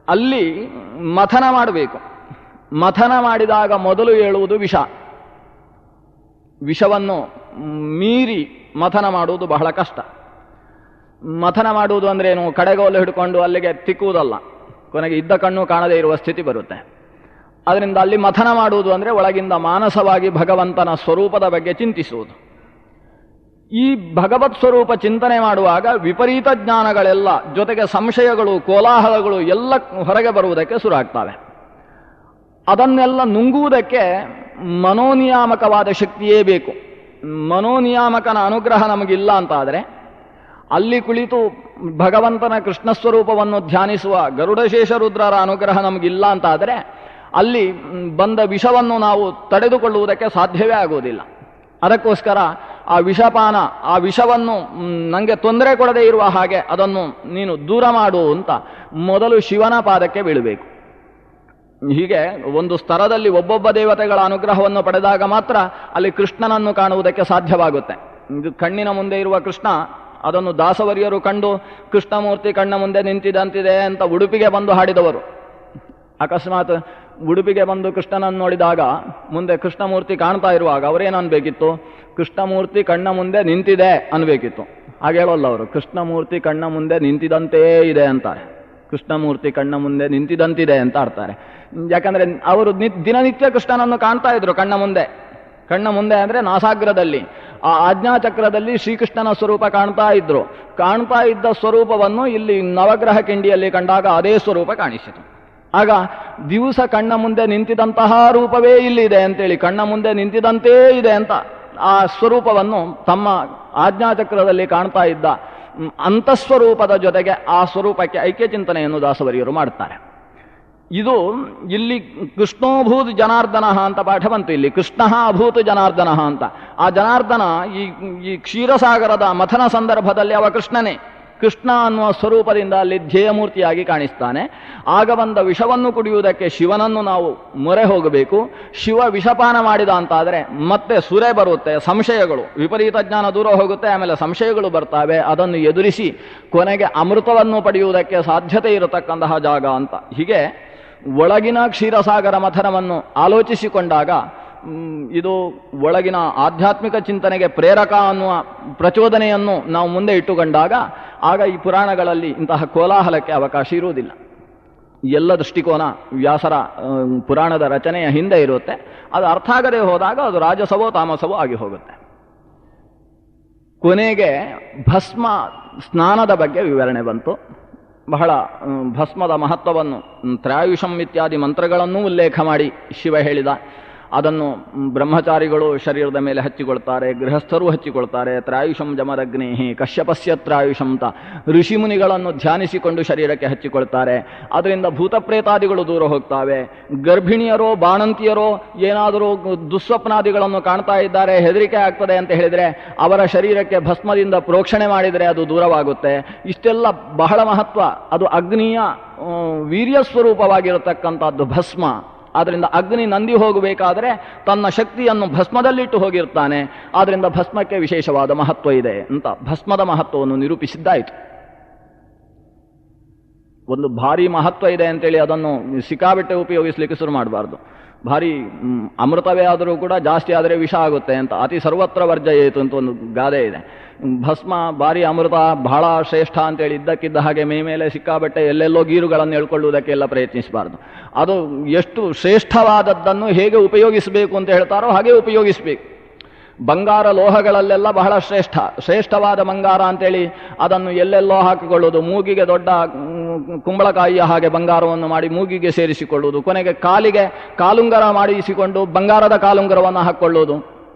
ಅಲ್ಲಿ ಮಥನ ಮಾಡಬೇಕು. ಮಥನ ಮಾಡಿದಾಗ ಮೊದಲು ಹೇಳುವುದು ವಿಷ. ವಿಷವನ್ನು ಮೀರಿ ಮಥನ ಮಾಡುವುದು ಬಹಳ ಕಷ್ಟ. ಮಥನ ಮಾಡುವುದು ಅಂದ್ರೇನು? ಕಡೆಗೋಲು ಹಿಡ್ಕೊಂಡು ಅಲ್ಲಿಗೆ ತಿಕ್ಕುವುದಲ್ಲ, ಕೊನೆಗೆ ಇದ್ದ ಕಣ್ಣು ಕಾಣದೇ ಇರುವ ಸ್ಥಿತಿ ಬರುತ್ತೆ. ಅದರಿಂದ ಅಲ್ಲಿ ಮಥನ ಮಾಡುವುದು ಅಂದರೆ ಒಳಗಿಂದ ಮಾನಸವಾಗಿ ಭಗವಂತನ ಸ್ವರೂಪದ ಬಗ್ಗೆ ಚಿಂತಿಸುವುದು. ಈ ಭಗವತ್ ಸ್ವರೂಪ ಚಿಂತನೆ ಮಾಡುವಾಗ ವಿಪರೀತ ಜ್ಞಾನಗಳೆಲ್ಲ ಜೊತೆಗೆ ಸಂಶಯಗಳು, ಕೋಲಾಹಲಗಳು ಎಲ್ಲ ಹೊರಗೆ ಬರುವುದಕ್ಕೆ ಶುರು ಆಗ್ತವೆ. ಅದನ್ನೆಲ್ಲ ನುಂಗುವುದಕ್ಕೆ ಮನೋನಿಯಾಮಕವಾದ ಶಕ್ತಿಯೇ ಬೇಕು. ಮನೋನಿಯಾಮಕನ ಅನುಗ್ರಹ ನಮಗಿಲ್ಲ ಅಂತಾದರೆ, ಅಲ್ಲಿ ಕುಳಿತು ಭಗವಂತನ ಕೃಷ್ಣ ಸ್ವರೂಪವನ್ನು ಧ್ಯಾನಿಸುವ ಗರುಡಶೇಷ ರುದ್ರರ ಅನುಗ್ರಹ ನಮಗಿಲ್ಲ ಅಂತಾದರೆ, ಅಲ್ಲಿ ಬಂದ ವಿಷವನ್ನು ನಾವು ತಡೆದುಕೊಳ್ಳುವುದಕ್ಕೆ ಸಾಧ್ಯವೇ ಆಗುವುದಿಲ್ಲ. ಅದಕ್ಕೋಸ್ಕರ ಆ ವಿಷಪಾನ, ಆ ವಿಷವನ್ನು ನನಗೆ ತೊಂದರೆ ಕೊಡದೇ ಇರುವ ಹಾಗೆ ಅದನ್ನು ನೀನು ದೂರ ಮಾಡು ಅಂತ ಮೊದಲು ಶಿವನ ಪಾದಕ್ಕೆ ಬೀಳಬೇಕು. ಹೀಗೆ ಒಂದು ಸ್ತರದಲ್ಲಿ ಒಬ್ಬೊಬ್ಬ ದೇವತೆಗಳ ಅನುಗ್ರಹವನ್ನು ಪಡೆದಾಗ ಮಾತ್ರ ಅಲ್ಲಿ ಕೃಷ್ಣನನ್ನು ಕಾಣುವುದಕ್ಕೆ ಸಾಧ್ಯವಾಗುತ್ತೆ. ಇದು ಕಣ್ಣಿನ ಮುಂದೆ ಇರುವ ಕೃಷ್ಣ, ಅದನ್ನು ದಾಸವರಿಯರು ಕಂಡು ಕೃಷ್ಣಮೂರ್ತಿ ಕಣ್ಣ ಮುಂದೆ ನಿಂತಿದಂತಿದೆ ಅಂತ ಉಡುಪಿಗೆ ಬಂದು ಹಾಡಿದವರು. ಅಕಸ್ಮಾತ್ ಉಡುಪಿಗೆ ಬಂದು ಕೃಷ್ಣನನ್ನು ನೋಡಿದಾಗ ಮುಂದೆ ಕೃಷ್ಣಮೂರ್ತಿ ಕಾಣ್ತಾ ಇರುವಾಗ ಅವರೇನನ್ಬೇಕಿತ್ತು? ಕೃಷ್ಣಮೂರ್ತಿ ಕಣ್ಣ ಮುಂದೆ ನಿಂತಿದೆ ಅನ್ಬೇಕಿತ್ತು. ಹಾಗೆ ಹೇಳೋಲ್ಲ ಅವರು. ಕೃಷ್ಣಮೂರ್ತಿ ಕಣ್ಣ ಮುಂದೆ ನಿಂತಿದಂತೇ ಇದೆ ಅಂತಾರೆ. ಕೃಷ್ಣಮೂರ್ತಿ ಕಣ್ಣ ಮುಂದೆ ನಿಂತಿದಂತಿದೆ ಅಂತ ಆಡ್ತಾರೆ. ಯಾಕಂದ್ರೆ ಅವರು ದಿನನಿತ್ಯ ಕೃಷ್ಣನನ್ನು ಕಾಣ್ತಾ ಇದ್ರು ಕಣ್ಣ ಮುಂದೆ ಅಂದ್ರೆ ನಾಸಾಗ್ರದಲ್ಲಿ, ಆ ಆಜ್ಞಾಚಕ್ರದಲ್ಲಿ ಶ್ರೀಕೃಷ್ಣನ ಸ್ವರೂಪ ಕಾಣ್ತಾ ಇದ್ರು. ಕಾಣ್ತಾ ಇದ್ದ ಸ್ವರೂಪವನ್ನು ಇಲ್ಲಿ ನವಗ್ರಹ ಕಿಂಡಿಯಲ್ಲಿ ಕಂಡಾಗ ಅದೇ ಸ್ವರೂಪ ಕಾಣಿಸಿತು. ಆಗ ದಿವಸ ಕಣ್ಣ ಮುಂದೆ ನಿಂತಿದಂತಹ ರೂಪವೇ ಇಲ್ಲಿದೆ ಅಂತೇಳಿ, ಕಣ್ಣ ಮುಂದೆ ನಿಂತಿದಂತೇ ಇದೆ ಅಂತ ಆ ಸ್ವರೂಪವನ್ನು ತಮ್ಮ ಆಜ್ಞಾಚಕ್ರದಲ್ಲಿ ಕಾಣ್ತಾ ಇದ್ದ ಅಂತಸ್ವರೂಪದ ಜೊತೆಗೆ ಆ ಸ್ವರೂಪಕ್ಕೆ ಐಕ್ಯ ಚಿಂತನೆಯನ್ನು ದಾಸವರಿಯರು ಮಾಡುತ್ತಾರೆ. ಇದು ಇಲ್ಲಿ ಕೃಷ್ಣೋಭೂತ್ ಜನಾರ್ದನ ಅಂತ ಪಾಠ ಬಂತು. ಇಲ್ಲಿ ಕೃಷ್ಣ ಅಭೂತ್ ಜನಾರ್ದನ ಅಂತ. ಆ ಜನಾರ್ದನ ಈ ಕ್ಷೀರಸಾಗರದ ಮಥನ ಸಂದರ್ಭದಲ್ಲಿ ಅವ ಕೃಷ್ಣನೇ. ಕೃಷ್ಣ ಅನ್ನುವ ಸ್ವರೂಪದಿಂದ ಅಲ್ಲಿ ಧ್ಯೇಯಮೂರ್ತಿಯಾಗಿ ಕಾಣಿಸ್ತಾನೆ. ಆಗ ಬಂದ ವಿಷವನ್ನು ಕುಡಿಯುವುದಕ್ಕೆ ಶಿವನನ್ನು ನಾವು ಮೊರೆ ಹೋಗಬೇಕು. ಶಿವ ವಿಷಪಾನ ಮಾಡಿದ ಅಂತಾದರೆ ಮತ್ತೆ ಸುರೆ ಬರುತ್ತೆ, ಸಂಶಯಗಳು, ವಿಪರೀತ ಜ್ಞಾನ ದೂರ ಹೋಗುತ್ತೆ, ಆಮೇಲೆ ಸಂಶಯಗಳು ಬರ್ತಾವೆ. ಅದನ್ನು ಎದುರಿಸಿ ಕೊನೆಗೆ ಅಮೃತವನ್ನು ಪಡೆಯುವುದಕ್ಕೆ ಸಾಧ್ಯತೆ ಇರತಕ್ಕಂತಹ ಜಾಗ ಅಂತ. ಹೀಗೆ ಒಳಗಿನ ಕ್ಷೀರಸಾಗರ ಮಥನವನ್ನು ಆಲೋಚಿಸಿಕೊಂಡಾಗ ಇದು ಒಳಗಿನ ಆಧ್ಯಾತ್ಮಿಕ ಚಿಂತನೆಗೆ ಪ್ರೇರಕ ಅನ್ನುವ ಪ್ರಚೋದನೆಯನ್ನು ನಾವು ಮುಂದೆ ಇಟ್ಟುಕೊಂಡಾಗ ಆಗ ಈ ಪುರಾಣಗಳಲ್ಲಿ ಇಂತಹ ಕೋಲಾಹಲಕ್ಕೆ ಅವಕಾಶ ಇರುವುದಿಲ್ಲ. ಎಲ್ಲ ದೃಷ್ಟಿಕೋನ ವ್ಯಾಸರ ಪುರಾಣದ ರಚನೆಯ ಹಿಂದೆ ಇರುತ್ತೆ. ಅದು ಅರ್ಥ ಆಗದೆ ಹೋದಾಗ ಅದು ರಾಜಸವೋ ತಾಮಸವೋ ಆಗಿ ಹೋಗುತ್ತೆ. ಕೊನೆಗೆ ಭಸ್ಮ ಸ್ನಾನದ ಬಗ್ಗೆ ವಿವರಣೆ ಬಂತು. ಬಹಳ ಭಸ್ಮದ ಮಹತ್ವವನ್ನು ತ್ರಾಯುಷಂ ಇತ್ಯಾದಿ ಮಂತ್ರಗಳನ್ನೂ ಉಲ್ಲೇಖ ಮಾಡಿ ಶಿವ ಹೇಳಿದ. ಅದನ್ನು ಬ್ರಹ್ಮಚಾರಿಗಳು ಶರೀರದ ಮೇಲೆ ಹಚ್ಚಿಕೊಳ್ತಾರೆ, ಗೃಹಸ್ಥರು ಹಚ್ಚಿಕೊಳ್ತಾರೆ. ತ್ರಾಯುಷಂ ಜಮರಗ್ನೇಹಿ ಕಶ್ಯಪಸ್ಯ ತ್ರಾಯುಷಂ ಅಂತ ಋಷಿಮುನಿಗಳನ್ನು ಧ್ಯಾನಿಸಿಕೊಂಡು ಶರೀರಕ್ಕೆ ಹಚ್ಚಿಕೊಳ್ತಾರೆ. ಅದರಿಂದ ಭೂತಪ್ರೇತಾದಿಗಳು ದೂರ ಹೋಗ್ತಾವೆ. ಗರ್ಭಿಣಿಯರೋ ಬಾಣಂತಿಯರೋ ಏನಾದರೂ ದುಸ್ವಪ್ನಾದಿಗಳನ್ನು ಕಾಣ್ತಾ ಇದ್ದಾರೆ, ಹೆದರಿಕೆ ಆಗ್ತದೆ ಅಂತ ಹೇಳಿದರೆ ಅವರ ಶರೀರಕ್ಕೆ ಭಸ್ಮದಿಂದ ಪ್ರೋಕ್ಷಣೆ ಮಾಡಿದರೆ ಅದು ದೂರವಾಗುತ್ತೆ. ಇಷ್ಟೆಲ್ಲ ಬಹಳ ಮಹತ್ವ. ಅದು ಅಗ್ನಿಯ ವೀರ್ಯ ಸ್ವರೂಪವಾಗಿರತಕ್ಕಂಥದ್ದು ಭಸ್ಮ. ಆದ್ದರಿಂದ ಅಗ್ನಿ ನಂದಿ ಹೋಗಬೇಕಾದರೆ ತನ್ನ ಶಕ್ತಿಯನ್ನು ಭಸ್ಮದಲ್ಲಿಟ್ಟು ಹೋಗಿರ್ತಾನೆ. ಆದ್ದರಿಂದ ಭಸ್ಮಕ್ಕೆ ವಿಶೇಷವಾದ ಮಹತ್ವ ಇದೆ ಅಂತ ಭಸ್ಮದ ಮಹತ್ವವನ್ನು ನಿರೂಪಿಸಿದ್ದಾಯಿತು. ಒಂದು ಭಾರಿ ಮಹತ್ವ ಇದೆ ಅಂತೇಳಿ ಅದನ್ನು ಸಿಕ್ಕಾಬಿಟ್ಟೆ ಉಪಯೋಗಿಸ್ಲಿಕ್ಕೆ ಶುರು ಮಾಡಬಾರ್ದು. ಭಾರಿ ಅಮೃತವೇ ಆದರೂ ಕೂಡ ಜಾಸ್ತಿ ಆದರೆ ವಿಷ ಆಗುತ್ತೆ ಅಂತ ಅತಿ ಸರ್ವತ್ರ ವರ್ಜಯೇತು ಅಂತ ಒಂದು ಗಾದೆ ಇದೆ. ಭಸ್ಮ ಭಾರಿ ಅಮೃತ, ಬಹಳ ಶ್ರೇಷ್ಠ ಅಂತೇಳಿ ಇದ್ದಕ್ಕಿದ್ದ ಹಾಗೆ ಮೈ ಮೇಲೆ ಸಿಕ್ಕಾಬಟ್ಟೆ ಎಲ್ಲೆಲ್ಲೋ ಗೀರುಗಳನ್ನು ಹೇಳ್ಕೊಳ್ಳುವುದಕ್ಕೆಲ್ಲ ಪ್ರಯತ್ನಿಸಬಾರ್ದು. ಅದು ಎಷ್ಟು ಶ್ರೇಷ್ಠವಾದದ್ದನ್ನು ಹೇಗೆ ಉಪಯೋಗಿಸಬೇಕು ಅಂತ ಹೇಳ್ತಾರೋ ಹಾಗೆ ಉಪಯೋಗಿಸಬೇಕು. ಬಂಗಾರ ಲೋಹಗಳಲ್ಲೆಲ್ಲ ಬಹಳ ಶ್ರೇಷ್ಠವಾದ ಬಂಗಾರ ಅಂತೇಳಿ ಅದನ್ನು ಎಲ್ಲೆಲ್ಲೋ ಹಾಕಿಕೊಳ್ಳುವುದು, ಮೂಗಿಗೆ ದೊಡ್ಡ ಕುಂಬಳಕಾಯಿಯ ಹಾಗೆ ಬಂಗಾರವನ್ನು ಮಾಡಿ ಮೂಗಿಗೆ ಸೇರಿಸಿಕೊಳ್ಳುವುದು, ಕೊನೆಗೆ ಕಾಲಿಗೆ ಕಾಲುಂಗರ ಮಾಡಿಸಿಕೊಂಡು ಬಂಗಾರದ ಕಾಲುಂಗರವನ್ನು ಹಾಕ್ಕೊಳ್ಳುವುದು.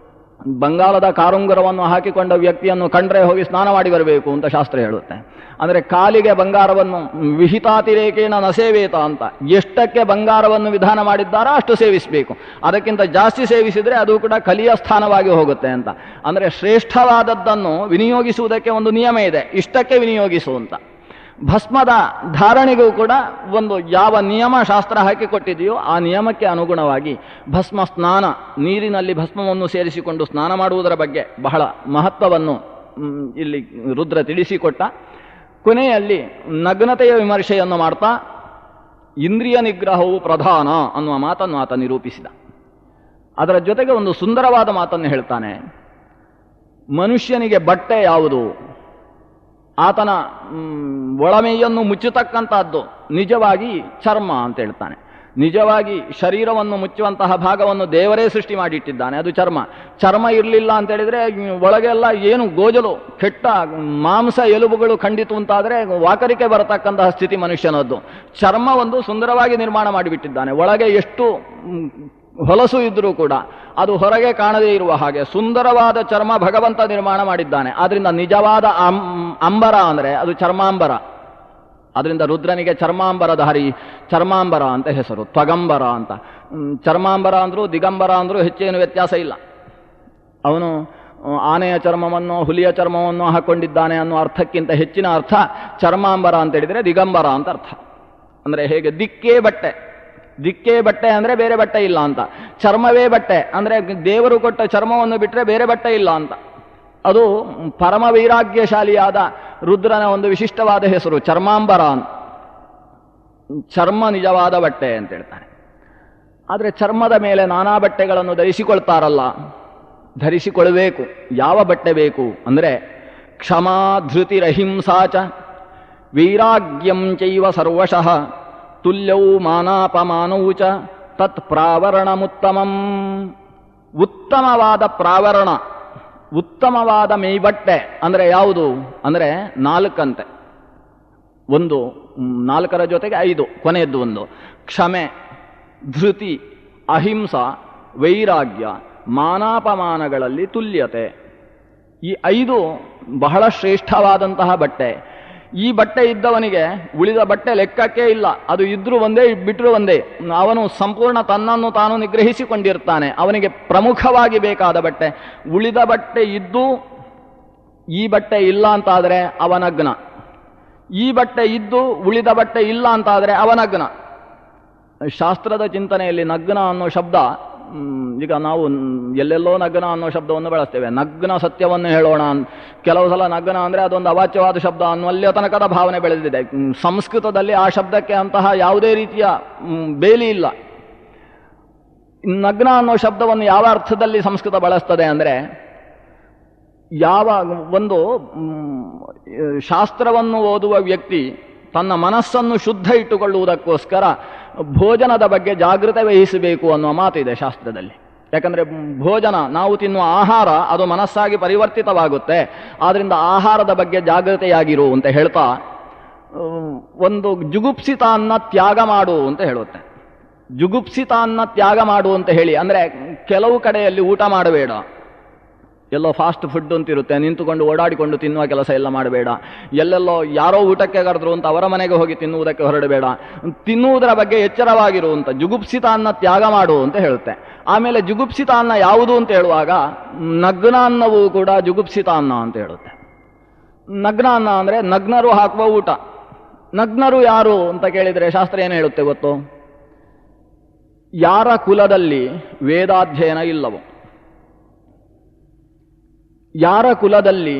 ಬಂಗಾಳದ ಕಾರುಂಗರವನ್ನು ಹಾಕಿಕೊಂಡ ವ್ಯಕ್ತಿಯನ್ನು ಕಂಡ್ರೆ ಹೋಗಿ ಸ್ನಾನ ಮಾಡಿ ಬರಬೇಕು ಅಂತ ಶಾಸ್ತ್ರ ಹೇಳುತ್ತೆ. ಅಂದರೆ ಕಾಲಿಗೆ ಬಂಗಾರವನ್ನು ವಿಹಿತಾತಿರೇಕೇನ ನ ಸೇವೇತ ಅಂತ, ಎಷ್ಟಕ್ಕೆ ಬಂಗಾರವನ್ನು ವಿಧಾನ ಮಾಡಿದ್ದಾರೋ ಅಷ್ಟು ಸೇವಿಸಬೇಕು, ಅದಕ್ಕಿಂತ ಜಾಸ್ತಿ ಸೇವಿಸಿದರೆ ಅದು ಕೂಡ ಕಲಿಯ ಸ್ಥಾನವಾಗಿ ಹೋಗುತ್ತೆ ಅಂತ. ಅಂದರೆ ಶ್ರೇಷ್ಠವಾದದ್ದನ್ನು ವಿನಿಯೋಗಿಸುವುದಕ್ಕೆ ಒಂದು ನಿಯಮ ಇದೆ, ಇಷ್ಟಕ್ಕೆ ವಿನಿಯೋಗಿಸುವಂತ. ಭಸ್ಮದ ಧಾರಣೆಗೂ ಕೂಡ ಒಂದು ಯಾವ ನಿಯಮ ಶಾಸ್ತ್ರ ಹಾಕಿಕೊಟ್ಟಿದೆಯೋ ಆ ನಿಯಮಕ್ಕೆ ಅನುಗುಣವಾಗಿ ಭಸ್ಮ ಸ್ನಾನ, ನೀರಿನಲ್ಲಿ ಭಸ್ಮವನ್ನು ಸೇರಿಸಿಕೊಂಡು ಸ್ನಾನ ಮಾಡುವುದರ ಬಗ್ಗೆ ಬಹಳ ಮಹತ್ವವನ್ನು ಇಲ್ಲಿ ರುದ್ರ ತಿಳಿಸಿಕೊಟ್ಟ. ಕೊನೆಯಲ್ಲಿ ನಗ್ನತೆಯ ವಿಮರ್ಶೆಯನ್ನು ಮಾಡ್ತಾ ಇಂದ್ರಿಯ ನಿಗ್ರಹವು ಪ್ರಧಾನ ಅನ್ನುವ ಮಾತನ್ನು ಆತ ನಿರೂಪಿಸಿದ. ಅದರ ಜೊತೆಗೆ ಒಂದು ಸುಂದರವಾದ ಮಾತನ್ನು ಹೇಳ್ತಾನೆ. ಮನುಷ್ಯನಿಗೆ ಬಟ್ಟೆ ಯಾವುದು? ಆತನ ಒಳಮೆಯನ್ನು ಮುಚ್ಚತಕ್ಕಂಥದ್ದು ನಿಜವಾಗಿ ಚರ್ಮ ಅಂತ ಹೇಳ್ತಾನೆ. ನಿಜವಾಗಿ ಶರೀರವನ್ನು ಮುಚ್ಚುವಂತಹ ಭಾಗವನ್ನು ದೇವರೇ ಸೃಷ್ಟಿ ಮಾಡಿಟ್ಟಿದ್ದಾನೆ, ಅದು ಚರ್ಮ. ಚರ್ಮ ಇರಲಿಲ್ಲ ಅಂತ ಹೇಳಿದ್ರೆ ಒಳಗೆಲ್ಲ ಏನು ಗೋಜಲು ಕೆಟ್ಟ ಮಾಂಸ ಎಲುಬುಗಳು ಖಂಡಿತು ಅಂತಾದರೆ ವಾಕರಿಕೆ ಬರತಕ್ಕಂತಹ ಸ್ಥಿತಿ ಮನುಷ್ಯನದ್ದು. ಚರ್ಮ ಒಂದು ಸುಂದರವಾಗಿ ನಿರ್ಮಾಣ ಮಾಡಿಬಿಟ್ಟಿದ್ದಾನೆ. ಒಳಗೆ ಎಷ್ಟು ಹೊಲಸು ಇದ್ರೂ ಕೂಡ ಅದು ಹೊರಗೆ ಕಾಣದೇ ಇರುವ ಹಾಗೆ ಸುಂದರವಾದ ಚರ್ಮ ಭಗವಂತ ನಿರ್ಮಾಣ ಮಾಡಿದ್ದಾನೆ. ಆದ್ರಿಂದ ನಿಜವಾದ ಅಂಬರ ಅಂದರೆ ಅದು ಚರ್ಮಾಂಬರ. ಅದರಿಂದ ರುದ್ರನಿಗೆ ಚರ್ಮಾಂಬರಧಾರಿ, ಚರ್ಮಾಂಬರ ಅಂತ ಹೆಸರು, ತ್ವಗಂಬರ ಅಂತ. ಚರ್ಮಾಂಬರ ಅಂದರೂ ದಿಗಂಬರ ಅಂದರೂ ಹೆಚ್ಚೇನು ವ್ಯತ್ಯಾಸ ಇಲ್ಲ. ಅವನು ಆನೆಯ ಚರ್ಮವನ್ನು ಹುಲಿಯ ಚರ್ಮವನ್ನು ಹಾಕೊಂಡಿದ್ದಾನೆ ಅನ್ನೋ ಅರ್ಥಕ್ಕಿಂತ ಹೆಚ್ಚಿನ ಅರ್ಥ ಚರ್ಮಾಂಬರ ಅಂತ ಹೇಳಿದರೆ ದಿಗಂಬರ ಅಂತ ಅರ್ಥ. ಅಂದರೆ ಹೇಗೆ ದಿಕ್ಕೇ ಬಟ್ಟೆ, ದಿಕ್ಕೇ ಬಟ್ಟೆ ಅಂದರೆ ಬೇರೆ ಬಟ್ಟೆ ಇಲ್ಲ ಅಂತ. ಚರ್ಮವೇ ಬಟ್ಟೆ ಅಂದರೆ ದೇವರು ಕೊಟ್ಟ ಚರ್ಮವನ್ನು ಬಿಟ್ಟರೆ ಬೇರೆ ಬಟ್ಟೆ ಇಲ್ಲ ಅಂತ. ಅದು ಪರಮ ವೈರಾಗ್ಯಶಾಲಿಯಾದ ರುದ್ರನ ಒಂದು ವಿಶಿಷ್ಟವಾದ ಹೆಸರು ಚರ್ಮಾಂಬರ ಅಂತ. ಚರ್ಮ ನಿಜವಾದ ಬಟ್ಟೆ ಅಂತ ಹೇಳ್ತಾನೆ. ಆದರೆ ಚರ್ಮದ ಮೇಲೆ ನಾನಾ ಬಟ್ಟೆಗಳನ್ನು ಧರಿಸಿಕೊಳ್ತಾರಲ್ಲ, ಧರಿಸಿಕೊಳ್ಳಬೇಕು. ಯಾವ ಬಟ್ಟೆ ಬೇಕು ಅಂದರೆ ಕ್ಷಮಾ ಧೃತಿರಹಿಂಸಾಚ ವೈರಾಗ್ಯಂ ಚೈವ ಸರ್ವಶಃ ತುಲ್ಯೌ ಮಾನಾಪಮಾನೌ ಚ ತತ್ ಪ್ರಾವರಣಮುತ್ತಮಂ. ಉತ್ತಮವಾದ ಪ್ರಾವರಣ, ಉತ್ತಮವಾದ ಮೇಲ್ಬಟ್ಟೆ ಅಂದರೆ ಯಾವುದು ಅಂದರೆ ನಾಲ್ಕಂತೆ. ಒಂದು, ನಾಲ್ಕರ ಜೊತೆಗೆ 5, ಕೊನೆಯದ್ದು ಒಂದು. ಕ್ಷಮೆ, ಧೃತಿ, ಅಹಿಂಸ, ವೈರಾಗ್ಯ, ಮಾನಾಪಮಾನಗಳಲ್ಲಿ ತುಲ್ಯತೆ. ಈ 5 ಬಹಳ ಶ್ರೇಷ್ಠವಾದಂತಹ ಬಟ್ಟೆ. ಈ ಬಟ್ಟೆ ಇದ್ದವನಿಗೆ ಉಳಿದ ಬಟ್ಟೆ ಲೆಕ್ಕಕ್ಕೆ ಇಲ್ಲ. ಅದು ಇದ್ರೂ ಒಂದೇ, ಬಿಟ್ಟರು ಒಂದೇ. ಅವನು ಸಂಪೂರ್ಣ ತನ್ನನ್ನು ತಾನು ನಿಗ್ರಹಿಸಿಕೊಂಡಿರ್ತಾನೆ. ಅವನಿಗೆ ಪ್ರಮುಖವಾಗಿ ಬೇಕಾದ ಬಟ್ಟೆ. ಉಳಿದ ಬಟ್ಟೆ ಇದ್ದು ಈ ಬಟ್ಟೆ ಇಲ್ಲ ಅಂತಾದರೆ ಅವನಗ್ನ, ಈ ಬಟ್ಟೆ ಇದ್ದು ಉಳಿದ ಬಟ್ಟೆ ಇಲ್ಲ ಅಂತಾದರೆ ಅವನಗ್ನ. ಶಾಸ್ತ್ರದ ಚಿಂತನೆಯಲ್ಲಿ ನಗ್ನ ಅನ್ನೋ ಶಬ್ದ, ಈಗ ನಾವು ಎಲ್ಲೆಲ್ಲೋ ನಗ್ನ ಅನ್ನೋ ಶಬ್ದವನ್ನು ಬಳಸ್ತೇವೆ. ನಗ್ನ ಸತ್ಯವನ್ನು ಹೇಳೋಣ, ಕೆಲವು ಸಲ ನಗ್ನ ಅಂದರೆ ಅದೊಂದು ಅವಾಚ್ಯವಾದ ಶಬ್ದ ಅನ್ನುವಲ್ಲಿಯ ತನಕದ ಭಾವನೆ ಬೆಳೆದಿದೆ. ಸಂಸ್ಕೃತದಲ್ಲಿ ಆ ಶಬ್ದಕ್ಕೆ ಅಂತಹ ಯಾವುದೇ ರೀತಿಯ ಬೇಲಿ ಇಲ್ಲ. ನಗ್ನ ಅನ್ನೋ ಶಬ್ದವನ್ನು ಯಾವ ಅರ್ಥದಲ್ಲಿ ಸಂಸ್ಕೃತ ಬಳಸ್ತದೆ ಅಂದರೆ, ಯಾವ ಒಂದು ಶಾಸ್ತ್ರವನ್ನು ಓದುವ ವ್ಯಕ್ತಿ ತನ್ನ ಮನಸ್ಸನ್ನು ಶುದ್ಧ ಇಟ್ಟುಕೊಳ್ಳುವುದಕ್ಕೋಸ್ಕರ ಭೋಜನದ ಬಗ್ಗೆ ಜಾಗೃತೆ ವಹಿಸಬೇಕು ಅನ್ನುವ ಮಾತಿದೆ ಶಾಸ್ತ್ರದಲ್ಲಿ. ಯಾಕಂದರೆ ಭೋಜನ, ನಾವು ತಿನ್ನುವ ಆಹಾರ ಅದು ಮನಸ್ಸಾಗಿ ಪರಿವರ್ತಿತವಾಗುತ್ತೆ. ಆದ್ದರಿಂದ ಆಹಾರದ ಬಗ್ಗೆ ಜಾಗೃತೆಯಾಗಿರು ಅಂತ ಹೇಳ್ತಾ ಒಂದು ಜುಗುಪ್ಸಿತಾನ್ನ ತ್ಯಾಗ ಮಾಡು ಅಂತ ಹೇಳುತ್ತೆ. ಜುಗುಪ್ಸಿತಾನ್ನ ತ್ಯಾಗ ಮಾಡು ಅಂತ ಹೇಳಿ ಅಂದರೆ ಕೆಲವು ಕಡೆಯಲ್ಲಿ ಊಟ ಮಾಡಬೇಡ, ಎಲ್ಲೋ ಫಾಸ್ಟ್ ಫುಡ್ ಅಂತಿರುತ್ತೆ, ನಿಂತುಕೊಂಡು ಓಡಾಡಿಕೊಂಡು ತಿನ್ನುವ ಕೆಲಸ ಎಲ್ಲ ಮಾಡಬೇಡ. ಎಲ್ಲೆಲ್ಲೋ ಯಾರೋ ಊಟಕ್ಕೆ ಕರೆದ್ರು ಅಂತ ಅವರ ಮನೆಗೆ ಹೋಗಿ ತಿನ್ನುವುದಕ್ಕೆ ಹೊರಡಬೇಡ. ತಿನ್ನುವುದರ ಬಗ್ಗೆ ಎಚ್ಚರವಾಗಿರು ಅಂತ ಜುಗುಪ್ಸಿತಾನ್ನ ತ್ಯಾಗ ಮಾಡು ಅಂತ ಹೇಳುತ್ತೆ. ಆಮೇಲೆ ಜುಗುಪ್ಸಿತಾನ್ನ ಯಾವುದು ಅಂತ ಹೇಳುವಾಗ ನಗ್ನ ಅನ್ನವೂ ಕೂಡ ಜುಗುಪ್ಸಿತಾನ್ನ ಅಂತ ಹೇಳುತ್ತೆ. ನಗ್ನ ಅನ್ನ ಅಂದರೆ ನಗ್ನರು ಹಾಕುವ ಊಟ. ನಗ್ನರು ಯಾರು ಅಂತ ಕೇಳಿದರೆ ಶಾಸ್ತ್ರ ಏನು ಹೇಳುತ್ತೆ ಗೊತ್ತು? ಯಾರ ಕುಲದಲ್ಲಿ ವೇದಾಧ್ಯಯನ ಇಲ್ಲವೋ, ಯಾರ ಕುಲದಲ್ಲಿ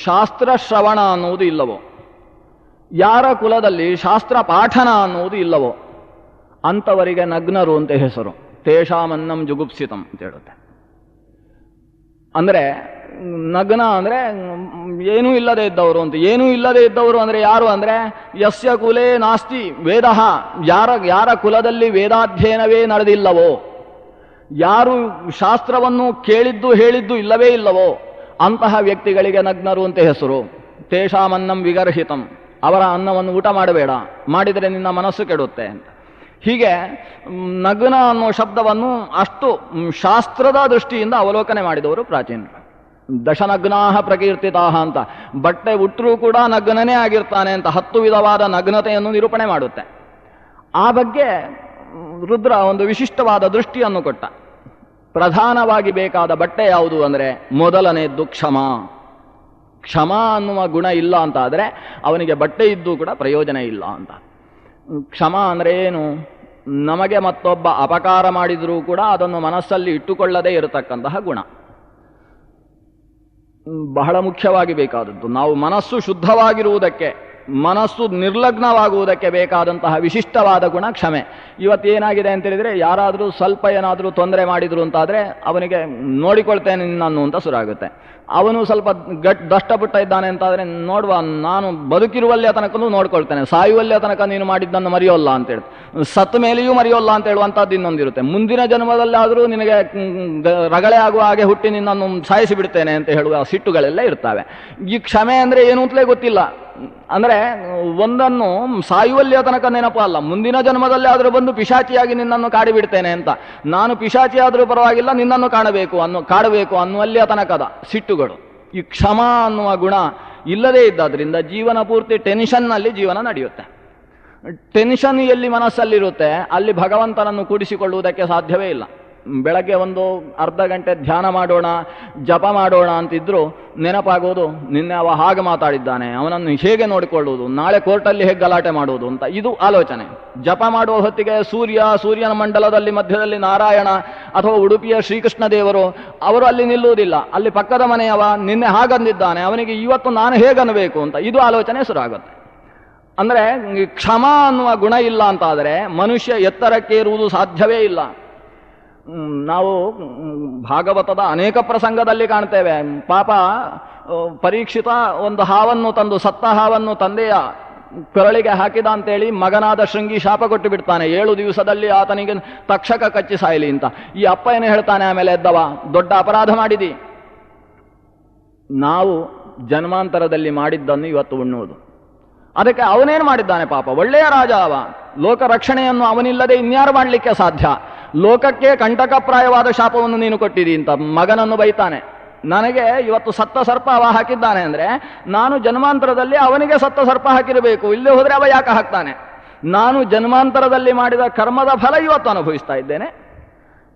ಶಾಸ್ತ್ರ ಶ್ರವಣ ಅನ್ನುವುದು ಇಲ್ಲವೋ, ಯಾರ ಕುಲದಲ್ಲಿ ಶಾಸ್ತ್ರ ಪಾಠನ ಅನ್ನುವುದು ಇಲ್ಲವೋ ಅಂಥವರಿಗೆ ನಗ್ನರು ಅಂತ ಹೆಸರು. ತೇಷಾಮನ್ನಂ ಜುಗುಪ್ಸಿತಂ ಅಂತ ಹೇಳುತ್ತೆ. ಅಂದರೆ ನಗ್ನ ಅಂದರೆ ಏನೂ ಇಲ್ಲದೆ ಇದ್ದವರು ಅಂತ. ಏನೂ ಇಲ್ಲದೆ ಇದ್ದವರು ಅಂದರೆ ಯಾರು ಅಂದರೆ ಯಸ್ಯ ಕುಲೇ ನಾಸ್ತಿ ವೇದಃ, ಯಾರ ಕುಲದಲ್ಲಿ ವೇದಾಧ್ಯಯನವೇ ನಡೆದಿಲ್ಲವೋ, ಯಾರು ಶಾಸ್ತ್ರವನ್ನು ಕೇಳಿದ್ದು ಹೇಳಿದ್ದು ಇಲ್ಲವೇ ಇಲ್ಲವೋ ಅಂತಹ ವ್ಯಕ್ತಿಗಳಿಗೆ ನಗ್ನರು ಅಂತ ಹೆಸರು. ತೇಷಾಮನ್ನಂ ವಿಗರ್ಹಿತಂ, ಅವರ ಅನ್ನವನ್ನು ಊಟ ಮಾಡಬೇಡ, ಮಾಡಿದರೆ ನಿನ್ನ ಮನಸ್ಸು ಕೆಡುತ್ತೆ ಅಂತ. ಹೀಗೆ ನಗ್ನ ಅನ್ನೋ ಶಬ್ದವನ್ನು ಅಷ್ಟು ಶಾಸ್ತ್ರದ ದೃಷ್ಟಿಯಿಂದ ಅವಲೋಕನೆ ಮಾಡಿದವರು ಪ್ರಾಚೀನರು. ದಶನಗ್ನಾಹ ಪ್ರಕೀರ್ತಿತಾಹ ಅಂತ, ಬಟ್ಟೆ ಉಟ್ಟರೂ ಕೂಡ ನಗ್ನನೇ ಆಗಿರ್ತಾನೆ ಅಂತ 10 ವಿಧವಾದ ನಗ್ನತೆಯನ್ನು ನಿರೂಪಣೆ ಮಾಡುತ್ತೆ. ಆ ಬಗ್ಗೆ ರುದ್ರ ಒಂದು ವಿಶಿಷ್ಟವಾದ ದೃಷ್ಟಿಯನ್ನು ಕೊಟ್ಟ. ಪ್ರಧಾನವಾಗಿ ಬೇಕಾದ ಬಟ್ಟೆ ಯಾವುದು ಅಂದರೆ ಮೊದಲನೆಯದ್ದು ಕ್ಷಮ. ಕ್ಷಮ ಅನ್ನುವ ಗುಣ ಇಲ್ಲ ಅಂತ ಆದರೆ ಅವನಿಗೆ ಬಟ್ಟೆ ಇದ್ದೂ ಕೂಡ ಪ್ರಯೋಜನ ಇಲ್ಲ ಅಂತ. ಕ್ಷಮ ಅಂದರೆ ಏನು? ನಮಗೆ ಮತ್ತೊಬ್ಬ ಅಪಕಾರ ಮಾಡಿದರೂ ಕೂಡ ಅದನ್ನು ಮನಸ್ಸಲ್ಲಿ ಇಟ್ಟುಕೊಳ್ಳದೇ ಇರತಕ್ಕಂತಹ ಗುಣ ಬಹಳ ಮುಖ್ಯವಾಗಿ ಬೇಕಾದದ್ದು. ನಾವು ಮನಸ್ಸು ಶುದ್ಧವಾಗಿರುವುದಕ್ಕೆ, ಮನಸ್ಸು ನಿರ್ಲಗ್ನವಾಗುವುದಕ್ಕೆ ಬೇಕಾದಂತಹ ವಿಶಿಷ್ಟವಾದ ಗುಣ ಕ್ಷಮೆ. ಇವತ್ತೇನಾಗಿದೆ ಅಂತ ಹೇಳಿದರೆ, ಯಾರಾದರೂ ಸ್ವಲ್ಪ ಏನಾದರೂ ತೊಂದರೆ ಮಾಡಿದ್ರು ಅಂತಾದರೆ ಅವನಿಗೆ ನೋಡಿಕೊಳ್ತೇನೆ ನಿನ್ನನ್ನು ಅಂತ ಶುರುವಾಗುತ್ತೆ. ಅವನು ಸ್ವಲ್ಪ ದಷ್ಟಪುಟ್ಟ ಇದ್ದಾನೆ ಅಂತಾದರೆ, ನೋಡುವ ನಾನು ಬದುಕಿರುವಲ್ಲೇ ತನಕನೂ ನೋಡ್ಕೊಳ್ತೇನೆ, ಸಾಯುವಲ್ಲೇ ತನಕ ನೀನು ಮಾಡಿದ್ದನ್ನು ಮರೆಯೋಲ್ಲ ಅಂತೇಳಿ, ಸತ್ತ ಮೇಲೆಯೂ ಮರೆಯೋಲ್ಲ ಅಂತ ಹೇಳುವಂಥದ್ದು ಇನ್ನೊಂದಿರುತ್ತೆ. ಮುಂದಿನ ಜನ್ಮದಲ್ಲಾದರೂ ನಿನಗೆ ರಗಳೆ ಆಗುವ ಹಾಗೆ ಹುಟ್ಟಿ ನಿನ್ನನ್ನು ಸಾಯಿಸಿ ಬಿಡ್ತೇನೆ ಅಂತ ಹೇಳುವ ಸಿಟ್ಟುಗಳೆಲ್ಲ ಇರ್ತವೆ. ಈ ಕ್ಷಮೆ ಅಂದರೆ ಏನು ಅಂತಲೇ ಗೊತ್ತಿಲ್ಲ. ಅಂದರೆ ಒಂದನ್ನು ಸಾಯುವಲ್ಲಿಯ ತನಕ ನೆನಪು ಅಲ್ಲ, ಮುಂದಿನ ಜನ್ಮದಲ್ಲಿ ಆದರೂ ಬಂದು ಪಿಶಾಚಿಯಾಗಿ ನಿನ್ನನ್ನು ಕಾಡಿಬಿಡ್ತೇನೆ ಅಂತ, ನಾನು ಪಿಶಾಚಿ ಆದರೂ ಪರವಾಗಿಲ್ಲ ನಿನ್ನನ್ನು ಕಾಡಬೇಕು ಅನ್ನುವಲ್ಲಿಯ ತನಕದ ಸಿಟ್ಟುಗಳು. ಈ ಕ್ಷಮ ಅನ್ನುವ ಗುಣ ಇಲ್ಲದೇ ಇದ್ದಾದ್ರಿಂದ ಜೀವನ ಪೂರ್ತಿ ಟೆನ್ಷನ್ನಲ್ಲಿ ಜೀವನ ನಡೆಯುತ್ತೆ. ಟೆನ್ಷನ್ ಎಲ್ಲಿ ಮನಸ್ಸಲ್ಲಿರುತ್ತೆ ಅಲ್ಲಿ ಭಗವಂತನನ್ನು ಕೂಡಿಸಿಕೊಳ್ಳುವುದಕ್ಕೆ ಸಾಧ್ಯವೇ ಇಲ್ಲ. ಬೆಳಗ್ಗೆ ಒಂದು ಅರ್ಧ ಗಂಟೆ ಧ್ಯಾನ ಮಾಡೋಣ, ಜಪ ಮಾಡೋಣ ಅಂತಿದ್ರು ನೆನಪಾಗೋದು ನಿನ್ನೆ ಅವ ಹಾಗೆ ಮಾತಾಡಿದ್ದಾನೆ, ಅವನನ್ನು ಹೇಗೆ ನೋಡಿಕೊಳ್ಳುವುದು, ನಾಳೆ ಕೋರ್ಟಲ್ಲಿ ಹೇಗೆ ಗಲಾಟೆ ಮಾಡುವುದು ಅಂತ ಇದು ಆಲೋಚನೆ. ಜಪ ಮಾಡುವ ಹೊತ್ತಿಗೆ ಸೂರ್ಯನ ಮಂಡಲದಲ್ಲಿ ಮಧ್ಯದಲ್ಲಿ ನಾರಾಯಣ ಅಥವಾ ಉಡುಪಿಯ ಶ್ರೀಕೃಷ್ಣ ದೇವರು ಅವರು ಅಲ್ಲಿ ನಿಲ್ಲುವುದಿಲ್ಲ. ಅಲ್ಲಿ ಪಕ್ಕದ ಮನೆಯವ ನಿನ್ನೆ ಹಾಗಂದಿದ್ದಾನೆ, ಅವನಿಗೆ ಇವತ್ತು ನಾನು ಹೇಗನ್ನಬೇಕು ಅಂತ ಇದು ಆಲೋಚನೆ ಶುರುವಾಗುತ್ತೆ. ಅಂದರೆ ಕ್ಷಮ ಅನ್ನುವ ಗುಣ ಇಲ್ಲ ಅಂತಾದರೆ ಮನುಷ್ಯ ಎತ್ತರಕ್ಕೇರುವುದು ಸಾಧ್ಯವೇ ಇಲ್ಲ. ನಾವು ಭಾಗವತದ ಅನೇಕ ಪ್ರಸಂಗದಲ್ಲಿ ಕಾಣ್ತೇವೆ. ಪಾಪ ಪರೀಕ್ಷಿತ ಒಂದು ಹಾವನ್ನು ತಂದು, ಸತ್ತ ಹಾವನ್ನು ತಂದೆಯ ಕೊರಳಿಗೆ ಹಾಕಿದ ಅಂತೇಳಿ ಮಗನಾದ ಶೃಂಗಿ ಶಾಪ ಕೊಟ್ಟು ಬಿಡ್ತಾನೆ, 7 ದಿವಸದಲ್ಲಿ ಆತನಿಗೆ ತಕ್ಷಕ ಕಚ್ಚಿ ಸಾಯಲಿ ಅಂತ. ಈ ಅಪ್ಪ ಏನು ಹೇಳ್ತಾನೆ ಆಮೇಲೆ ಎದ್ದವ, ದೊಡ್ಡ ಅಪರಾಧ ಮಾಡಿದಿ, ನಾವು ಜನ್ಮಾಂತರದಲ್ಲಿ ಮಾಡಿದ್ದನ್ನು ಇವತ್ತು ಉಣ್ಣುವುದು. ಅದಕ್ಕೆ ಅವನೇನು ಮಾಡಿದ್ದಾನೆ ಪಾಪ, ಒಳ್ಳೆಯ ರಾಜ ಅವ, ಲೋಕ ರಕ್ಷಣೆಯನ್ನು ಅವನಿಲ್ಲದೆ ಇನ್ಯಾರು ಮಾಡಲಿಕ್ಕೆ ಸಾಧ್ಯ, ಲೋಕಕ್ಕೆ ಕಂಟಕಪ್ರಾಯವಾದ ಶಾಪವನ್ನು ನೀನು ಕೊಟ್ಟಿದಿ ಅಂತ ಮಗನನ್ನು ಬೈತಾನೆ. ನನಗೆ ಇವತ್ತು ಸತ್ತ ಸರ್ಪ ಅವ ಹಾಕಿದ್ದಾನೆ ಅಂದರೆ ನಾನು ಜನ್ಮಾಂತರದಲ್ಲಿ ಅವನಿಗೆ ಸತ್ತ ಸರ್ಪ ಹಾಕಿರಬೇಕು, ಇಲ್ಲೇ ಹೋದರೆ ಅವ ಯಾಕೆ ಹಾಕ್ತಾನೆ? ನಾನು ಜನ್ಮಾಂತರದಲ್ಲಿ ಮಾಡಿದ ಕರ್ಮದ ಫಲ ಇವತ್ತು ಅನುಭವಿಸ್ತಾ ಇದ್ದೇನೆ.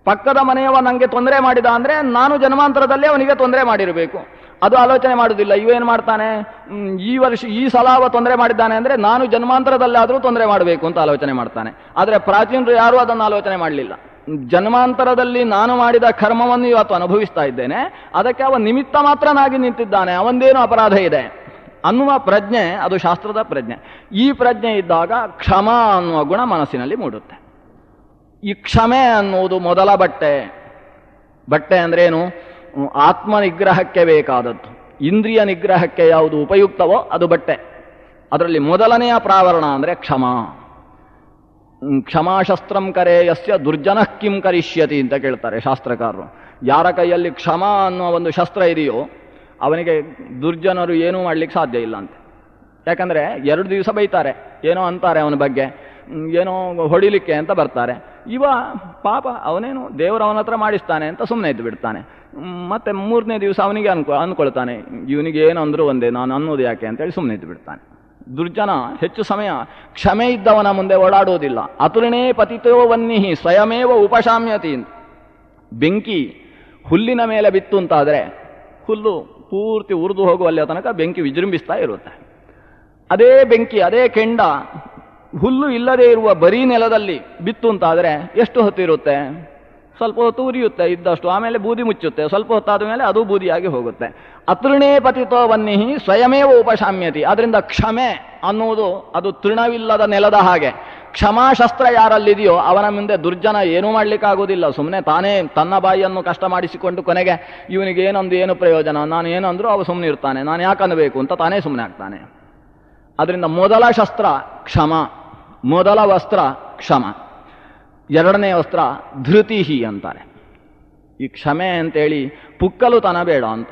ಪಕ್ಕದ ಮನೆಯವ ನನಗೆ ತೊಂದರೆ ಮಾಡಿದ ಅಂದರೆ ನಾನು ಜನ್ಮಾಂತರದಲ್ಲಿ ಅವನಿಗೆ ತೊಂದರೆ ಮಾಡಿರಬೇಕು, ಅದು ಆಲೋಚನೆ ಮಾಡುವುದಿಲ್ಲ. ಇವೇನು ಮಾಡ್ತಾನೆ, ಈ ಸಲ ಅವ ತೊಂದರೆ ಮಾಡಿದ್ದಾನೆ ಅಂದರೆ ನಾನು ಜನ್ಮಾಂತರದಲ್ಲಾದರೂ ತೊಂದರೆ ಮಾಡಬೇಕು ಅಂತ ಆಲೋಚನೆ ಮಾಡ್ತಾನೆ. ಆದರೆ ಪ್ರಾಚೀನರು ಯಾರೂ ಅದನ್ನು ಆಲೋಚನೆ ಮಾಡಲಿಲ್ಲ. ಜನ್ಮಾಂತರದಲ್ಲಿ ನಾನು ಮಾಡಿದ ಕರ್ಮವನ್ನು ಇವತ್ತು ಅನುಭವಿಸ್ತಾ ಇದ್ದೇನೆ, ಅದಕ್ಕೆ ಅವ ನಿಮಿತ್ತ ಮಾತ್ರನಾಗಿ ನಿಂತಿದ್ದಾನೆ, ಅವಂದೇನು ಅಪರಾಧ ಇದೆ ಅನ್ನುವ ಪ್ರಜ್ಞೆ, ಅದು ಶಾಸ್ತ್ರದ ಪ್ರಜ್ಞೆ. ಈ ಪ್ರಜ್ಞೆ ಇದ್ದಾಗ ಕ್ಷಮ ಅನ್ನುವ ಗುಣ ಮನಸ್ಸಿನಲ್ಲಿ ಮೂಡುತ್ತೆ. ಈ ಕ್ಷಮೆ ಅನ್ನುವುದು ಮೊದಲ ಬಟ್ಟೆ ಅಂದ್ರೇನು? ಆತ್ಮ ನಿಗ್ರಹಕ್ಕೆ ಬೇಕಾದದ್ದು. ಇಂದ್ರಿಯ ನಿಗ್ರಹಕ್ಕೆ ಯಾವುದು ಉಪಯುಕ್ತವೋ ಅದು ಬಟ್ಟೆ. ಅದರಲ್ಲಿ ಮೊದಲನೆಯ ಪ್ರಾವರಣ ಅಂದರೆ ಕ್ಷಮ. ಕ್ಷಮಾಶಸ್ತ್ರಂ ಕರೆ ಯಸ್ಯ ದುರ್ಜನಃ ಕಿಂ ಕರಿಷ್ಯತಿ ಅಂತ ಕೇಳ್ತಾರೆ ಶಾಸ್ತ್ರಕಾರರು. ಯಾರ ಕೈಯಲ್ಲಿ ಕ್ಷಮ ಅನ್ನುವ ಒಂದು ಶಸ್ತ್ರ ಇದೆಯೋ ಅವನಿಗೆ ದುರ್ಜನರು ಏನೂ ಮಾಡಲಿಕ್ಕೆ ಸಾಧ್ಯ ಇಲ್ಲ ಅಂತ. ಯಾಕಂದರೆ 2 ದಿವಸ ಬೈತಾರೆ, ಏನೋ ಅಂತಾರೆ ಅವನ ಬಗ್ಗೆ, ಏನೋ ಹೊಡಿಲಿಕ್ಕೆ ಅಂತ ಬರ್ತಾರೆ. ಇವ ಪಾಪ ಅವನೇನು ದೇವರವನ ಹತ್ರ ಮಾಡಿಸ್ತಾನೆ ಅಂತ ಸುಮ್ಮನೆ ಇದ್ದು ಬಿಡ್ತಾನೆ. ಮತ್ತೆ 3ನೇ ದಿವಸ ಅವನಿಗೆ ಅಂದ್ಕೊಳ್ತಾನೆ, ಇವನಿಗೆ ಏನಂದ್ರು ಒಂದೇ, ನಾನು ಅನ್ನೋದು ಯಾಕೆ ಅಂತೇಳಿ ಸುಮ್ಮನೆ ಇದ್ದು ಬಿಡ್ತಾನೆ. ದುರ್ಜನ ಹೆಚ್ಚು ಸಮಯ ಕ್ಷಮೆ ಇದ್ದವನ ಮುಂದೆ ಓಡಾಡುವುದಿಲ್ಲ. ಅತುರ್ಣೇ ಪತಿತೋ ವನ್ನಿಹಿ ಸ್ವಯಮೇವ ಉಪಶಾಮ್ಯತಿ. ಬೆಂಕಿ ಹುಲ್ಲಿನ ಮೇಲೆ ಬಿತ್ತು ಅಂತಾದರೆ ಹುಲ್ಲು ಪೂರ್ತಿ ಉರಿದು ಹೋಗುವಲ್ಲಿಯ ತನಕ ಬೆಂಕಿ ವಿಜೃಂಭಿಸ್ತಾ ಇರುತ್ತೆ. ಅದೇ ಬೆಂಕಿ, ಅದೇ ಕೆಂಡ ಹುಲ್ಲು ಇಲ್ಲದೆ ಇರುವ ಬರೀ ನೆಲದಲ್ಲಿ ಬಿತ್ತು ಅಂತಾದರೆ ಎಷ್ಟು ಹೊತ್ತಿರುತ್ತೆ? ಸ್ವಲ್ಪ ಹೊತ್ತು ಉರಿಯುತ್ತೆ ಇದ್ದಷ್ಟು, ಆಮೇಲೆ ಬೂದಿ ಮುಚ್ಚುತ್ತೆ, ಸ್ವಲ್ಪ ಹೊತ್ತಾದ ಮೇಲೆ ಅದು ಬೂದಿಯಾಗಿ ಹೋಗುತ್ತೆ. ಅತೃಣೇ ಪತಿತೋ ವನ್ನಿಹಿ ಸ್ವಯಮೇವ ಉಪಶಾಮ್ಯತಿ. ಅದರಿಂದ ಕ್ಷಮೆ ಅನ್ನುವುದು ಅದು ತೃಣವಿಲ್ಲದ ನೆಲದ ಹಾಗೆ. ಕ್ಷಮಾಶಸ್ತ್ರ ಯಾರಲ್ಲಿದೆಯೋ ಅವನ ಮುಂದೆ ದುರ್ಜನ ಏನೂ ಮಾಡಲಿಕ್ಕಾಗೋದಿಲ್ಲ. ಸುಮ್ಮನೆ ತಾನೇ ತನ್ನ ಬಾಯಿಯನ್ನು ಕಷ್ಟ ಮಾಡಿಸಿಕೊಂಡು ಕೊನೆಗೆ ಇವನಿಗೆ ಏನೊಂದು ಏನು ಪ್ರಯೋಜನ, ನಾನು ಏನಂದ್ರೂ ಅವ ಸುಮ್ಮನೆ ಇರ್ತಾನೆ, ನಾನು ಯಾಕನ್ನಬೇಕು ಅಂತ ತಾನೇ ಸುಮ್ಮನೆ ಆಗ್ತಾನೆ. ಅದರಿಂದ ಮೊದಲ ಶಸ್ತ್ರ ಕ್ಷಮ, ಮೊದಲ ವಸ್ತ್ರ ಕ್ಷಮ. 2ನೇ ವಸ್ತ್ರ ಧೃತಿಹಿ ಅಂತಾರೆ. ಈ ಕ್ಷಮೆ ಅಂತೇಳಿ ಪುಕ್ಕಲು ತನ ಬೇಡ ಅಂತ.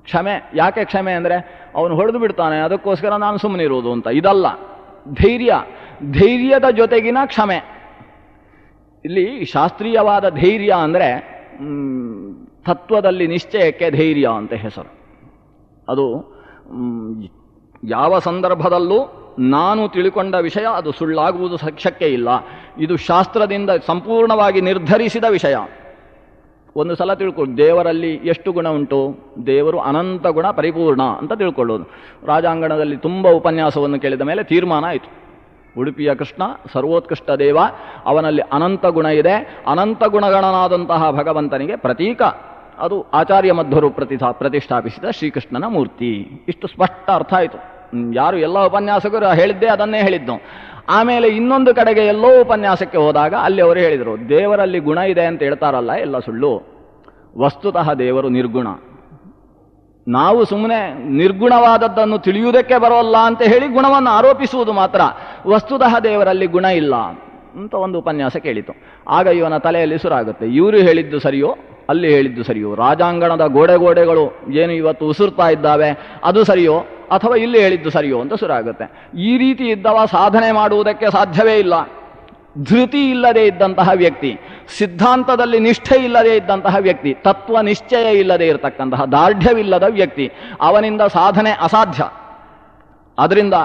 ಕ್ಷಮೆ ಯಾಕೆ ಕ್ಷಮೆ ಅಂದರೆ ಅವನು ಹೊಡೆದು ಬಿಡ್ತಾನೆ ಅದಕ್ಕೋಸ್ಕರ ನಾನು ಸುಮ್ಮನಿರುವುದು ಅಂತ ಇದಲ್ಲ. ಧೈರ್ಯದ ಜೊತೆಗಿನ ಕ್ಷಮೆ. ಇಲ್ಲಿ ಶಾಸ್ತ್ರೀಯವಾದ ಧೈರ್ಯ ಅಂದರೆ ತತ್ವದಲ್ಲಿ ನಿಶ್ಚಯಕ್ಕೆ ಧೈರ್ಯ ಅಂತ ಹೆಸರು. ಅದು ಯಾವ ಸಂದರ್ಭದಲ್ಲೂ ನಾನು ತಿಳ್ಕೊಂಡ ವಿಷಯ ಅದು ಸುಳ್ಳಾಗುವುದು ಶಕ್ಯ ಇಲ್ಲ. ಇದು ಶಾಸ್ತ್ರದಿಂದ ಸಂಪೂರ್ಣವಾಗಿ ನಿರ್ಧರಿಸಿದ ವಿಷಯ. ಒಂದು ಸಲ ತಿಳ್ಕೊಳ್ಳಿ, ದೇವರಲ್ಲಿ ಎಷ್ಟು ಗುಣ ಉಂಟು? ದೇವರು ಅನಂತ ಗುಣ ಪರಿಪೂರ್ಣ ಅಂತ ತಿಳ್ಕೊಳ್ಳೋದು. ರಾಜಾಂಗಣದಲ್ಲಿ ತುಂಬ ಉಪನ್ಯಾಸವನ್ನು ಕೇಳಿದ ಮೇಲೆ ತೀರ್ಮಾನ ಆಯಿತು. ಉಡುಪಿಯ ಕೃಷ್ಣ ಸರ್ವೋತ್ಕೃಷ್ಟ ದೇವ, ಅವನಲ್ಲಿ ಅನಂತ ಗುಣ ಇದೆ. ಅನಂತ ಗುಣಗಣನಾದಂತಹ ಭಗವಂತನಿಗೆ ಪ್ರತೀಕ ಅದು ಆಚಾರ್ಯ ಮಧ್ವರು ಪ್ರತಿಷ್ಠಾಪಿಸಿದ ಶ್ರೀಕೃಷ್ಣನ ಮೂರ್ತಿ. ಇಷ್ಟು ಸ್ಪಷ್ಟ ಅರ್ಥ ಆಯಿತು. ಯಾರು ಎಲ್ಲ ಉಪನ್ಯಾಸಕರು ಹೇಳಿದ್ದೇ ಅದನ್ನೇ ಹೇಳಿದ್ದು. ಆಮೇಲೆ ಇನ್ನೊಂದು ಕಡೆಗೆ ಎಲ್ಲೋ ಉಪನ್ಯಾಸಕ್ಕೆ ಹೋದಾಗ ಅಲ್ಲಿ ಅವರು ಹೇಳಿದರು, ದೇವರಲ್ಲಿ ಗುಣ ಇದೆ ಅಂತ ಹೇಳ್ತಾರಲ್ಲ, ಎಲ್ಲ ಸುಳ್ಳು. ವಸ್ತುತಃ ದೇವರು ನಿರ್ಗುಣ. ನಾವು ಸುಮ್ಮನೆ ನಿರ್ಗುಣವಾದದ್ದನ್ನು ತಿಳಿಯುವುದಕ್ಕೆ ಬರೋಲ್ಲ ಅಂತ ಹೇಳಿ ಗುಣವನ್ನು ಆರೋಪಿಸುವುದು ಮಾತ್ರ. ವಸ್ತುತಃ ದೇವರಲ್ಲಿ ಗುಣ ಇಲ್ಲ ಅಂತ ಒಂದು ಉಪನ್ಯಾಸ ಕೇಳಿತು. ಆಗ ಇವನ ತಲೆಯಲ್ಲಿ ಸುರಾಗುತ್ತೆ, ಇವರು ಹೇಳಿದ್ದು ಸರಿಯೋ ಅಲ್ಲಿ ಹೇಳಿದ್ದು ಸರಿಯೋ, ರಾಜಾಂಗಣದ ಗೋಡೆಗಳು ಏನು ಇವತ್ತು ಉಸುರ್ತಾ ಇದ್ದಾವೆ ಅದು ಸರಿಯೋ ಅಥವಾ ಇಲ್ಲಿ ಹೇಳಿದ್ದು ಸರಿಯೋ ಅಂತ ಸುರಾಗುತ್ತೆ. ಈ ರೀತಿ ಇದ್ದವ ಸಾಧನೆ ಮಾಡುವುದಕ್ಕೆ ಸಾಧ್ಯವೇ ಇಲ್ಲ. ಧೃತಿ ಇಲ್ಲದೆ ಇದ್ದಂತಹ ವ್ಯಕ್ತಿ, ಸಿದ್ಧಾಂತದಲ್ಲಿ ನಿಷ್ಠೆ ಇಲ್ಲದೆ ಇದ್ದಂತಹ ವ್ಯಕ್ತಿ, ತತ್ವ ನಿಶ್ಚಯ ಇಲ್ಲದೆ ಇರತಕ್ಕಂತಹ ದಾರ್ಢ್ಯವಿಲ್ಲದ ವ್ಯಕ್ತಿ, ಅವನಿಂದ ಸಾಧನೆ ಅಸಾಧ್ಯ. ಅದರಿಂದ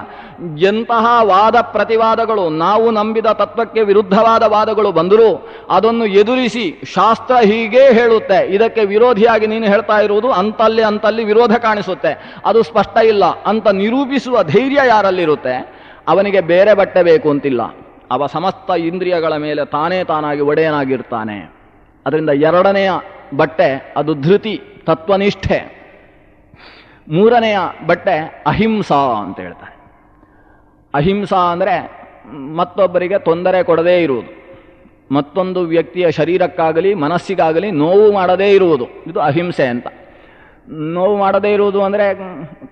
ಎಂತಹ ವಾದ ಪ್ರತಿವಾದಗಳು, ನಾವು ನಂಬಿದ ತತ್ವಕ್ಕೆ ವಿರುದ್ಧವಾದ ವಾದಗಳು ಬಂದರೂ ಅದನ್ನು ಎದುರಿಸಿ ಶಾಸ್ತ್ರ ಹೀಗೇ ಹೇಳುತ್ತೆ, ಇದಕ್ಕೆ ವಿರೋಧಿಯಾಗಿ ನೀನು ಹೇಳ್ತಾ ಇರುವುದು ಅಂತಲ್ಲಿ ವಿರೋಧ ಕಾಣಿಸುತ್ತೆ, ಅದು ಸ್ಪಷ್ಟ ಇಲ್ಲ ಅಂತ ನಿರೂಪಿಸುವ ಧೈರ್ಯ ಯಾರಲ್ಲಿರುತ್ತೆ ಅವನಿಗೆ ಬೇರೆ ಬಟ್ಟೆ ಬೇಕು ಅಂತಿಲ್ಲ. ಅವ ಸಮಸ್ತ ಇಂದ್ರಿಯಗಳ ಮೇಲೆ ತಾನಾಗಿ ಒಡೆಯನಾಗಿರ್ತಾನೆ. ಅದರಿಂದ ಎರಡನೆಯ ಬಟ್ಟೆ ಅದು ಧೃತಿ, ತತ್ವನಿಷ್ಠೆ. ಮೂರನೆಯ ಬಟ್ಟೆ ಅಹಿಂಸಾ ಅಂತ ಹೇಳ್ತಾರೆ. ಅಹಿಂಸಾ ಅಂದರೆ ಮತ್ತೊಬ್ಬರಿಗೆ ತೊಂದರೆ ಕೊಡದೇ ಇರುವುದು, ಮತ್ತೊಂದು ವ್ಯಕ್ತಿಯ ಶರೀರಕ್ಕಾಗಲಿ ಮನಸ್ಸಿಗಾಗಲಿ ನೋವು ಮಾಡದೇ ಇರುವುದು, ಇದು ಅಹಿಂಸೆ ಅಂತ. ನೋವು ಮಾಡದೇ ಇರುವುದು ಅಂದರೆ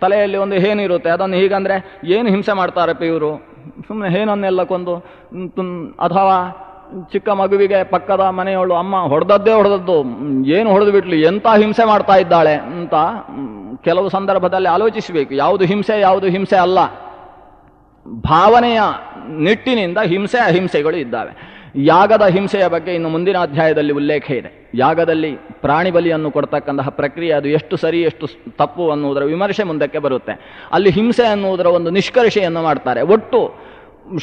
ತಲೆಯಲ್ಲಿ ಒಂದು ಹೇನಿರುತ್ತೆ, ಅದನ್ನು ಹೀಗಂದರೆ ಏನು ಹಿಂಸೆ ಮಾಡ್ತಾರಪ್ಪ ಇವರು, ಸುಮ್ಮನೆ ಹೇನನ್ನೆಲ್ಲ ಕೊಂದು. ಅಥವಾ ಚಿಕ್ಕ ಮಗುವಿಗೆ ಪಕ್ಕದ ಮನೆಯವಳು ಅಮ್ಮ ಹೊಡೆದದ್ದು ಏನು ಹೊಡೆದು ಬಿಟ್ಲು, ಎಂಥ ಹಿಂಸೆ ಮಾಡ್ತಾ ಇದ್ದಾಳೆ ಅಂತ ಕೆಲವು ಸಂದರ್ಭದಲ್ಲಿ ಆಲೋಚಿಸಬೇಕು. ಯಾವುದು ಹಿಂಸೆ ಅಲ್ಲ. ಭಾವನೆಯ ನಿಟ್ಟಿನಿಂದ ಹಿಂಸೆ ಅಹಿಂಸೆಗಳು ಇದ್ದಾವೆ. ಯಾಗದ ಹಿಂಸೆಯ ಬಗ್ಗೆ ಇನ್ನು ಮುಂದಿನ ಅಧ್ಯಾಯದಲ್ಲಿ ಉಲ್ಲೇಖ ಇದೆ. ಯಾಗದಲ್ಲಿ ಪ್ರಾಣಿ ಬಲಿಯನ್ನು ಕೊಡ್ತಕ್ಕಂತಹ ಪ್ರಕ್ರಿಯೆ ಅದು ಎಷ್ಟು ಸರಿ ಎಷ್ಟು ತಪ್ಪು ಅನ್ನುವುದರ ವಿಮರ್ಶೆ ಮುಂದಕ್ಕೆ ಬರುತ್ತೆ. ಅಲ್ಲಿ ಹಿಂಸೆ ಅನ್ನುವುದರ ಒಂದು ನಿಷ್ಕರ್ಷೆಯನ್ನು ಮಾಡ್ತಾರೆ. ಒಟ್ಟು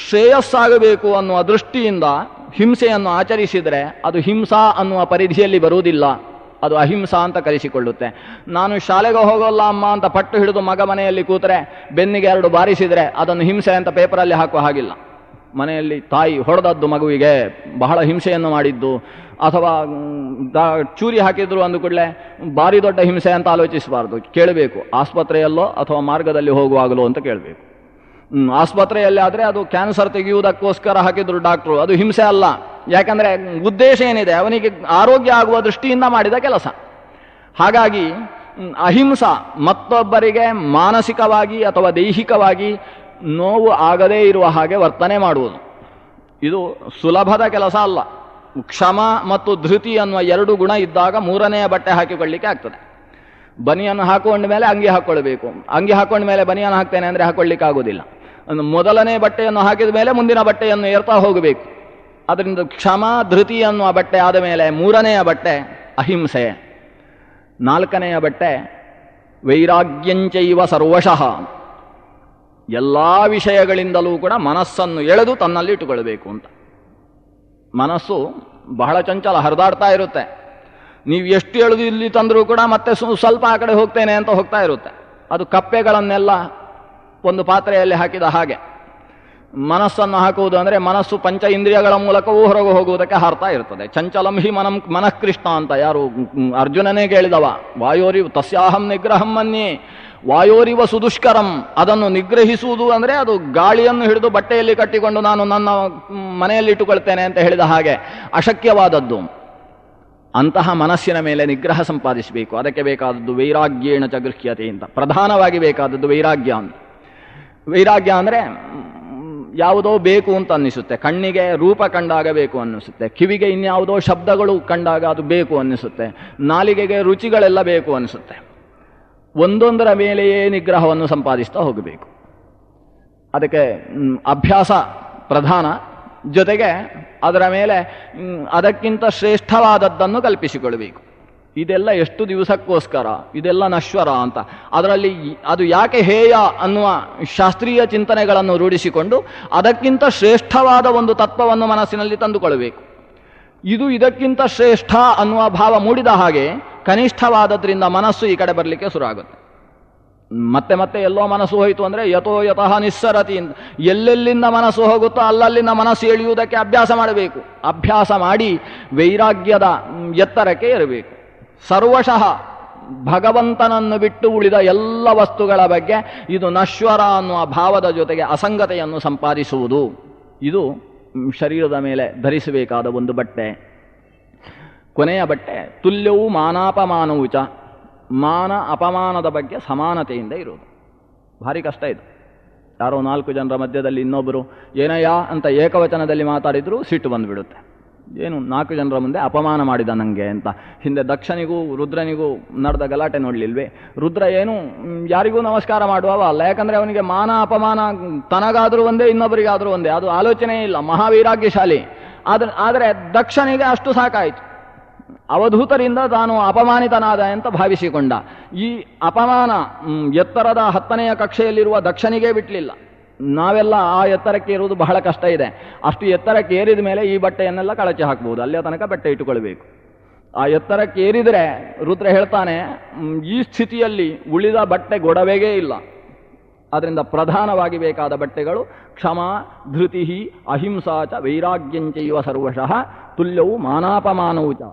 ಶ್ರೇಯಸ್ಸಾಗಬೇಕು ಅನ್ನುವ ದೃಷ್ಟಿಯಿಂದ ಹಿಂಸೆಯನ್ನು ಆಚರಿಸಿದರೆ ಅದು ಹಿಂಸಾ ಅನ್ನುವ ಪರಿಧಿಯಲ್ಲಿ ಬರುವುದಿಲ್ಲ, ಅದು ಅಹಿಂಸಾ ಅಂತ ಕರೆಸಿಕೊಳ್ಳುತ್ತೆ. ನಾನು ಶಾಲೆಗೆ ಹೋಗೋಲ್ಲ ಅಮ್ಮ ಅಂತ ಪಟ್ಟು ಹಿಡಿದು ಮಗ ಮನೆಯಲ್ಲಿ ಕೂತರೆ ಬೆನ್ನಿಗೆ 2 ಬಾರಿಸಿದರೆ ಅದನ್ನು ಹಿಂಸೆ ಅಂತ ಪೇಪರಲ್ಲಿ ಹಾಕುವ ಹಾಗಿಲ್ಲ. ಮನೆಯಲ್ಲಿ ತಾಯಿ ಹೊಡೆದದ್ದು ಮಗುವಿಗೆ ಬಹಳ ಹಿಂಸೆಯನ್ನು ಮಾಡಿದ್ದು, ಅಥವಾ ಚೂರಿ ಹಾಕಿದ್ರು ಅಂದ ಕೂಡಲೇ ಭಾರಿ ದೊಡ್ಡ ಹಿಂಸೆ ಅಂತ ಆಲೋಚಿಸಬಾರ್ದು. ಕೇಳಬೇಕು, ಆಸ್ಪತ್ರೆಯಲ್ಲೋ ಅಥವಾ ಮಾರ್ಗದಲ್ಲಿ ಹೋಗುವಾಗಲೋ ಅಂತ ಕೇಳಬೇಕು. ಆಸ್ಪತ್ರೆಯಲ್ಲಿ ಆದರೆ ಅದು ಕ್ಯಾನ್ಸರ್ ತೆಗೆಯುವುದಕ್ಕೋಸ್ಕರ ಹಾಕಿದ್ರು ಡಾಕ್ಟ್ರು, ಅದು ಹಿಂಸೆ ಅಲ್ಲ. ಯಾಕಂದರೆ ಉದ್ದೇಶ ಏನಿದೆ, ಅವನಿಗೆ ಆರೋಗ್ಯ ಆಗುವ ದೃಷ್ಟಿಯಿಂದ ಮಾಡಿದ ಕೆಲಸ. ಹಾಗಾಗಿ ಅಹಿಂಸಾ ಮತ್ತೊಬ್ಬರಿಗೆ ಮಾನಸಿಕವಾಗಿ ಅಥವಾ ದೈಹಿಕವಾಗಿ ನೋವು ಆಗದೇ ಇರುವ ಹಾಗೆ ವರ್ತನೆ ಮಾಡುವುದು, ಇದು ಸುಲಭದ ಕೆಲಸ ಅಲ್ಲ. ಕ್ಷಮ ಮತ್ತು ಧೃತಿ ಅನ್ನುವ 2 ಗುಣ ಇದ್ದಾಗ ಮೂರನೆಯ ಬಟ್ಟೆ ಹಾಕಿಕೊಳ್ಳಿಕ್ಕೆ ಆಗ್ತದೆ. ಬನಿಯನ್ನು ಹಾಕೊಂಡ ಮೇಲೆ ಅಂಗಿ ಹಾಕ್ಕೊಳ್ಬೇಕು, ಅಂಗಿ ಹಾಕೊಂಡ ಮೇಲೆ ಬನಿಯನ್ನು ಹಾಕ್ತೇನೆ ಅಂದರೆ ಹಾಕೊಳ್ಳಿಕ್ಕೆ ಆಗೋದಿಲ್ಲ. ಮೊದಲನೇ ಬಟ್ಟೆಯನ್ನು ಹಾಕಿದ ಮೇಲೆ ಮುಂದಿನ ಬಟ್ಟೆಯನ್ನು ಏರ್ತಾ ಹೋಗಬೇಕು. ಅದರಿಂದ ಕ್ಷಮ ಧೃತಿ ಅನ್ನುವ ಬಟ್ಟೆ ಆದ ಮೇಲೆ ಮೂರನೆಯ ಬಟ್ಟೆ ಅಹಿಂಸೆ. 4ನೆಯ ಬಟ್ಟೆ ವೈರಾಗ್ಯಂಚೈವ ಸರ್ವಶಃ. ಎಲ್ಲ ವಿಷಯಗಳಿಂದಲೂ ಕೂಡ ಮನಸ್ಸನ್ನು ಎಳೆದು ತನ್ನಲ್ಲಿ ಇಟ್ಟುಕೊಳ್ಬೇಕು ಅಂತ. ಮನಸ್ಸು ಬಹಳ ಚಂಚಲ, ಹರಿದಾಡ್ತಾ ಇರುತ್ತೆ. ನೀವು ಎಷ್ಟು ಎಳೆದು ಇಲ್ಲಿ ತಂದರೂ ಕೂಡ ಮತ್ತೆ ಸ್ವಲ್ಪ ಆ ಕಡೆ ಹೋಗ್ತೇನೆ ಅಂತ ಹೋಗ್ತಾ ಇರುತ್ತೆ. ಅದು ಕಪ್ಪೆಗಳನ್ನೆಲ್ಲ ಒಂದು ಪಾತ್ರೆಯಲ್ಲಿ ಹಾಕಿದ ಹಾಗೆ. ಮನಸ್ಸನ್ನು ಹಾಕುವುದು ಅಂದರೆ ಮನಸ್ಸು ಪಂಚ ಇಂದ್ರಿಯಗಳ ಮೂಲಕವೂ ಹೊರಗೆ ಹೋಗುವುದಕ್ಕೆ ಹಾರ್ತಾ ಇರ್ತದೆ. ಚಂಚಲಂ ಹಿ ಮನಃಕೃಷ್ಣ ಅಂತ ಯಾರು ಅರ್ಜುನನೇ ಕೇಳಿದವ. ವಾಯೋರಿ ತಸ್ಯಾಹಂ ನಿಗ್ರಹಂ ಮನ್ಯೆ ವಾಯೋರಿವ ಸುದುಷ್ಕರಂ. ಅದನ್ನು ನಿಗ್ರಹಿಸುವುದು ಅಂದರೆ ಅದು ಗಾಳಿಯನ್ನು ಹಿಡಿದು ಬಟ್ಟೆಯಲ್ಲಿ ಕಟ್ಟಿಕೊಂಡು ನಾನು ನನ್ನ ಮನೆಯಲ್ಲಿ ಇಟ್ಟುಕೊಳ್ತೇನೆ ಅಂತ ಹೇಳಿದ ಹಾಗೆ ಅಶಕ್ಯವಾದದ್ದು. ಅಂತಹ ಮನಸ್ಸಿನ ಮೇಲೆ ನಿಗ್ರಹ ಸಂಪಾದಿಸಬೇಕು. ಅದಕ್ಕೆ ಬೇಕಾದದ್ದು ವೈರಾಗ್ಯೇಣ ಚ ಗೃಹ್ಯತೆ ಅಂತ. ಪ್ರಧಾನವಾಗಿ ಬೇಕಾದದ್ದು ವೈರಾಗ್ಯ ಅಂತ. ವೈರಾಗ್ಯ ಅಂದರೆ ಯಾವುದೋ ಬೇಕು ಅಂತ ಅನ್ನಿಸುತ್ತೆ, ಕಣ್ಣಿಗೆ ರೂಪ ಕಂಡಾಗ ಬೇಕು ಅನ್ನಿಸುತ್ತೆ, ಕಿವಿಗೆ ಇನ್ಯಾವುದೋ ಶಬ್ದಗಳು ಕಂಡಾಗ ಅದು ಬೇಕು ಅನ್ನಿಸುತ್ತೆ, ನಾಲಿಗೆಗೆ ರುಚಿಗಳೆಲ್ಲ ಬೇಕು ಅನ್ನಿಸುತ್ತೆ. ಒಂದೊಂದರ ಮೇಲೆಯೇ ನಿಗ್ರಹವನ್ನು ಸಂಪಾದಿಸ್ತಾ ಹೋಗಬೇಕು. ಅದಕ್ಕೆ ಅಭ್ಯಾಸ ಪ್ರಧಾನ, ಜೊತೆಗೆ ಅದರ ಮೇಲೆ ಅದಕ್ಕಿಂತ ಶ್ರೇಷ್ಠವಾದದ್ದನ್ನು ಕಲ್ಪಿಸಿಕೊಳ್ಬೇಕು. ಇದೆಲ್ಲ ಎಷ್ಟು ದಿವಸಕ್ಕೋಸ್ಕರ, ಇದೆಲ್ಲ ನಶ್ವರ ಅಂತ. ಅದರಲ್ಲಿ ಅದು ಯಾಕೆ ಹೇಯ ಅನ್ನುವ ಶಾಸ್ತ್ರೀಯ ಚಿಂತನೆಗಳನ್ನು ರೂಢಿಸಿಕೊಂಡು ಅದಕ್ಕಿಂತ ಶ್ರೇಷ್ಠವಾದ ಒಂದು ತತ್ವವನ್ನು ಮನಸ್ಸಿನಲ್ಲಿ ತಂದುಕೊಳ್ಳಬೇಕು. ಇದು ಇದಕ್ಕಿಂತ ಶ್ರೇಷ್ಠ ಅನ್ನುವ ಭಾವ ಮೂಡಿದ ಹಾಗೆ ಕನಿಷ್ಠವಾದದ್ರಿಂದ ಮನಸ್ಸು ಈ ಕಡೆ ಬರಲಿಕ್ಕೆ ಶುರು ಆಗುತ್ತೆ. ಮತ್ತೆ ಮತ್ತೆ ಎಲ್ಲೋ ಮನಸ್ಸು ಹೋಯಿತು ಅಂದರೆ ಯಥೋ ಯತಃ ನಿಸ್ಸರತಿ, ಎಲ್ಲೆಲ್ಲಿಂದ ಮನಸ್ಸು ಹೋಗುತ್ತೋ ಅಲ್ಲಲ್ಲಿಂದ ಮನಸ್ಸು ಎಳೆಯುವುದಕ್ಕೆ ಅಭ್ಯಾಸ ಮಾಡಬೇಕು. ಅಭ್ಯಾಸ ಮಾಡಿ ವೈರಾಗ್ಯದ ಎತ್ತರಕ್ಕೆ ಇರಬೇಕು. ಸರ್ವಶಃ ಭಗವಂತನನ್ನು ಬಿಟ್ಟು ಉಳಿದ ಎಲ್ಲ ವಸ್ತುಗಳ ಬಗ್ಗೆ ಇದು ನಶ್ವರ ಅನ್ನುವ ಭಾವದ ಜೊತೆಗೆ ಅಸಂಗತೆಯನ್ನು ಸಂಪಾದಿಸುವುದು, ಇದು ಶರೀರದ ಮೇಲೆ ಧರಿಸಬೇಕಾದ ಒಂದು ಬಟ್ಟೆ. ಕೊನೆಯ ಬಟ್ಟೆ ತುಲ್ಯವು ಮಾನಾಪಮಾನವು ಚ, ಮಾನ ಅಪಮಾನದ ಬಗ್ಗೆ ಸಮಾನತೆಯಿಂದ ಇರುವುದು. ಭಾರಿ ಕಷ್ಟ ಇದು. ಯಾರೋ 4 ಜನರ ಮಧ್ಯದಲ್ಲಿ ಇನ್ನೊಬ್ಬರು ಏನಯ್ಯ ಅಂತ ಏಕವಚನದಲ್ಲಿ ಮಾತಾಡಿದ್ರು ಸಿಟ್ಟು ಬಂದುಬಿಡುತ್ತೆ. ಏನು 4 ಜನರ ಮುಂದೆ ಅಪಮಾನ ಮಾಡಿದ ನನಗೆ ಅಂತ. ಹಿಂದೆ ದಕ್ಷನಿಗೂ ರುದ್ರನಿಗೂ ನಡೆದ ಗಲಾಟೆ ನೋಡಲಿಲ್ವೇ? ರುದ್ರ ಏನು ಯಾರಿಗೂ ನಮಸ್ಕಾರ ಮಾಡುವವ ಅಲ್ಲ, ಯಾಕಂದರೆ ಅವನಿಗೆ ಮಾನ ಅಪಮಾನ ತನಗಾದರೂ ಒಂದೇ ಇನ್ನೊಬ್ಬರಿಗಾದರೂ ಒಂದೇ, ಅದು ಆಲೋಚನೆ ಇಲ್ಲ, ಮಹಾವೈರಾಗ್ಯಶಾಲಿ. ಆದರೆ ದಕ್ಷನಿಗೆ ಅಷ್ಟು ಸಾಕಾಯಿತು. ಅವಧೂತರಿಂದ ತಾನು ಅಪಮಾನಿತನಾದ ಅಂತ ಭಾವಿಸಿಕೊಂಡ. ಈ ಅಪಮಾನ ಎತ್ತರದ 10ನೆಯ ಕಕ್ಷೆಯಲ್ಲಿರುವ ದಕ್ಷನಿಗೆ ಬಿಟ್ಟಲಿಲ್ಲ. ನಾವೆಲ್ಲ ಆ ಎತ್ತರಕ್ಕೆ ಇರುವುದು ಬಹಳ ಕಷ್ಟ ಇದೆ. ಅಷ್ಟು ಎತ್ತರಕ್ಕೆ ಏರಿದ ಮೇಲೆ ಈ ಬಟ್ಟೆಯನ್ನೆಲ್ಲ ಕಳಚಿ ಹಾಕ್ಬೋದು, ಅಲ್ಲಿಯ ತನಕ ಬಟ್ಟೆ ಇಟ್ಟುಕೊಳ್ಬೇಕು. ಆ ಎತ್ತರಕ್ಕೆ ಏರಿದರೆ ರುದ್ರ ಹೇಳ್ತಾನೆ, ಈ ಸ್ಥಿತಿಯಲ್ಲಿ ಉಳಿದ ಬಟ್ಟೆ ಗೊಡವೆಗೇ ಇಲ್ಲ. ಅದರಿಂದ ಪ್ರಧಾನವಾಗಿ ಬೇಕಾದ ಬಟ್ಟೆಗಳು ಕ್ಷಮ, ಧೃತಿ, ಅಹಿಂಸಾ ಚ ವೈರಾಗ್ಯಂಚೈವ ಸರ್ವಶಃ ತುಲ್ಯವು ಮಾನಾಪಮಾನವು ಚ.